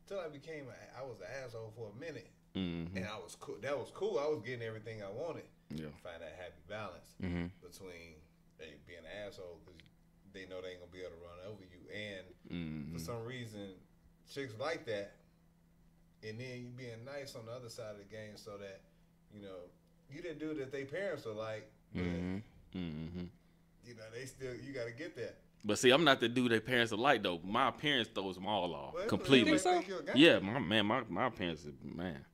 till I became I was an asshole for a minute, and I was cool. That was cool. I was getting everything I wanted. Yeah. Find that happy balance between being an asshole because they know they ain't gonna be able to run over you, and for some reason, chicks like that, and then you being nice on the other side of the game, so that you didn't do that they parents are like, but, they still you gotta get that. But see, I'm not the dude their parents are like though. My parents throws them all off Well, completely. they think you're a guy. Yeah, my parents are man.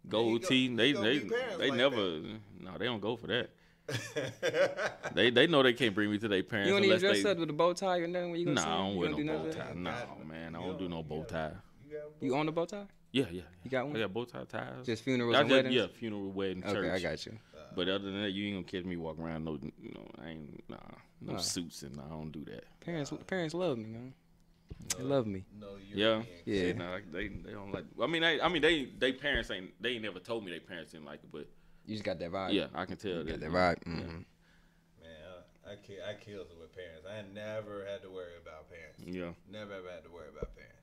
Gold teeth. They be parents like never. No, they don't go for that. They know they can't bring me to their parents You don't even unless dress they. up with a bow tie or nothing when you go Nah, see I them? don't You wear do no none bow of that? tie. No, man, I don't do no bow tie. You own a bow tie? Yeah. You got one? I got bow tie ties. Just funerals and weddings? Yeah, funeral, wedding, church. Okay, I got you. But other than that, you ain't gonna catch me walking around I ain't no suits and I don't do that. Parents love me, man. They love me. No, Yeah. Yeah. See, nah, they don't like. I mean, they parents ain't never told me their parents didn't like it, but You just got that vibe. yeah, I can tell You got that. that vibe. Yeah. Man, I killed it with parents. I never had to worry about parents. Yeah. Never ever had to worry about parents.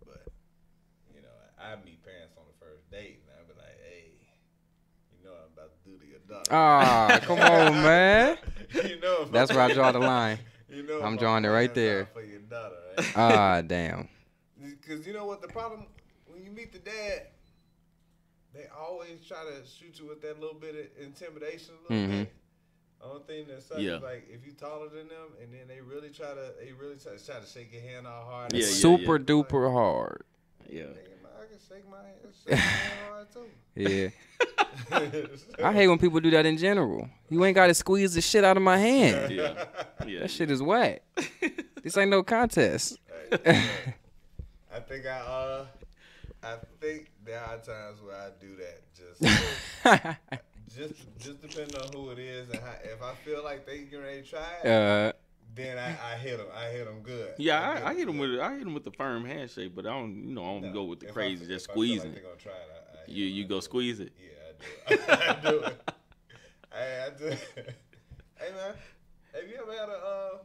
But I meet parents on the first date, and I be like, "Hey, I'm about to do to your daughter." Ah, come on, man. That's That's where I draw the line. I'm my drawing it right plans are there. for your daughter, right? Ah, damn. Because you know what the problem when you meet the dad, they always try to shoot you with that little bit of intimidation, a little bit. Only thing that sucks is like if you taller than them, and then they really try to shake your hand all hard. Yeah, Super duper hard. Yeah. I can shake my hand hard too. Yeah. I hate when people do that in general. You ain't got to squeeze the shit out of my hand. Yeah. That shit is whack. This ain't no contest. I think there are times where I do that just depending on who it is and if I feel like they getting ready to try it, then I hit them. I hit them good. Yeah, I hit them with the firm handshake, but I don't go with the crazy just squeezing. If I feel like they're gonna try it, You go squeeze it. Yeah, I do. I do it. Hey man, have you ever had a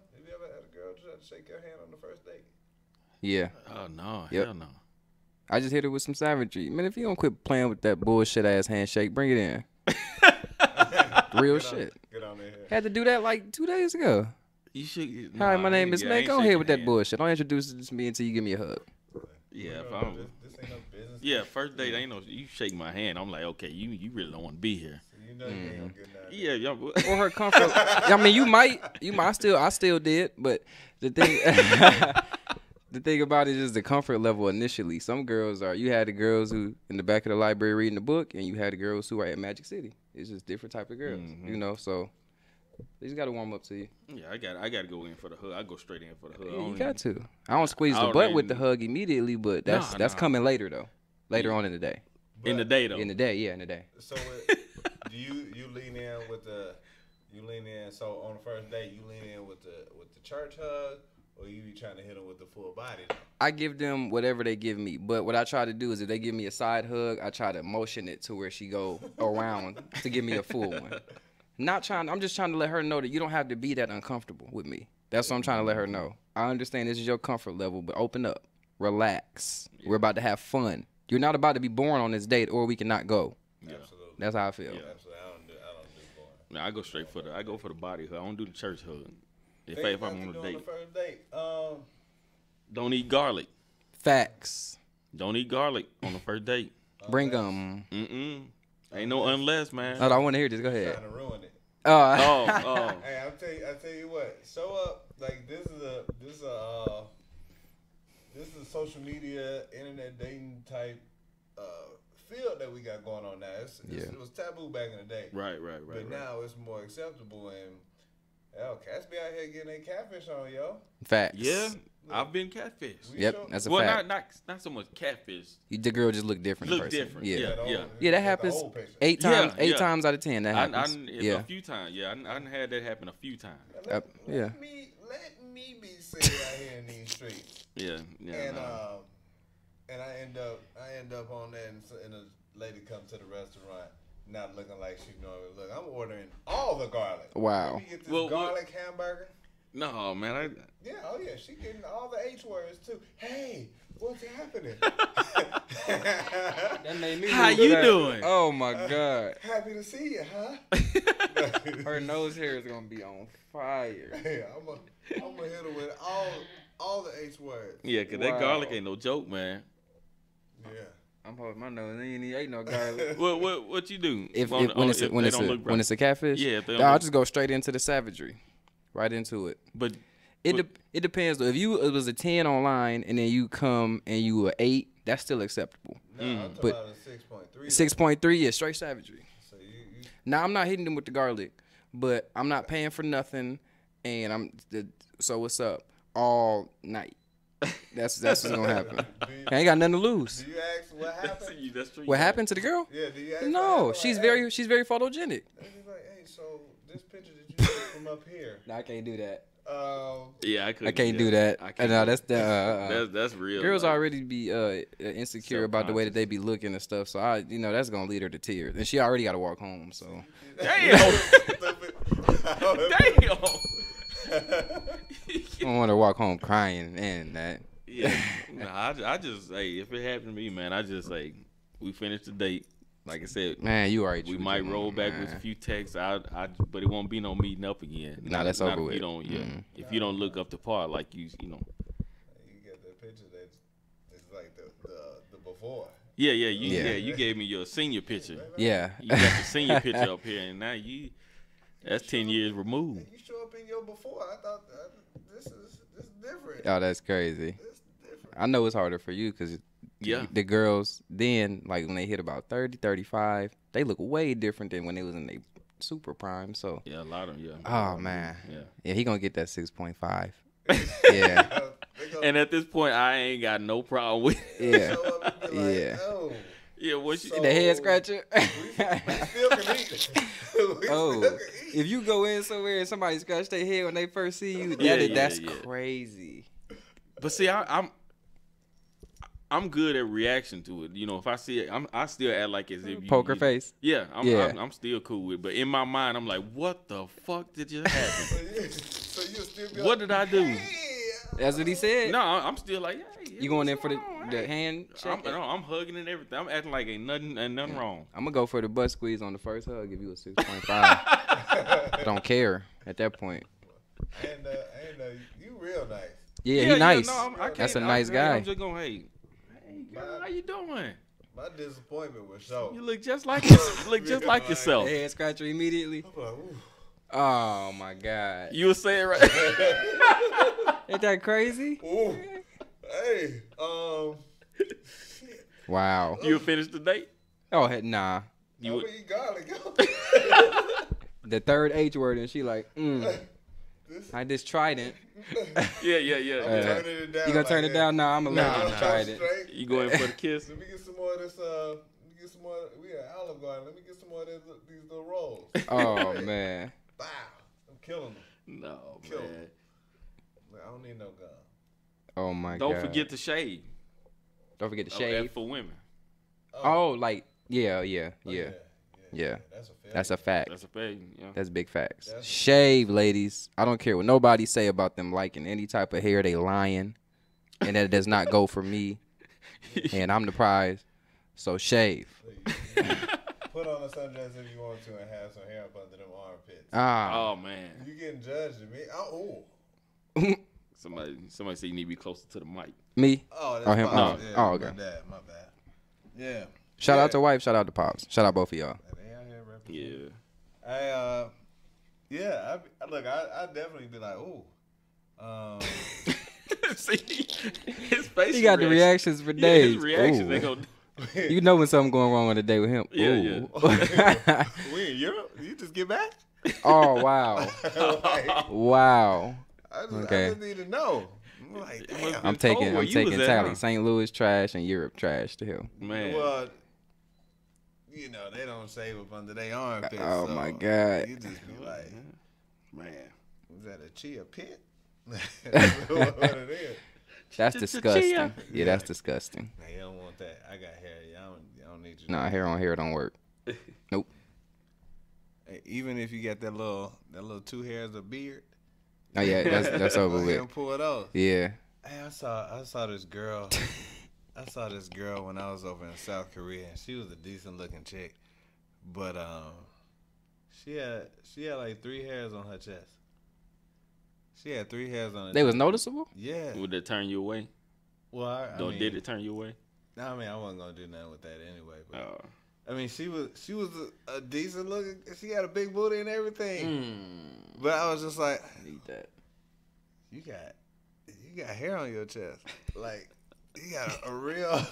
girl try to shake your hand on the first date? Yeah. Oh no, Yep. hell no. I just hit her with some savagery. Man, if you don't quit playing with that bullshit ass handshake, bring it in. Real shit. Get on there. Had to do that like 2 days ago. You should. Hi, my name is Matt. Go ahead with that bullshit. bullshit. Don't introduce it to me until you give me a hug. Yeah, if This I'm. ain't no business. Yeah, first date ain't no. You shake my hand. I'm like, okay, you really don't want to be here. You know you ain't gonna get nothing. Yeah, Or her comfort. I mean, you might. I still did, but the thing. The thing about it is the comfort level initially. Some girls are. You had the girls who in the back of the library reading the book, and you had the girls who are at Magic City. It's just different type of girls, So they just got to warm up to you. Yeah, I got to go in for the hug. I go straight in for the hug. Yeah, you got to. I don't squeeze the butt with the hug immediately, but that's coming later though. Later on in the day. In the day though. In the day, yeah, in the day. So do you lean in with so on the first date you lean in with the church hug, or you be trying to hit them with the full body? I give them whatever they give me, but what I try to do is if they give me a side hug, I try to motion it to where she go around to give me a full one. I'm just trying to let her know that you don't have to be that uncomfortable with me. That's what I'm trying to let her know. I understand this is your comfort level, but open up, relax. Yeah. We're about to have fun. You're not about to be bored on this date, or we cannot go. Yeah. Absolutely. That's how I feel. Yeah. Absolutely. I don't do boring. No, I go straight for I go for the body hug. I don't do the church hug. If I'm on a date. On the first date, don't eat garlic. Facts. Don't eat garlic on the first date. Bring them. Ain't no unless, man. Oh, I want to hear this. Go ahead. Trying to ruin it. Oh. Hey, I tell you what. Show up like this is a social media, internet dating type field that we got going on now. It was taboo back in the day. Right. But now it's more acceptable, and Yo, cats be out here getting their catfish on, yo. Facts. Yeah, I've been catfish. Yep, that's a Well, fact. not so much catfish. The girl just look different. in Look person. different. Yeah. Yeah. Yeah, that happens eight times. Yeah, Eight yeah. times out of 10. That happens. Yeah. A few times. Yeah, I done had that happen a few times. Yeah. Let me be seen out here in these streets. Yeah. And I end up on that, and a lady come to the restaurant, not looking like she normally look. I'm ordering all the garlic. Wow. Let me get this garlic hamburger. No, man. Yeah, she getting all the H words too. Hey, what's happening? That made me. How you doing? Oh my God. Happy to see you, huh? Her nose hair is gonna be on fire. Hey, I'm gonna hit her with all the H words. Yeah, cause that garlic ain't no joke, man. Yeah. I'm holding my nose. They ain't ate no garlic. What you do? When it's a catfish, Yeah, if they don't I'll look- just go straight into the savagery, right into it. But It depends though. If it was a 10 online and then you come and you were 8, that's still acceptable. No, I'm talking But about a 6.3. 6.3 is straight savagery. So you Now I'm not hitting them with the garlic, but I'm not paying for nothing, and so what's up all night. That's what's gonna happen. I ain't got nothing to lose. do you ask what happened? that's true. What happened to the girl? Yeah, do you ask? No, what she's happened? very photogenic. And he's like, hey, so this picture that you took from up here. No, I can't do that. Yeah, I can't do that. I can't. No, that's the. That's real. Girls like, already be insecure about the way that they be looking and stuff, so that's gonna lead her to tears, and she already got to walk home. So Damn. Damn. I don't want her to walk home crying and that. Yeah. Nah, I just if it happened to me, man, I just we finished the date. Like I said, Man, you already. we might roll back with a few texts. But it won't be no meeting up again. Nah, that's Not over if with. You don't, if you don't look up the part like you know. You get the picture that's like the before. Yeah, you gave me your senior picture. Yeah. You got the senior picture up here, and now that's 10 years removed. You show up in your before. I thought this is different. Oh, that's crazy. It's different. I know it's harder for you because Yeah. the girls then, like when they hit about 30, 35, they look way different than when they was in their super prime. So, Yeah, a lot of them, oh man, Yeah. he gonna get that 6.5. Yeah, And at this point, I ain't got no problem with it. yeah, Show up and be like, yeah. oh, Yeah, what you So- The head scratcher. we still can eat. We Oh, still can eat. if you go in somewhere and somebody scratch their head when they first see you, Yeah, that's yeah. crazy. But see, I'm good at reaction to it. You know, if I see it, I still act like as if you Poker face. Yeah, Yeah. I'm still cool with it. But in my mind, I'm like, what the fuck did just happen? So you'll still be What like, did I do? "Hey, That's what he said. No, I'm still like, hey, You going in what's for going on? the Hey. hand? I'm hugging and everything. I'm acting like ain't nothing wrong. I'm gonna go for the butt squeeze on the first hug. Give you a 6.5. Don't care at that point. And you real nice. Yeah, he nice. no, I That's a can't- nice guy. I'm just going, hey girl, how you doing? My disappointment was so. You look just like yourself. Head scratcher immediately. I'm like, ooh. Oh my god. You were saying right. Ain't that crazy? Ooh. Hey, Wow. You finished the date? Oh nah. I'm gonna eat garlic. The third H word and she like, This- I just tried it. Yeah. Turning it down You gonna turn like it down? Nah, I'm allergic Nah, to tried it. Straight. You go in for the kiss? Let me get some more of this. Let me get some more. We had Olive Garden. Let me get some more of these little rolls. Oh man. Wow, I'm killing them. No, Kill man. 'em. I don't need no gun. Oh my god. Don't forget to shave. Don't forget to Oh, shave. that's for women. Oh, like yeah. That's a fair. That's a fact. That's a pay. Yeah. That's big facts. That's- Shave, ladies. I don't care what nobody say about them liking any type of hair. They lying, and that does not go for me. And I'm the prize. So shave. Put on a sundress if you want to and have some hair up under them armpits. Ah. Oh man. You getting judged at me? Oh, Somebody say you need to be closer to the mic. Me. oh, that's Oh, him? my, No. yeah, Oh, okay. My bad. Yeah. Shout Yeah. out to wife. Shout out to pops. Shout out both of y'all. They out here representing. Yeah. I'd definitely be like, ooh. See, his face. He got the reactions for days. His reactions. Ooh. They go. You know when something going wrong on the day with him. Yeah, Ooh. yeah. We in Europe? You just get back? Oh wow. Like, Wow. I Okay. just need to know. I'm like, damn. I'm cold taking where you was at, tally. huh? St. Louis trash and Europe trash still. Man. Well, you know, they don't shave up under their armpits. Oh, so my God. You just be like, Man. was that a chia pit? That's what it is. That's Ch-ch-ch-chia. disgusting. Yeah, that's disgusting. Nah, you don't want that. I got hair. Y'all don't need you. Nah, hair on hair don't work. Nope. Hey, even if you got that little 2 hairs of beard. Oh yeah, that's over go ahead with. and pull those. Yeah. Hey, I saw this girl. I saw this girl when I was over in South Korea, and she was a decent looking chick, but she had like 3 hairs on her chest. She had 3 hairs on her. They was chest. noticeable? Yeah. Would that turn you away? Well, I mean, Did it turn you away? I mean, I wasn't gonna do nothing with that anyway. But Oh. I mean, she was a decent looking. She had a big booty and everything. But I was just like, Need that. you got hair on your chest, like you got a real.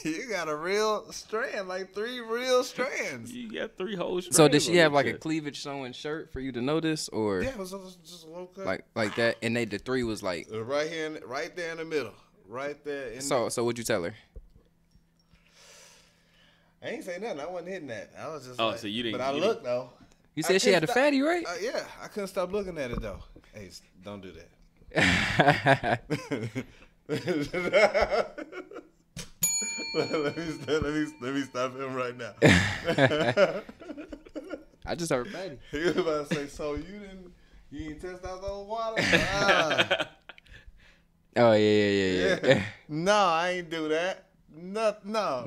You got a real strand, like 3 real strands. You got 3 whole strands. So did she on have your like a chest. cleavage showing shirt for you to notice, or Yeah, it was just a little cut. like that? And the 3 was like. Right here, right there in the middle, right there. So what'd you tell her? I ain't say nothing. I wasn't hitting that. I was just. Oh, like, so you didn't- But I you looked though. You I said she couldn't had a stop- fatty, right? Yeah, I couldn't stop looking at it though. Hey, don't do that. let me stop him right now. I just heard fatty. He was about to say, so you didn't test out those water? Ah. Oh yeah. No, I ain't do that. No.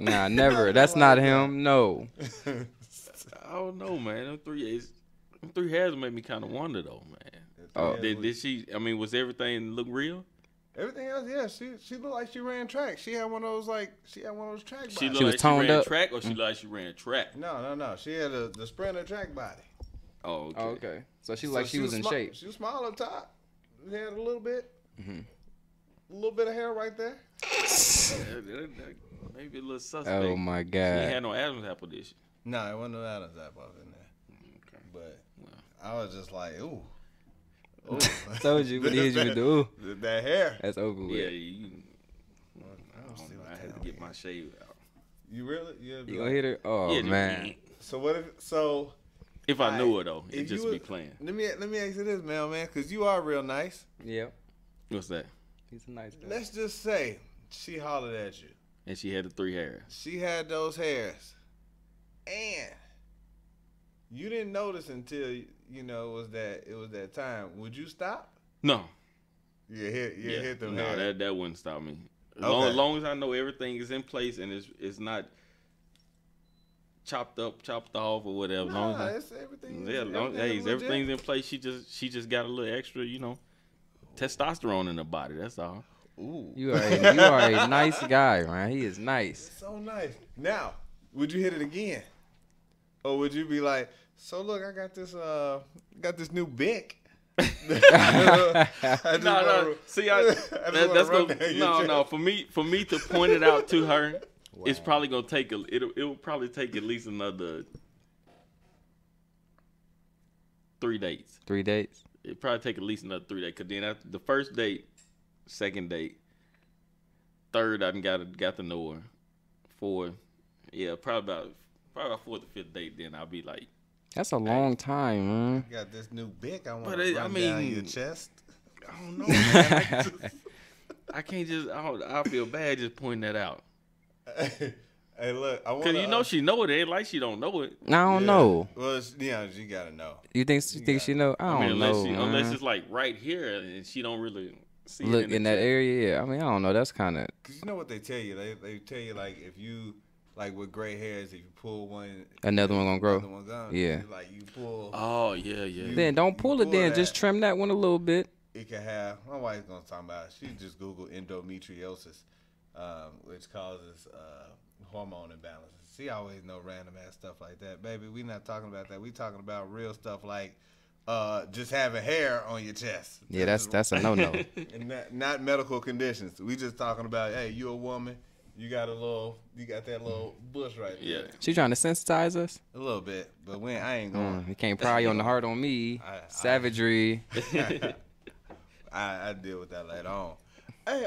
Nah, never. That's not him. No. I don't know, man. Them 3 hairs make me kind of wonder, though, man. Oh. Did she? I mean, was everything look real? Everything else, yeah. She looked like she ran track. She had one of those track She bodies. looked was like toned she ran up? track, or she looked like she ran track? No. She had the sprinter track body. Oh, okay. Oh, okay. So she So like she was in shape. She was small up top. She had a little bit. Mm-hmm. A little bit of hair right there. That maybe a little suspect. Oh my She ain't god. had no Adam's apple, did she? No, it wasn't no Adam's apple up in there. Okay. But I was just like, ooh. Told you, what did you do? That hair. That's over with. Yeah, you. I don't see what I the had hell to get he my shave out. You really? Yeah. You gonna hit her? Oh Yeah, just- man. So what if? So If I Alright, knew her though, if it just you be was- playing. let me ask you this, man, because you are real nice. Yeah. What's that? He's a nice guy. Let's just say she hollered at you. And she had the 3 hairs. She had those hairs, and you didn't notice until it was that time. Would you stop? No. You hit them hairs. No, that wouldn't stop me. As Okay. long as I know everything is in place and it's not chopped off or whatever. Nah, long as it's everything. everything's in place. She just got a little extra, testosterone in her body. That's all. Ooh, You are a nice guy, man. He is nice. so nice. Now, would you hit it again, or would you be like, "So look, I got this new Bic." No. See, that's gonna for me to point it out to her. It's probably gonna take it'll probably take at least another 3 dates. 3 dates. It probably take at least another 3 days. Cause then after the first date, second date, third, I done got to know her. 4, yeah, probably about 4th or 5th date. Then I'll be like, That's a long time, man. You got this new Bic. I want But to it- I run mean- down your chest. I don't know, man. I can't just. I feel bad just pointing that out. Hey, look, I want Cause she know it. It ain't like she don't know it. I don't know. Well, you gotta know. You think she know? I don't unless know, unless man. it's like right here and she don't really see it Look in that the- area. Yeah. I mean, I don't know. That's kind of. Cause you know what they tell you? They tell you like if you like with gray hairs, if you pull one, Another one gonna grow. another one gone. Yeah. You pull. Oh yeah. Then don't pull it. Then just trim that one a little bit. It can have. My wife's gonna talk about it. She just Google endometriosis, which causes hormone imbalances. She always know random ass stuff like that, baby. We not talking about that. We talking about real stuff like just having hair on your chest. Yeah, that's a no-no. And not medical conditions. We just talking about, hey, you a woman, You got that little bush right there. Yeah. She trying to sensitize us? A little bit, but I ain't going. You can't pry you on the heart on me. Savagery. I deal with that later on. Hey,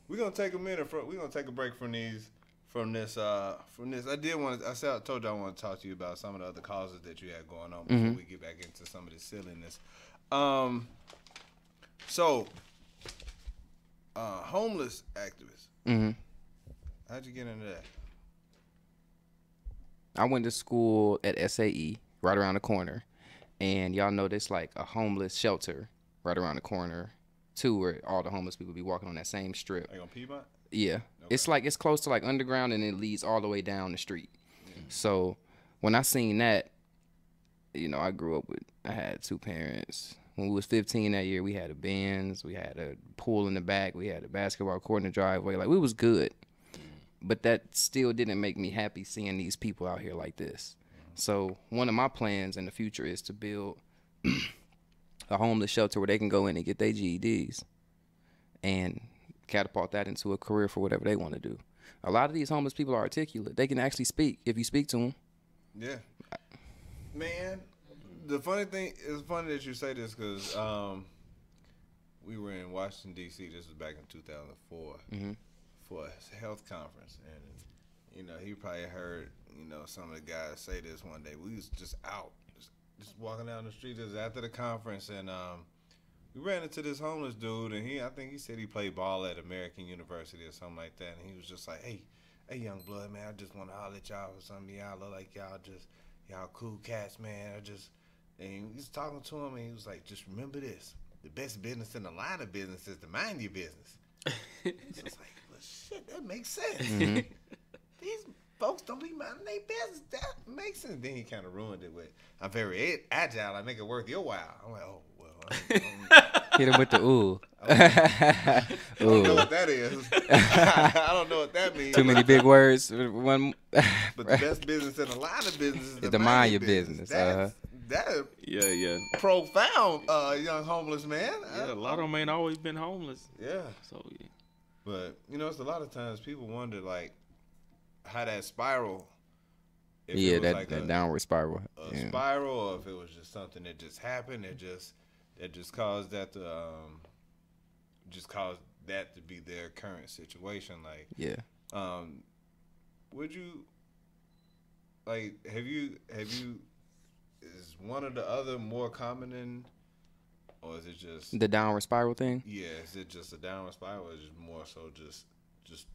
we're gonna take a minute. We're gonna take a break from this. I told you I want to talk to you about some of the other causes that you had going on before we get back into some of this silliness. Homeless activists. Mm-hmm. How'd you get into that? I went to school at SAE, right around the corner, and y'all know there's like a homeless shelter right around the corner, too, where all the homeless people be walking on that same strip. Like on Piedmont? Yeah. Okay. It's close to like underground, and it leads all the way down the street. So when I seen that, I had two parents. When we was 15 that year, we had a Benz, we had a pool in the back, we had a basketball court in the driveway. Like, we was good. But that still didn't make me happy seeing these people out here like this. So one of my plans in the future is to build a homeless shelter where they can go in and get their GEDs and catapult that into a career for whatever they want to do. A lot of these homeless people are articulate. They can actually speak if you speak to them. Yeah. Man, the funny thing, it's funny that you say this because we were in Washington, D.C. This was back in 2004 for a health conference. And, he probably heard, some of the guys say this one day. We was just out, just walking down the street just after the conference. And we ran into this homeless dude. And I think he said he played ball at American University or something like that. And he was just like, hey, young blood, man, I just want to holler at y'all for something. Y'all look like y'all cool cats, man. And he was talking to him, and he was like, just remember this. The best business in the line of business is to mind your business. It's just like, well, shit, that makes sense. Mm-hmm. These folks don't be minding their business. That makes sense. Then he kind of ruined it with, I'm very agile. I make it worth your while. I'm like, oh, well. Hit him with the ooh. I don't know what that is. I don't know what that means. Too many big words. One. But the best business in the line of business is to mind your business. That Yeah. profound, young homeless man. Yeah, a lot of them ain't always been homeless. Yeah. So, yeah. But, it's a lot of times people wonder, like, how that spiral. Yeah, that downward spiral. A spiral, or if it was just something that just happened, that just caused that to be their current situation. Like, yeah. Would you, like, have you is one of the other more common than, or is it just the downward spiral thing? Yeah, is it just a downward spiral, or is it more so just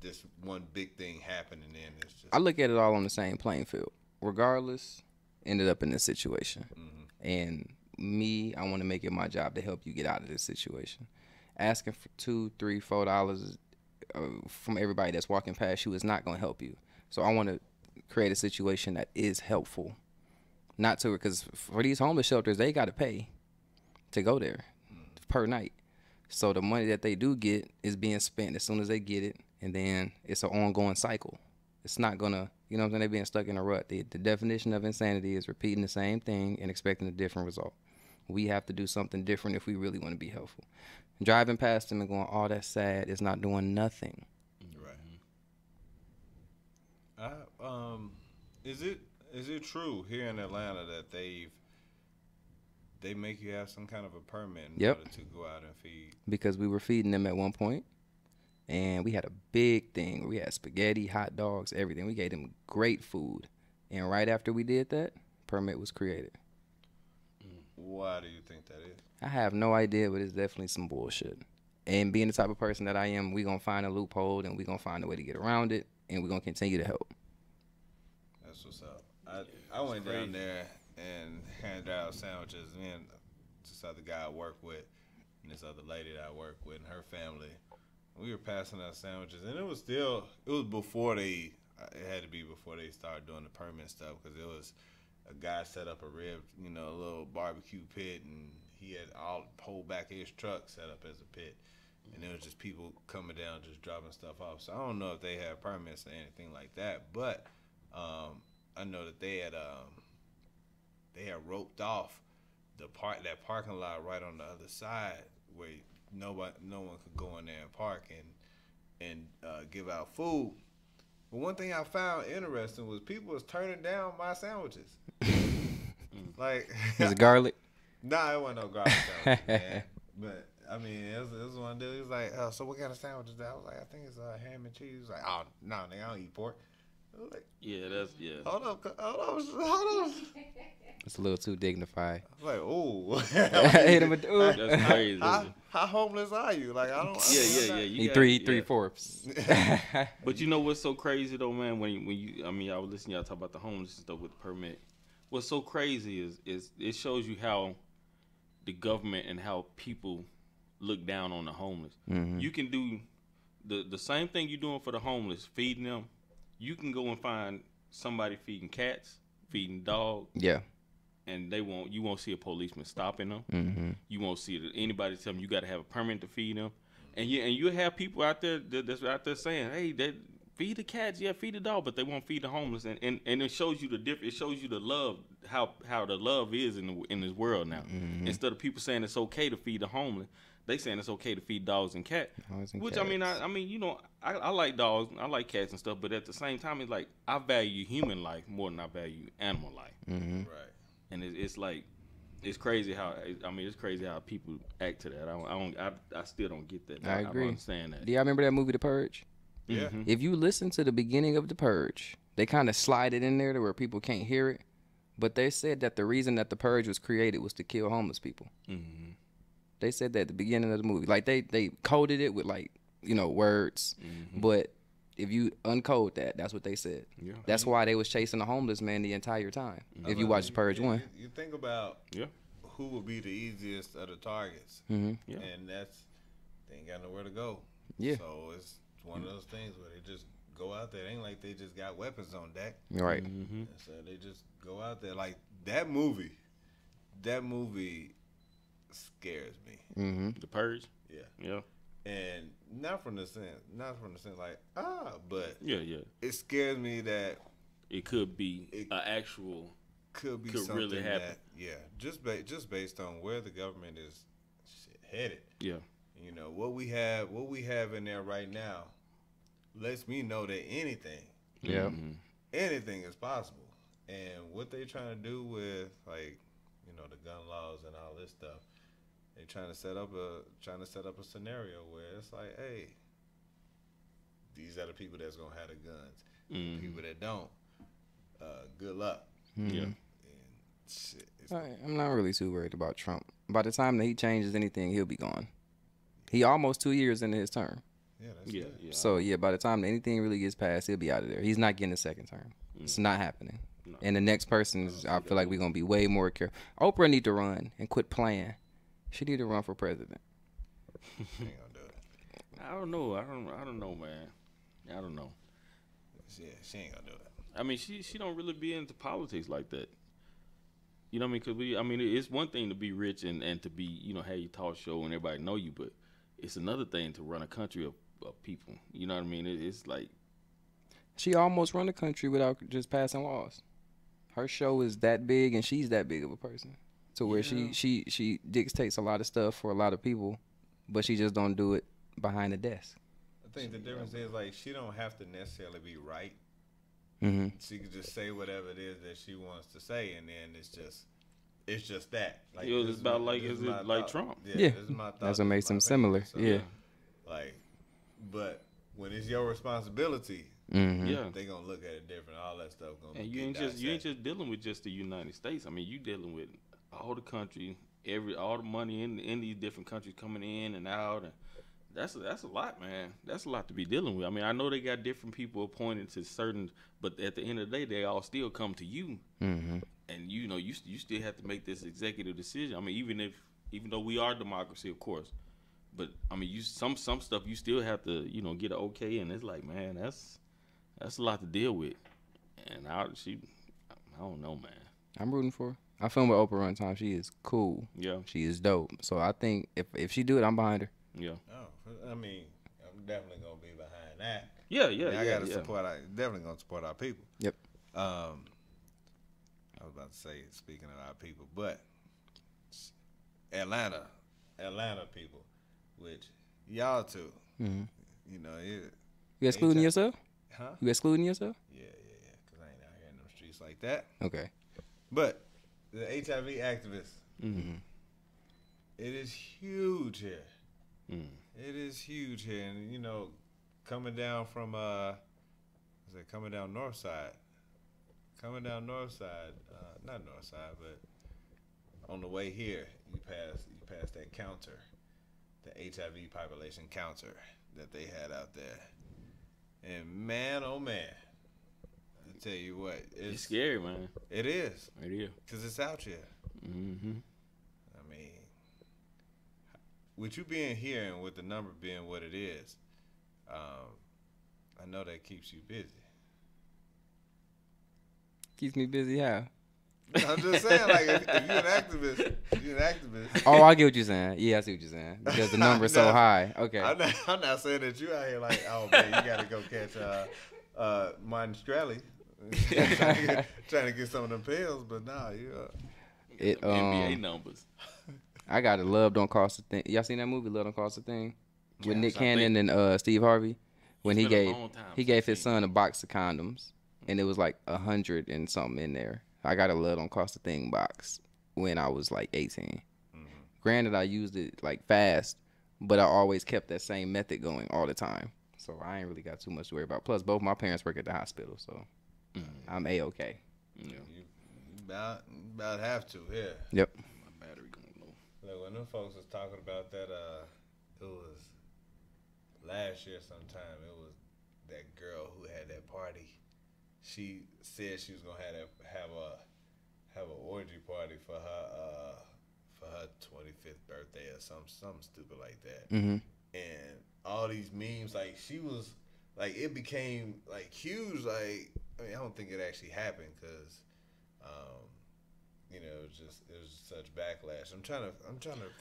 this one big thing happened and then it's just? I look at it all on the same playing field. Regardless, ended up in this situation, and I want to make it my job to help you get out of this situation. Asking for $2, $3, $4 from everybody that's walking past you is not going to help you. So I want to create a situation that is helpful. Not to, because for these homeless shelters, they got to pay to go there per night. So the money that they do get is being spent as soon as they get it, and then it's an ongoing cycle. It's not going to, they're being stuck in a rut. The definition of insanity is repeating the same thing and expecting a different result. We have to do something different if we really want to be helpful. Driving past them and going, oh, that's sad, is not doing nothing. Right. Is it true here in Atlanta that they make you have some kind of a permit in order to go out and feed? Because we were feeding them at one point, and we had a big thing. We had spaghetti, hot dogs, everything. We gave them great food. And right after we did that, permit was created. Why do you think that is? I have no idea, but it's definitely some bullshit. And being the type of person that I am, we're going to find a loophole, and we're going to find a way to get around it, and we're going to continue to help. That's what's up. I went down there and handed out sandwiches. Me and this other guy I work with and this other lady that I work with and her family, we were passing out sandwiches. And it was before it had to be before they started doing the permit stuff, because it was a guy set up a little barbecue pit, and he had all whole back of his truck set up as a pit. And there was just people coming down, just dropping stuff off. So I don't know if they had permits or anything like that, but I know that they had roped off that parking lot right on the other side where no one could go in there and park, and and give out food. But one thing I found interesting was people was turning down my sandwiches. Like, Is it garlic? nah, it wasn't no garlic sandwich, man. But I mean, it was one dude. He was like, "So what kind of sandwiches?" That I was like, "I think it's ham and cheese." He was like, "Oh no, nigga, I don't eat pork." I was like, Yeah, that's yeah. hold on. It's a little too dignified. I was like, "Ooh." Hit him with the ooh. That's crazy. How homeless are you? Like, I don't. Yeah. You He got- three yeah. fourths. But you know what's so crazy though, man? When you, I mean, I was listening to y'all talk about the homeless and stuff with the permit. What's so crazy is it shows you how the government and how people look down on the homeless. Mm-hmm. You can do the same thing you're doing for the homeless, feeding them. You can go and find somebody feeding cats, feeding dogs, Yeah. and you won't see a policeman stopping them. Mm-hmm. You won't see anybody tell them you got to have a permit to feed them. And you have people out there that's out there saying, hey, that feed the cats, yeah, feed the dog, but they won't feed the homeless. And it shows you it shows you the love, how the love is in this world now. Mm-hmm. Instead of people saying it's okay to feed the homeless, they saying it's okay to feed dogs and cats. Dogs and Which cats. I mean, you know, I like dogs, I like cats and stuff, but at the same time, it's like I value human life more than I value animal life. Mm-hmm. Right. And it's like, it's crazy how people act to that. I still don't get that. I don't agree. understand that. Do y'all remember that movie, The Purge? Yeah. Mhm. If you listen to the beginning of The Purge, they kind of slide it in there to where people can't hear it. But they said that the reason that The Purge was created was to kill homeless people. Mhm. They said that at the beginning of the movie. Like, they coded it with, like, you know, words. Mhm. But if you uncode that, that's what they said. Yeah. That's why they was chasing the homeless man the entire time. If you watch The Purge 1. You think about Yeah. who would be the easiest of the targets, Mm-hmm. Yeah. and they ain't got nowhere to go. Yeah. So it's one of those things where they just go out there. It ain't like they just got weapons on deck. You're right. Mhm. And so they just go out there. Like that movie scares me. Mm-hmm. The Purge. Yeah. Yeah. And not from the sense like, but Yeah. it scares me that It could be It- an actual. could be Could something really happen. that, just based on where the government is headed. Yeah. You know, what we have in there right now lets me know that anything is possible. And what they trying to do with, like, you know, the gun laws and all this stuff, they trying to set up a scenario where it's like, hey, these are the people that's gonna have the guns. Mhm. People that don't, good luck. Yeah. And shit, it's, I'm not really too worried about Trump. By the time that he changes anything, he'll be gone. He almost 2 years into his term. that's Yeah. good. Yeah. So, yeah, by the time that anything really gets passed, he'll be out of there. He's not getting a second term. It's not happening. No. And the next person, I feel like we're going to be way more careful. Oprah need to run and quit playing. She need to run for president. She ain't gonna do it. I don't know. I don't know, man. I don't know. Yeah, she ain't gonna do it. I mean, she don't really be into politics like that. You know what I mean? Because it's one thing to be rich and to be, you know, have your talk show and everybody know you, but it's another thing to run a country of people. You know what I mean? It's like, She almost run the country without just passing laws. Her show is that big, and she's that big of a person. To where she dictates a lot of stuff for a lot of people, but she just don't do it behind the desk. I think the difference is, like, she don't have to necessarily be right. Mm-hmm. She can just say whatever it is that she wants to say, and then it's just that. Like, You know, this it's is about my- like- this is is it my like thought. Trump? Yeah. This is my thought, That's this what is makes my them opinion. similar. So, Yeah. Like, but when it's your responsibility, Mm-hmm. yeah. they gonna look at it different. All that stuff gonna. And get you ain't dissected. just dealing with just the United States. I mean, you dealing with all the country, all the money in these different countries coming in and out, and that's a lot, man. That's a lot to be dealing with. I mean, I know they got different people appointed to certain, but at the end of the day, they all still come to you, Mm-hmm. and you know, you still have to make this executive decision. I mean, even though we are democracy, of course, but I mean, some stuff you still have to, you know, get an okay, and it's like, man, that's a lot to deal with, and I don't know, man. I'm rooting for her. I filmed with Oprah one time. She is cool. Yeah, She is dope. So I think if she do it, I'm behind her. yeah, Oh, I mean, I'm definitely gonna be behind that. yeah. I gotta support. Definitely gonna support our people. Yep. I was about to say, speaking of our people, but Atlanta people, which y'all too, Mm-hmm. You know, You excluding yourself? huh? You excluding yourself? Yeah. Because I ain't out here in them streets like that. Okay. But the HIV activists, Mm-hmm. it is huge here. Mm. It is huge here, and you know, coming down from coming down north side, not north side, but on the way here, you pass that counter, the HIV population counter that they had out there, and man, oh man, I tell you what, It's scary, man. It is, It is. because it's out here. Mm-hmm. I mean, with you being here and with the number being what it is, I know that keeps you busy. Keeps me busy. How? I'm just saying, like, if you're an activist. Oh, I get what you're saying. Yeah, I see what you're saying. Because the number's so high. Okay. I'm not saying that you out here like, oh man, you gotta go catch Martin Shkreli, trying to get some of them pills, but nah, you. NBA numbers. I got a Love Don't Cost a Thing. Y'all seen that movie, Love Don't Cost a Thing? With Nick I Cannon and Steve Harvey? When he It's been a gave long time he since gave I've his seen son a box of condoms, and it was like 100 and something in there. I got a Love Don't Cost a Thing box when I was like 18. Granted, I used it like fast, but I always kept that same method going all the time. So I ain't really got too much to worry about. Plus, both my parents work at the hospital, so I'm A-okay. Yeah. You about have to, yeah. Yep. My battery going low. Look, when them folks was talking about that, it was last year sometime. It was that girl who had that party. She said she was gonna have an orgy party for her 25th birthday or something stupid like that. Mm-hmm. And all these memes, like she was, like it became like huge. Like I mean, I don't think it actually happened because, you know, it was such backlash. I'm trying to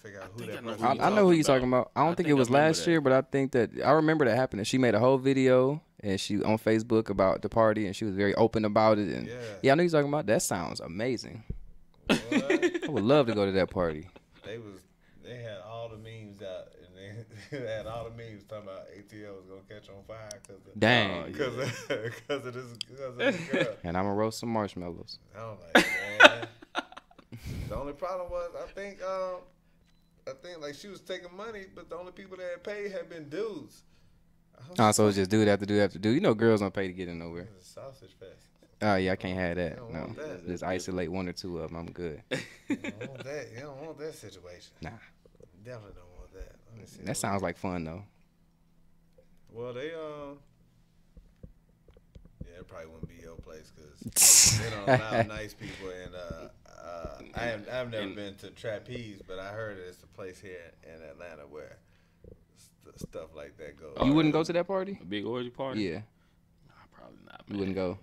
figure out who that person. I know who you're talking about. I don't I think think it was I remember last that. year, but I think that I remember that happening. She made a whole video and she on Facebook about the party, and she was very open about it. And yeah, I know you're talking about. That sounds amazing. What? I would love to go to that party. They had all the memes out, and they had all the memes talking about ATL was gonna catch on fire because of this girl. And I'm gonna roast some marshmallows. I'm like, man. The only problem was I think like she was taking money, but the only people that had paid had been dudes. Oh, so it's just dude after dude after dude. You know, girls don't pay to get in nowhere. It's a sausage fest. Oh yeah, I can't have that. You don't No, want that. just isolate one or two of them. I'm good. You don't want that. You don't want that situation. Nah, Definitely don't want that. Let me see. that sounds like fun though. Well, they yeah, it probably wouldn't be your place because they don't allow nice people. And I've never been to Trapeze, but I heard it's a place here in Atlanta where stuff like that goes. You wouldn't go to that party? A big orgy party? Yeah, Nah, probably not. you Man. wouldn't go.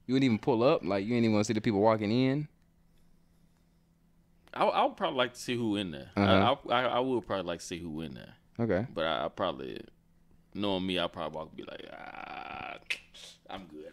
You wouldn't even pull up. Like you ain't even want to see the people walking in. I would probably like to see who in there. Uh-huh. I would probably like to see who in there. Okay. But I probably, knowing me, I probably be like, I'm good.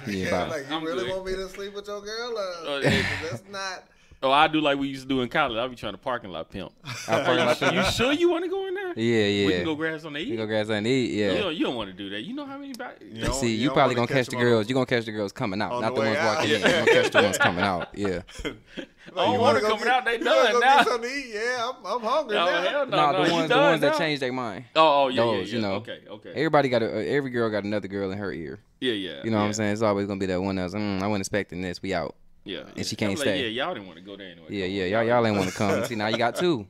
Yeah, like you I'm really good. want me to sleep with your girl? Yeah. That's not. Oh, I do like we used to do in college. I be trying to parking lot pimp. You sure you want to go in there? Yeah, yeah. We can go grab something to You eat. go grab something to eat. Yeah. You don't want to do that. You know how many? You See, you don't probably wanna gonna catch the them on- girls. You gonna catch the girls coming out, on not the the way ones out. walking in. You gonna catch the ones coming out. Yeah. I don't you want wanna to go coming get- out. They you wanna done go now. Get something to eat? Yeah, I'm hungry Oh, now. hell no, Nah, no. the You ones done that now? change their mind. Oh, yeah, Those, yeah. you know. Okay. Everybody got every girl got another girl in her ear. Yeah, yeah. You know what I'm saying? It's always gonna be that one that's I wasn't expecting this. We out. Yeah. And she can't I'm like, stay. Yeah, y'all didn't want to go there anyway. Yeah. Y'all ain't want to come. See, now you got two.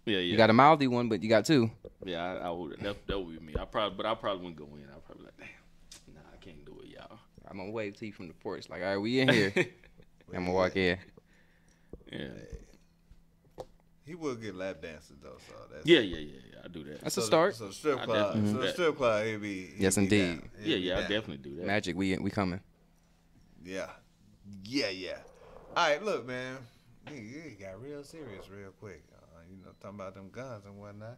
Yeah, yeah. You got a mouthy one, but you got two. Yeah, I would. That would be me. I probably wouldn't go in. I'd probably like, damn, nah, I can't do it, y'all. I'm gonna wave to you from the porch, like, all right, we in here. I'm gonna walk in. Yeah. He will get lap dances though, so that's Yeah. I do that. That's a start. So strip I club, definitely do that. strip club, he'd be Yes, be indeed. down. He'd be I down. definitely do that. Magic, we coming. Yeah. All right, look, man, you got real serious real quick. You know, talking about them guns and whatnot.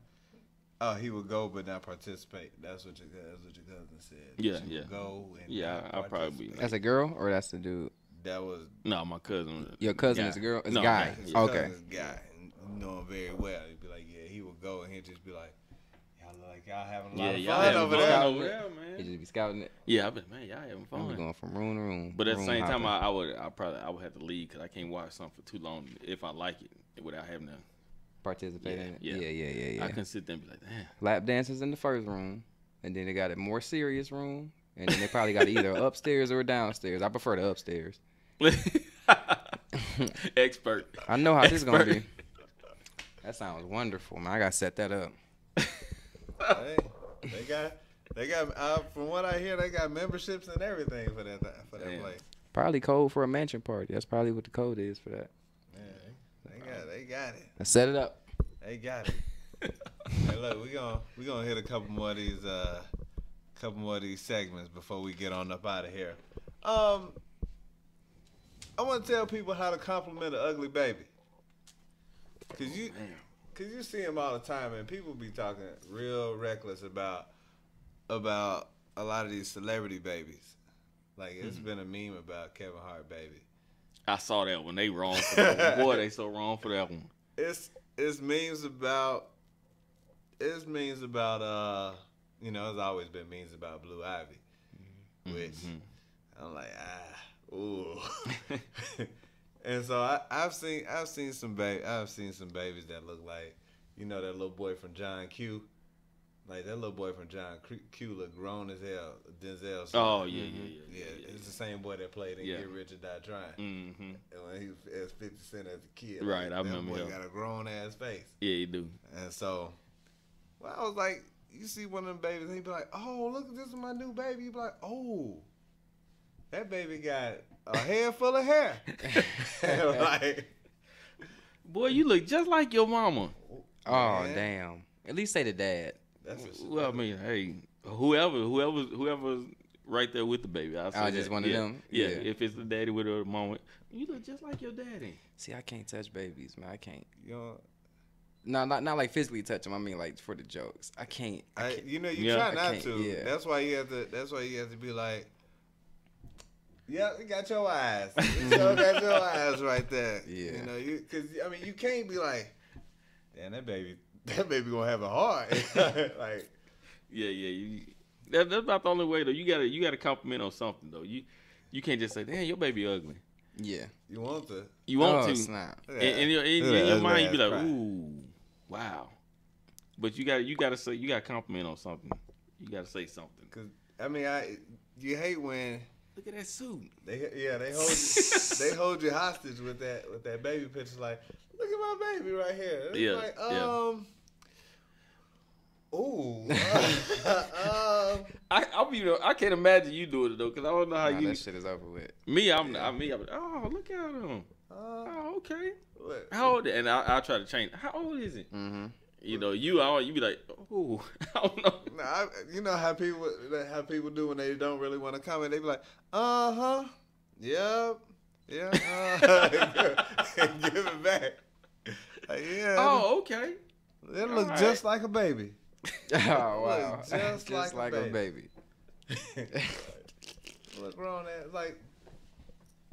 Oh, he would go but not participate. That's what your cousin said. Yeah, She yeah. would go and Yeah, not I'll probably be. participate. That's a girl or that's the dude? That was No, my cousin. Your cousin guy. is a girl? It's No, a guy. yeah. his Okay. cousin's guy. And you know him very well. He'd be like, yeah, he would go and he'd just be like, y'all like y'all having a Yeah, lot of y'all fun having over fun there. over there, He man. just be scouting it. Yeah, but man, y'all having We be fun. going from room to room. But at the room same time, hopping. I would have to leave because I can't watch something for too long if I like it without having to. Participate in it. Yeah. Yeah. I can sit there and be like, damn. Lap dancers in the first room, and then they got a more serious room, and then they probably got either upstairs or downstairs. I prefer the upstairs. Expert. I know how this is gonna be. That sounds wonderful, man. I gotta set that up. Hey, they got. From what I hear, they got memberships and everything for that Damn. place. Probably code for a mansion party. That's probably what the code is for that. Yeah, they got it. Let's set it up. They got it. Hey, look, we gonna hit a couple more of these segments before we get on up out of here. I want to tell people how to compliment an ugly baby. Cause you see them all the time, and people be talking real reckless about a lot of these celebrity babies. Like it's been a meme about Kevin Hart baby. I saw that one. They wrong for that one. Boy, they so wrong for that one. It's memes about it's always been memes about Blue Ivy, which I'm like ooh. And so I've seen some babies that look like, that little boy from John Q. Like that little boy from John Q look grown as hell. Denzel. Oh yeah. It's the same boy that played in Yeah. Get Rich or Die Trying. Mm-hmm. And when he was 50 Cent as a kid, Right, like, I remember that boy him. got a grown ass face. Yeah, you do. And so, I was like, you see one of them babies, and he be like, oh, look, this is my new baby. You be like, oh, that baby got a head full of hair. Like, Boy, you look just like your mama. Oh man, damn! At least say the dad. That's what Well, I mean, hey, whoever's right there with the baby. I Oh, just one of them? Yeah. Yeah. If it's the daddy with her at the moment, you look just like your daddy. See, I can't touch babies, man. I can't. you No, not like physically touch them. I mean, like for the jokes. I can't. you Yeah. try I not can't, to. yeah. That's why you have to be like, yeah, you got your eyes. You sure got your eyes right there. Yeah. Because you can't be like, damn, that baby gonna have a heart. Like, Yeah. That's about the only way though. You gotta compliment on something though. You can't just say, damn, your baby ugly. Yeah. you want to. You want Oh, to. snap. Look at In that. your Look at mind, you that be like, cry. ooh, wow. But you gotta compliment on something. You gotta say something. Cause you hate when Look at that suit. they hold you hostage with that baby picture. Like, look at my baby right here. It's Yeah, like, yeah. ooh, I can't imagine you doing it though, cause I don't know how Nah, you. that shit is over with. I'm oh, look at him. Oh, okay. look. How old? And I'll try to change. How old is he? Mm-hmm. You be like, oh, I don't know. Nah, you know how people do when they don't really want to comment. They be like, yep, yeah, and give it back. Like, yeah, Oh, okay. it look alright. just like a baby. Oh wow! Look just like a a baby. Look grown ass. Like,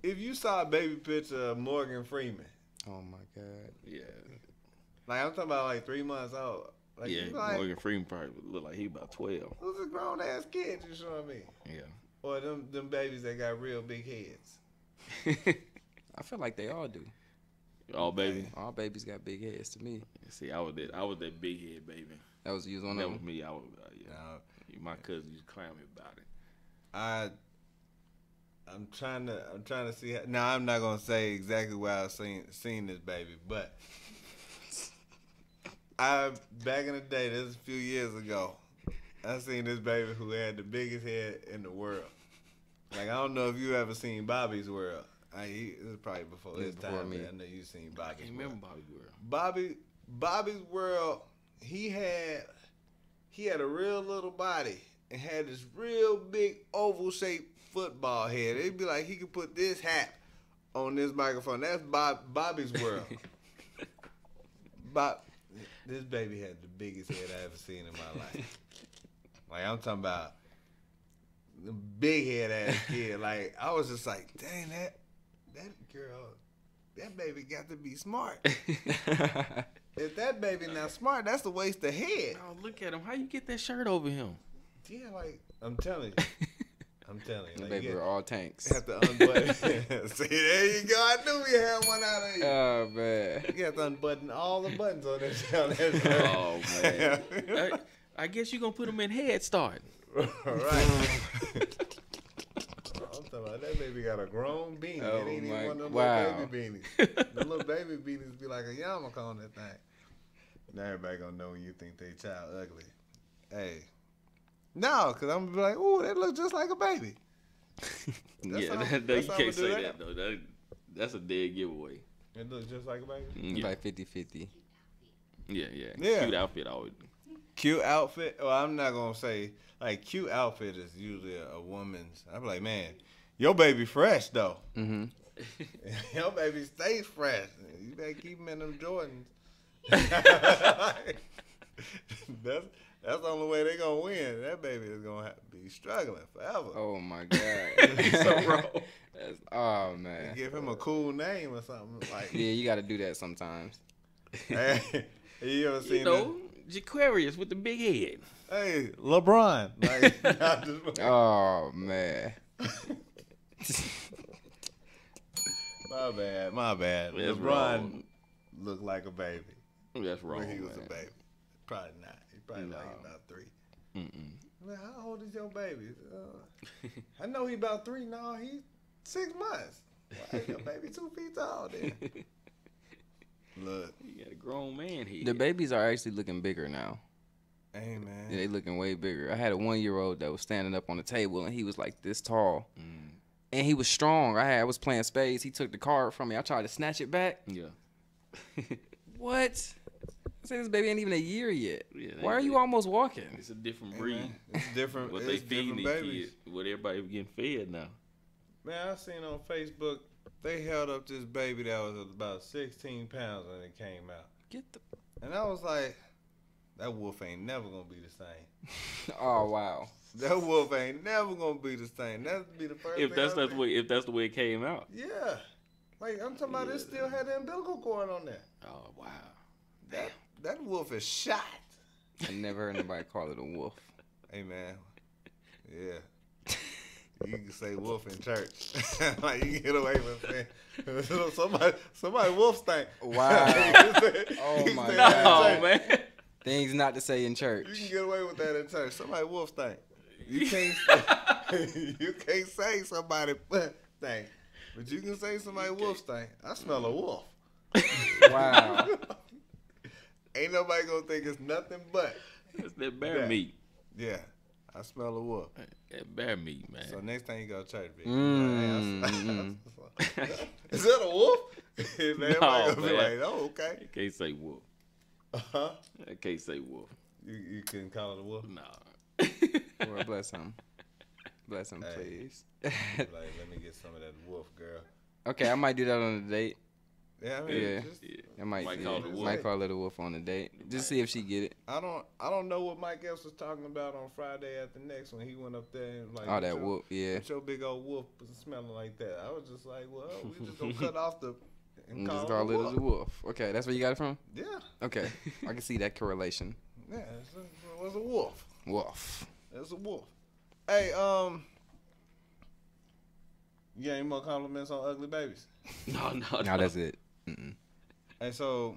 if you saw a baby picture of Morgan Freeman, Oh my god. Yeah. like I'm talking about like 3 months old. Like, Yeah, you like, Morgan Freeman probably look like he about 12. who's a grown ass kid? You showing me? Yeah. Or them babies that got real big heads. I feel like they all do. Oh, baby. All babies got big heads to me. See, I was that big head baby. That was you was one That of was them. me. I was, yeah. No, My cousin used to clown me about it. I'm trying to see. Now I'm not gonna say exactly where I've seen this baby, but back in the day, this is a few years ago, I seen this baby who had the biggest head in the world. Like, I don't know if you ever seen Bobby's World. This is probably before It was his before time. me. But I know you seen I Bobby's can't World. remember Bobby Girl. Bobby's World. He had a real little body and had this real big oval shaped football head. It'd be like he could put this hat on this microphone. That's Bobby's World. This baby had the biggest head I ever seen in my life. Like, I'm talking about the big head ass kid. Like, I was just like, dang, that girl, that baby got to be smart. if that baby not smart, that's a waste of head. Oh, look at him. How you get that shirt over him? Yeah, like I'm telling you. Like, Baby, we're all tanks. You have to unbutton. See, there you go. I knew we had one out of you. Oh man. You have to unbutton all the buttons on that shirt. Oh man. I guess you gonna put him in Head Start. Right. I'm talking about that baby got a grown beanie. Oh, It ain't even one of them wow. little baby beanies. The little baby beanies be like a yarmulke on that thing. Now everybody gonna know when you think they child ugly. Hey. No, because I'm gonna be like, ooh, that looks just like a baby. Yeah, how- you that's how can't I'ma do say that. that though. That's a dead giveaway. It looks just like a baby? Yeah, Like 50-50. yeah. Yeah. Cute outfit always. Cute outfit? Well, I'm not gonna say, like, cute outfit is usually a woman's. I'm like, man, your baby fresh, though. Mm-hmm. Your baby stays fresh. You better keep him in them Jordans. That's the only way they gonna win. That baby is gonna have to be struggling forever. Oh my God. So, bro, Oh man. give him a cool name or something. Like, Yeah, you got to do that sometimes. hey, you ever seen You know, Jaquarius with the big head. that? Hey, LeBron. Like, I just- Oh man. my bad. That's LeBron wrong. looked like a baby That's wrong. when he was man. a baby. Probably not. He probably No. like about 3. Mm-mm. Man, how old is your baby? I know he about 3. No, he 6 months. Why is your baby 2 feet tall then? Look, You got a grown man here. The babies are actually looking bigger now. hey man. Yeah, they looking way bigger. I had a 1-year-old that was standing up on the table and he was like this tall. Mm. And he was strong. I was playing spades. He took the card from me. I tried to snatch it back. Yeah. What? I said this baby ain't even a year yet. Yeah, Why are you almost walking? It's a different Hey, breed. man, it's different. What they it's feeding different these babies. kids. What everybody getting fed now. Man, I seen on Facebook they held up this baby that was about 16 pounds when it came out, Get the. and I was like, that wolf ain't never gonna be the same. Oh wow. That wolf ain't never gonna be the same. That'd be the first. If thing that's I the way, if that's the way it came out. Yeah. Like, I'm talking about it still had the umbilical cord on there. Oh wow. That wolf is shot. I never heard nobody call it a wolf. Hey, man. Yeah. You can say wolf in church. Like, you can get away with saying somebody wolf stank. Wow. You can say- Oh, you can my say God. that in No church. man. Things not to say in You church. can get away with that in church. Somebody wolf stank. You can't you can't say somebody stank. But you can say somebody wolf stank. I smell a wolf. Wow. Ain't nobody gonna think it's nothing but. That's that bear Yeah. meat. Yeah. I smell a wolf. That bear meat, man. So next time you go to church, Vic, Mm. is that a wolf? And everybody gonna be man. like, oh, okay. I can't say wolf. Uh-huh. I can't say wolf. You couldn't call it a wolf? Nah. Lord bless him. Bless him, Hey. please. Like, let me get some of that wolf, girl. Okay, I might do that on a date. Yeah, I mean, Yeah. just, Yeah. I might, Might yeah, call it a wolf. might call it a wolf on a date. Just see if she get it. I don't know what Mike Epps was talking about on Friday at the next when he went up there and like, Oh, with that your- wolf, yeah. with your big old wolf was smelling like that. I was just like, well, we just gonna cut off the and Just call call it it a as a wolf. wolf. Okay, that's where you got it from? Yeah, Okay, I can see that correlation. yeah, it was a wolf. Wolf. It's a wolf. Hey, you got any more compliments on ugly babies? No, No, that's it. Mm-mm. And so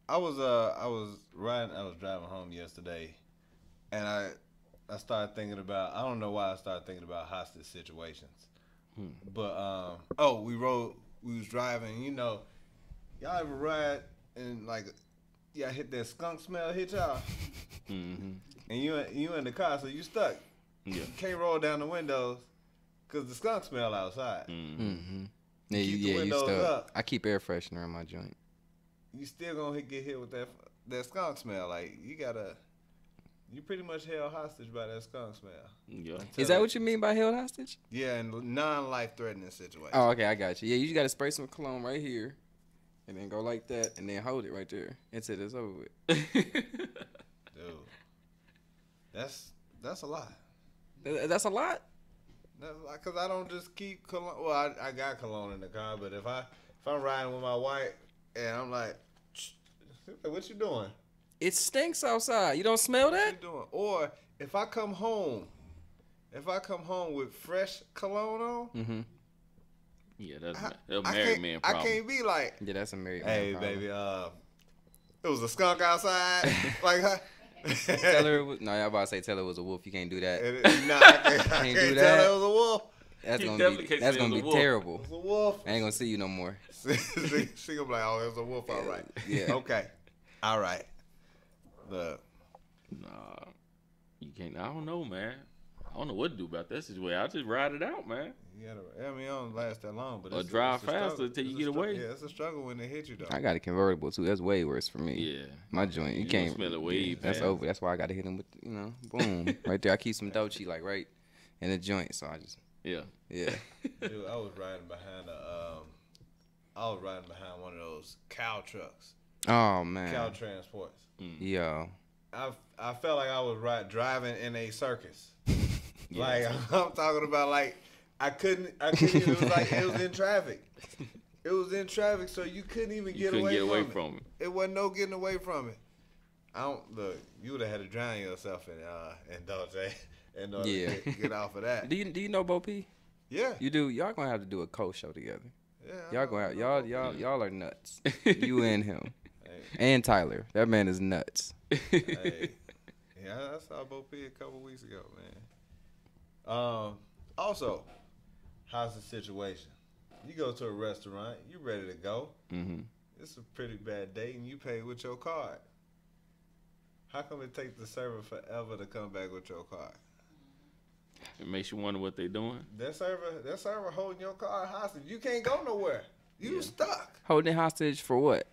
I was driving home yesterday, and I started thinking about, I don't know why I started thinking about hostage situations. But we was driving, you know, y'all ever ride and like y'all hit that skunk smell hit y'all? Mm-hmm. And you in the car, so you stuck. Yeah. You can't roll down the windows because the skunk smell outside. Mm-hmm. Mm-hmm. Yeah, Keep the you windows stuck. up. I keep air freshener in my joint. You still gonna get hit with that skunk smell. Like, you pretty much held hostage by that skunk smell. Yeah. Is that what you mean by held hostage? Yeah, in non-life threatening situations. Oh, okay, I got you. Yeah, you just got to spray some cologne right here, and then go like that, and then hold it right there until it's over with. Dude, that's a lot. That's a lot. Because I don't just keep cologne. Well, I got cologne in the car, but if I'm riding with my wife and I'm like, What you doing? It stinks outside. You don't smell What that? you doing? Or if I come home with fresh cologne on, Yeah, that's a I married can't, man I problem. can't be like, Yeah, that's a married hey, man problem. baby, it was a skunk outside. Like, Tell her it was, no, I about to say tell her it was a wolf. You can't do that. Nah, I can't do tell that. her it was a wolf. That's You gonna definitely be can't that's say it gonna was be a wolf. terrible. It was a wolf. I ain't gonna see you no more. she gonna be like, oh, it was a wolf, all right. Yeah. Okay. All right. Look. Nah, you can't. I don't know, man. I don't know what to do about that situation. I just ride it out, man. You gotta, I mean, it don't last that long, but Or it's drive it's a struggle. faster till you It's a get away. Yeah, it's a struggle when they hit you, though. I got a convertible too. That's way worse for me. Yeah. My joint, you You can't smell it way That's past. over. That's why I got to hit him with, boom, right there. I keep some Dolce like right in the joint, so I just Yeah. yeah. Dude, I was riding behind one of those cow trucks, Oh man, cow transports. yo, I felt like I was driving in a circus. Like I'm talking about, like I couldn't. It was like it was in traffic. It was in traffic, so you couldn't even You couldn't get away from it. It wasn't no getting away from it. I don't look. You would have had to drown yourself in Dolce in order Yeah. to get off of that. do you know Bo P? Yeah. You do. Y'all gonna have to do a co-show together. Yeah. I Y'all know, gonna I have, know. y'all are nuts. You and him Hey, and Tyler. That man is nuts. hey. Yeah, I saw Bo P a couple weeks ago, man. Also, how's the situation? You go to a restaurant, you ready to go. Mm-hmm. It's a pretty bad date, and you pay with your card. How come it takes the server forever to come back with your card? It makes you wonder what they're doing. That server holding your card hostage. You can't go nowhere. You stuck. Holding hostage for what?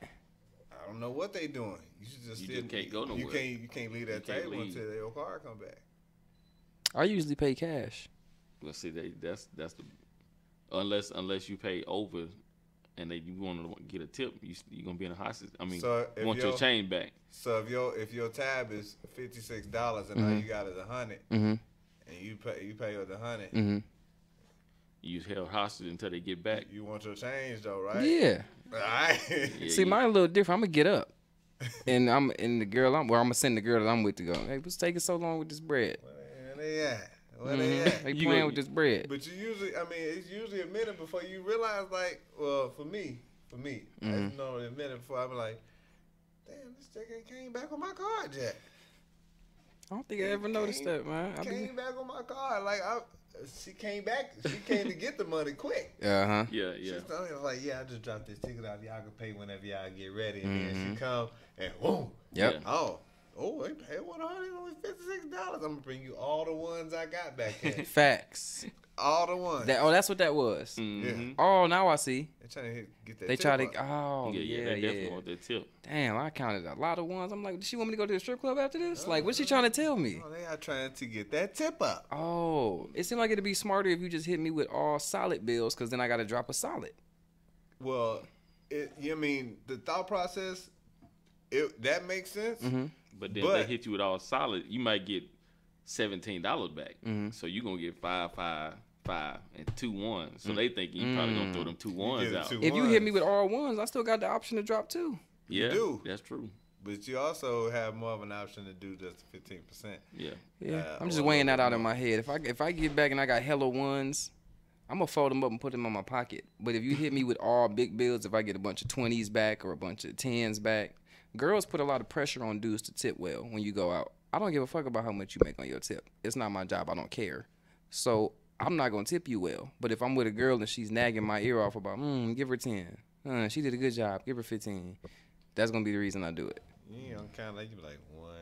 I don't know what they doing. You should just You sit. just can't go nowhere. You can't leave that You can't table leave. until your card come back. I usually pay cash. Well, see, that's the unless you pay over, and you want to get a tip, you're gonna be in a hostage. I mean, So if want your change back. So if your tab is $56 and all you got is $100, Mm-hmm. and you pay with $100, Mm-hmm. You held hostage until they get back. you want your change though, right? Yeah. All right. Yeah, See, mine a little different. I'm gonna get up, and I'm gonna send the girl that I'm with to go. Hey, what's taking so long with this bread? Where they at? Where they at? They You playing go- with this bread. But you usually, it's usually a minute before you realize, like, well, for me, it's normally a minute before I'm like, damn, this chick ain't came back on my card yet. I don't think I ever noticed that, man. Came back on my card. Like, she came back. She came to get the money quick. Uh-huh. Yeah, She's yeah. telling me, like, yeah, I just dropped this ticket off. Y'all can pay whenever y'all get ready. And then she come and boom. Yep. Yeah. They paid $100, only $56. I'm gonna bring you all the ones I got back there. Facts. All the ones. That's what that was. Mm-hmm. Oh, now I see. They trying to get that. They tip try to. up. Oh, Yeah, yeah, they definitely yeah. want that tip. Damn, I counted a lot of ones. I'm like, does she want me to go to the strip club after this? Like, what's she trying to tell me? Oh, they are trying to get that tip up. Oh, it seemed like it'd be smarter if you just hit me with all solid bills, because then I got to drop a solid. Well, the thought process, that makes sense. Mm-hmm. But then if they hit you with all solid, you might get $17 back. Mm-hmm. So you're gonna get 5, 5, 5, and 2 ones. So they think you probably gonna throw them 2 ones get out. two. If you hit me Ones. with all ones, I still got the option to drop two. Yeah, do. that's true. But you also have more of an option to do just 15%. Yeah. Yeah, I'm just or a weighing little that out bit in my head. If I get back and I got hella ones, I'm gonna fold them up and put them in my pocket. But if you hit me with all big bills, if I get a bunch of 20s back or a bunch of 10s back, girls put a lot of pressure on dudes to tip well when you go out. I don't give a fuck about how much you make on your tip. It's not my job. I don't care. So I'm not gonna tip you well. But if I'm with a girl and she's nagging my ear off about, give her 10. She did a good job. Give her 15. That's gonna be the reason I do it. You know, kind of like you be like 1,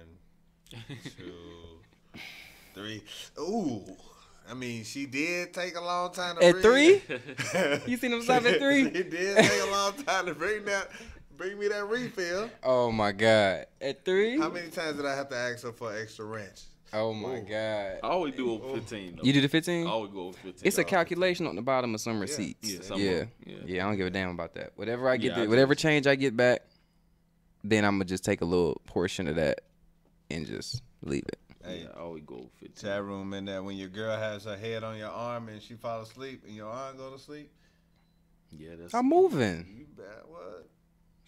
2, 3. Ooh, I mean, she did take a long time to At bring 3? You seen them stop at 3? She did take a long time to bring me that refill. Oh my God. At 3? How many times did I have to ask her for extra wrench? Oh my Ooh. God. I always do over 15 though. You do the 15? I always go over 15. It's a calculation on the bottom of some receipts. Yeah, some Yeah. of 'em, yeah. Yeah, I don't give a damn about that. Whatever I get, Yeah, I whatever change I get back, then I'm gonna just take a little portion of that and just leave it. Hey, Yeah, I always go over 15. chat room in there when your girl has her head on your arm and she falls asleep and your arm go to sleep. Yeah, that's I'm moving. You bet what?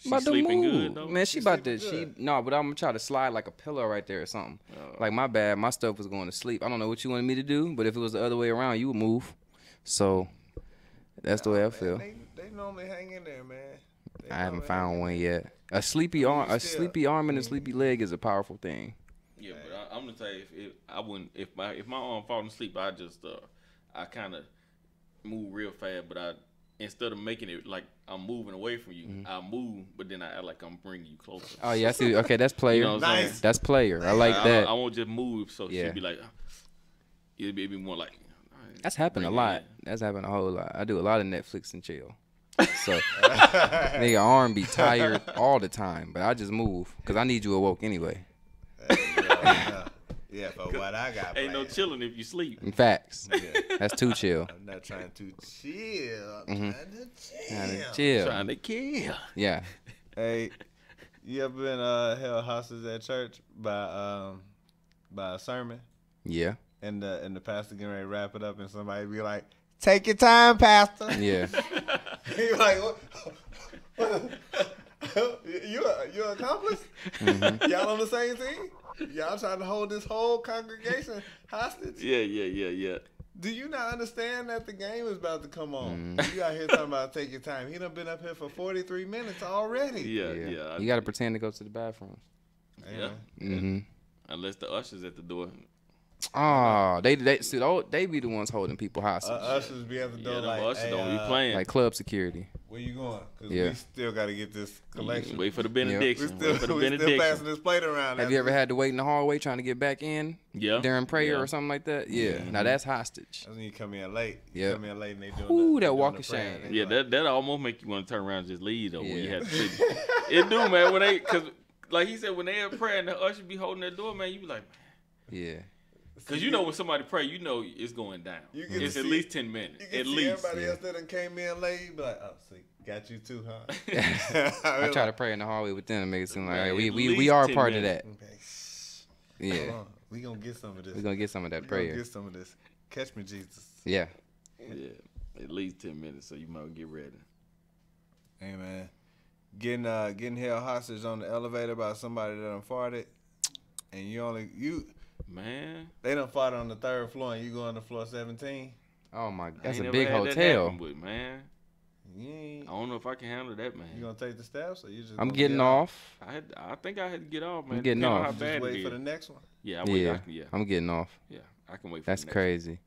She About to sleeping move. good though. Man, she about to sleeping no, but I'm gonna try to slide like a pillow right there or something. Like my bad, my stuff was going to sleep. I don't know what you wanted me to do, but if it was the other way around, you would move. So that's the way I feel. They normally hang in there, man. I haven't found one yet. A sleepy arm and a sleepy leg is a powerful thing. Yeah, but I'm gonna tell you, if my arm falling asleep, I just I kind of move real fast, but instead of making it like I'm moving away from you, I move, but then I act like I'm bringing you closer. Oh yeah, I see. Okay, that's player. You know what I'm saying? That's player. I like that. I won't just move, so Yeah. she'll be like, it'll be more like. That's happened a lot. That's happened a whole lot. I do a lot of Netflix and chill. So, nigga, arm be tired all the time, but I just move because I need you awoke anyway. Yeah, but what I got Ain't no planned. chilling if you sleep. In facts, Yeah. that's too chill. I'm not trying to chill. I'm trying to Kinda chill. chill. Trying to kill. Yeah. Hey, you ever been held hostage at church by a sermon Yeah. and the pastor getting ready to wrap it up and somebody be like, "Take your time, pastor." Yeah. You like, what? You an accomplice? Y'all on the same team? Y'all trying to hold this whole congregation hostage? Yeah. Do you not understand that the game is about to come on? You out here talking about take your time. He done been up here for 43 minutes already. Yeah. You gotta pretend to go to the bathroom. Yeah. Mm-hmm. Unless the usher's at the door. Oh, they be the ones holding people hostage, Ushers be at the door Yeah, like, them ushers hey, don't be playing. like club security. where you going? Because Yeah. we still got to get this collection. Wait for the We benediction. still, Wait for the we still benediction. passing this plate around. Have you ever had to wait in the hallway trying to get back in Yeah. during prayer Yeah. or something like that? Yeah. Now that's hostage. That's when you come in late. You Yeah. come in late and they doing Ooh, the, that doing walk the of prayer. shame. They Yeah, like, that almost make you want to turn around and just leave though when you Yeah. have to sit. It do, man. When cause like he said, when they have prayer and the usher be holding that door, man, you be like, Yeah. because you know when somebody pray, you know it's going down. You get to It's at see- least 10 minutes. You can At see least. everybody else that done came in late. You be like, oh, see, got you too, huh? I try to pray in the hallway with them to make it seem like Man, hey, we at we least are a 10 part minutes. of that. Okay, shh. Yeah. Hold on. We gonna get some of this. We're gonna get some of that We gonna prayer. get some of this. Catch me, Jesus. Yeah. Yeah, at least 10 minutes, so you might get ready. Hey man, getting held hostage on the elevator by somebody that done farted, and Man, they done farted on the 3rd floor, and you go on the floor 17. Oh my, I that's ain't a never big had that hotel. happen with, man. You ain't. I don't know if I can handle that, man. You gonna take the steps, or you just? I'm gonna getting get off. I think I had to get off, man. I'm getting Depending on off. How Just bad wait it for is. the next one. Yeah, I wait. Yeah. Yeah, I'm getting off. I can wait for That's the next crazy. one.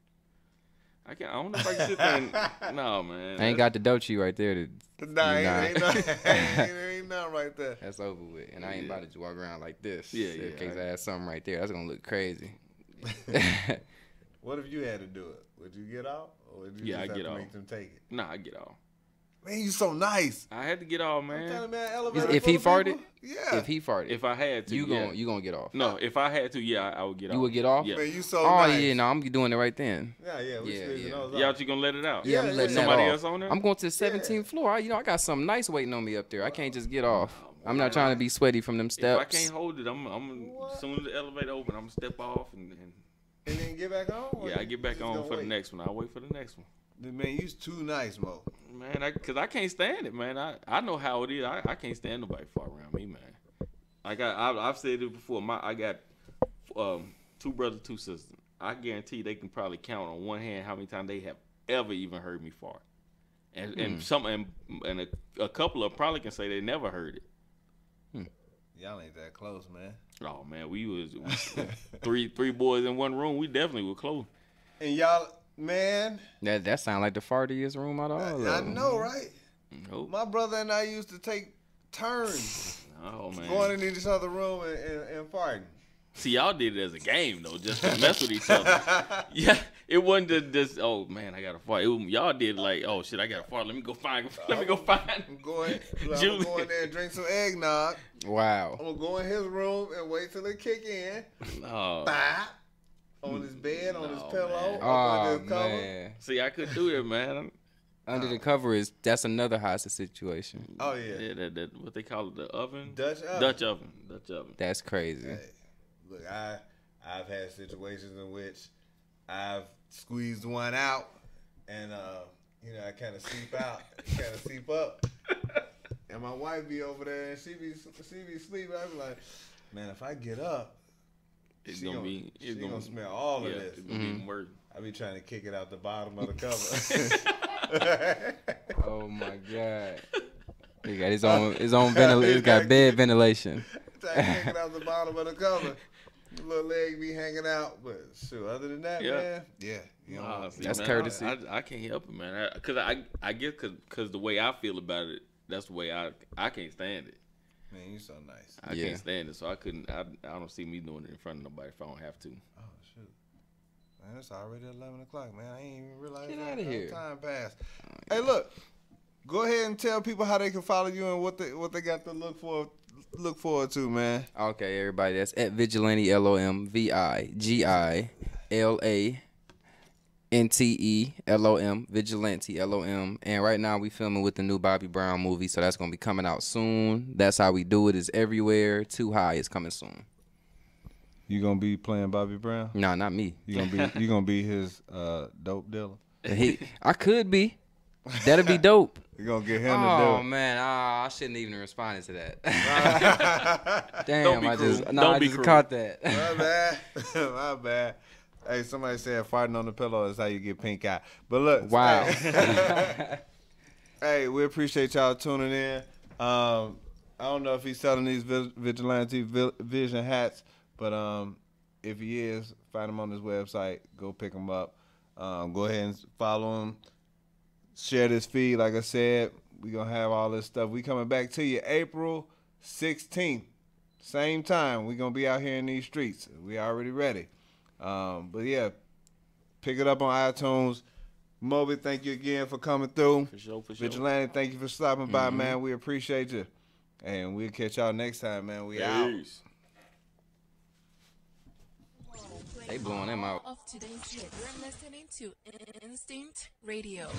I don't know if I can sit there and, no, man. I ain't got the Dochi right there. Nah, Nah. ain't nothing right there. That's over with. And I ain't about to walk around like this. Yeah, In yeah, case I had something right there. That's gonna look crazy. What if you had to do it? Would you get off, or would you Yeah, just I have get to off. make them take it? Nah, I get off. Man, you so nice. I had to get off, I'm telling man. you, man, elevator If full he of people? farted? Yeah. If he farted, If I had to, you yeah. gonna get off. No, if I had to, yeah, I would get off. You would get off? Yeah. Man, you so Oh nice. yeah, no, I'm doing it right then. Yeah, we Yeah, squeezing yeah. those Y'all out. just gonna let it out? Yeah, I'm Yeah, letting yeah. that Somebody off. else on there? I'm going to the 17th floor. I got something nice waiting on me up there. I can't just get off. I'm not trying to be sweaty from them If I steps. can't hold it, I'm as soon as the elevator open, I'm gonna step off and And then get back on? Or yeah, I you get back just on gonna for the wait? next one. I'll wait for the next one. Man, you's too nice, Mo. Man, cause I can't stand it, man. I know how it is. I can't stand nobody far around me, man. I've said it before. I got 2 brothers, 2 sisters. I guarantee they can probably count on one hand how many times they have ever even heard me fart. And a couple of probably can say they never heard it. Y'all ain't that close, man. Oh man, we was three boys in one room. We definitely were close. And y'all, man, That sound like the fartiest room out of all of I them. know, right? Nope. My brother and I used to take turns Oh man. going in each other's room and farting. See, y'all did it as a game though, just to mess with each other. Yeah, it wasn't just oh man, I got to fart. Y'all did like oh shit, I got to fart. Let me go find. I'm going Julie. in there and drink some eggnog. Wow. I'm gonna go in his room and wait till it kick in. No. Bop. On his bed, on his No, pillow, man. up Oh under his cover. man. See, I could do that, man. Under the cover that's another hostage situation. Oh yeah. Yeah, that what they call it, the oven. Dutch oven. Dutch oven. That's crazy. Hey, look, I've had situations in which I've squeezed one out, and I kind of seep out, kind of seep up, and my wife be over there, and she be sleeping. I be like, man, if I get up, It's she gonna gonna, be. she gonna smell all of this. It's gonna be even worse. I be trying to kick it out the bottom of the cover. Oh my God. He got his own ventilation. He's got bed ventilation. Trying to kick it out the bottom of the cover. The little leg be hanging out, but shoot, other than that, man, yeah. You know, That's courtesy. I can't help it, man. I guess because the way I feel about it, that's the way I can't stand it. Man, you so nice. I can't stand it, so I couldn't. I don't see me doing it in front of nobody if I don't have to. Oh shoot, man, it's already 11 o'clock, man. I ain't even realized Get that outta here. time passed. Hey, look, go ahead and tell people how they can follow you and what they got to look forward to, man. Okay, everybody, that's at Vigilante LOM VIGILANTE Vigilante LOM. And right now we filming with the new Bobby Brown movie, so that's gonna be coming out soon. That's How We Do It is everywhere. Too High is coming soon. You gonna be playing Bobby Brown? Nah, not me. You gonna be his dope dealer? I could be. That'd be dope. You gonna get him to do Oh it? man, I shouldn't even responded to that. Don't Damn, be I cruel. just Don't be just cruel. caught that. My bad. My bad. Hey, somebody said farting on the pillow is how you get pink eye. But look. Wow. Hey, we appreciate y'all tuning in. I don't know if he's selling these Vigilante Vision hats, but if he is, find him on his website. Go pick him up. Go ahead and follow him. Share this feed. Like I said, we going to have all this stuff. We coming back to you April 16th. Same time. We going to be out here in these streets. We already ready. But yeah, pick it up on iTunes. Moby, thank you again for coming through. For sure. Vigilante, thank you for stopping by, man. We appreciate you. And we'll catch y'all next time, man. We out. Peace. They blowing them out. Of today's hit. You're listening to Instinct Radio.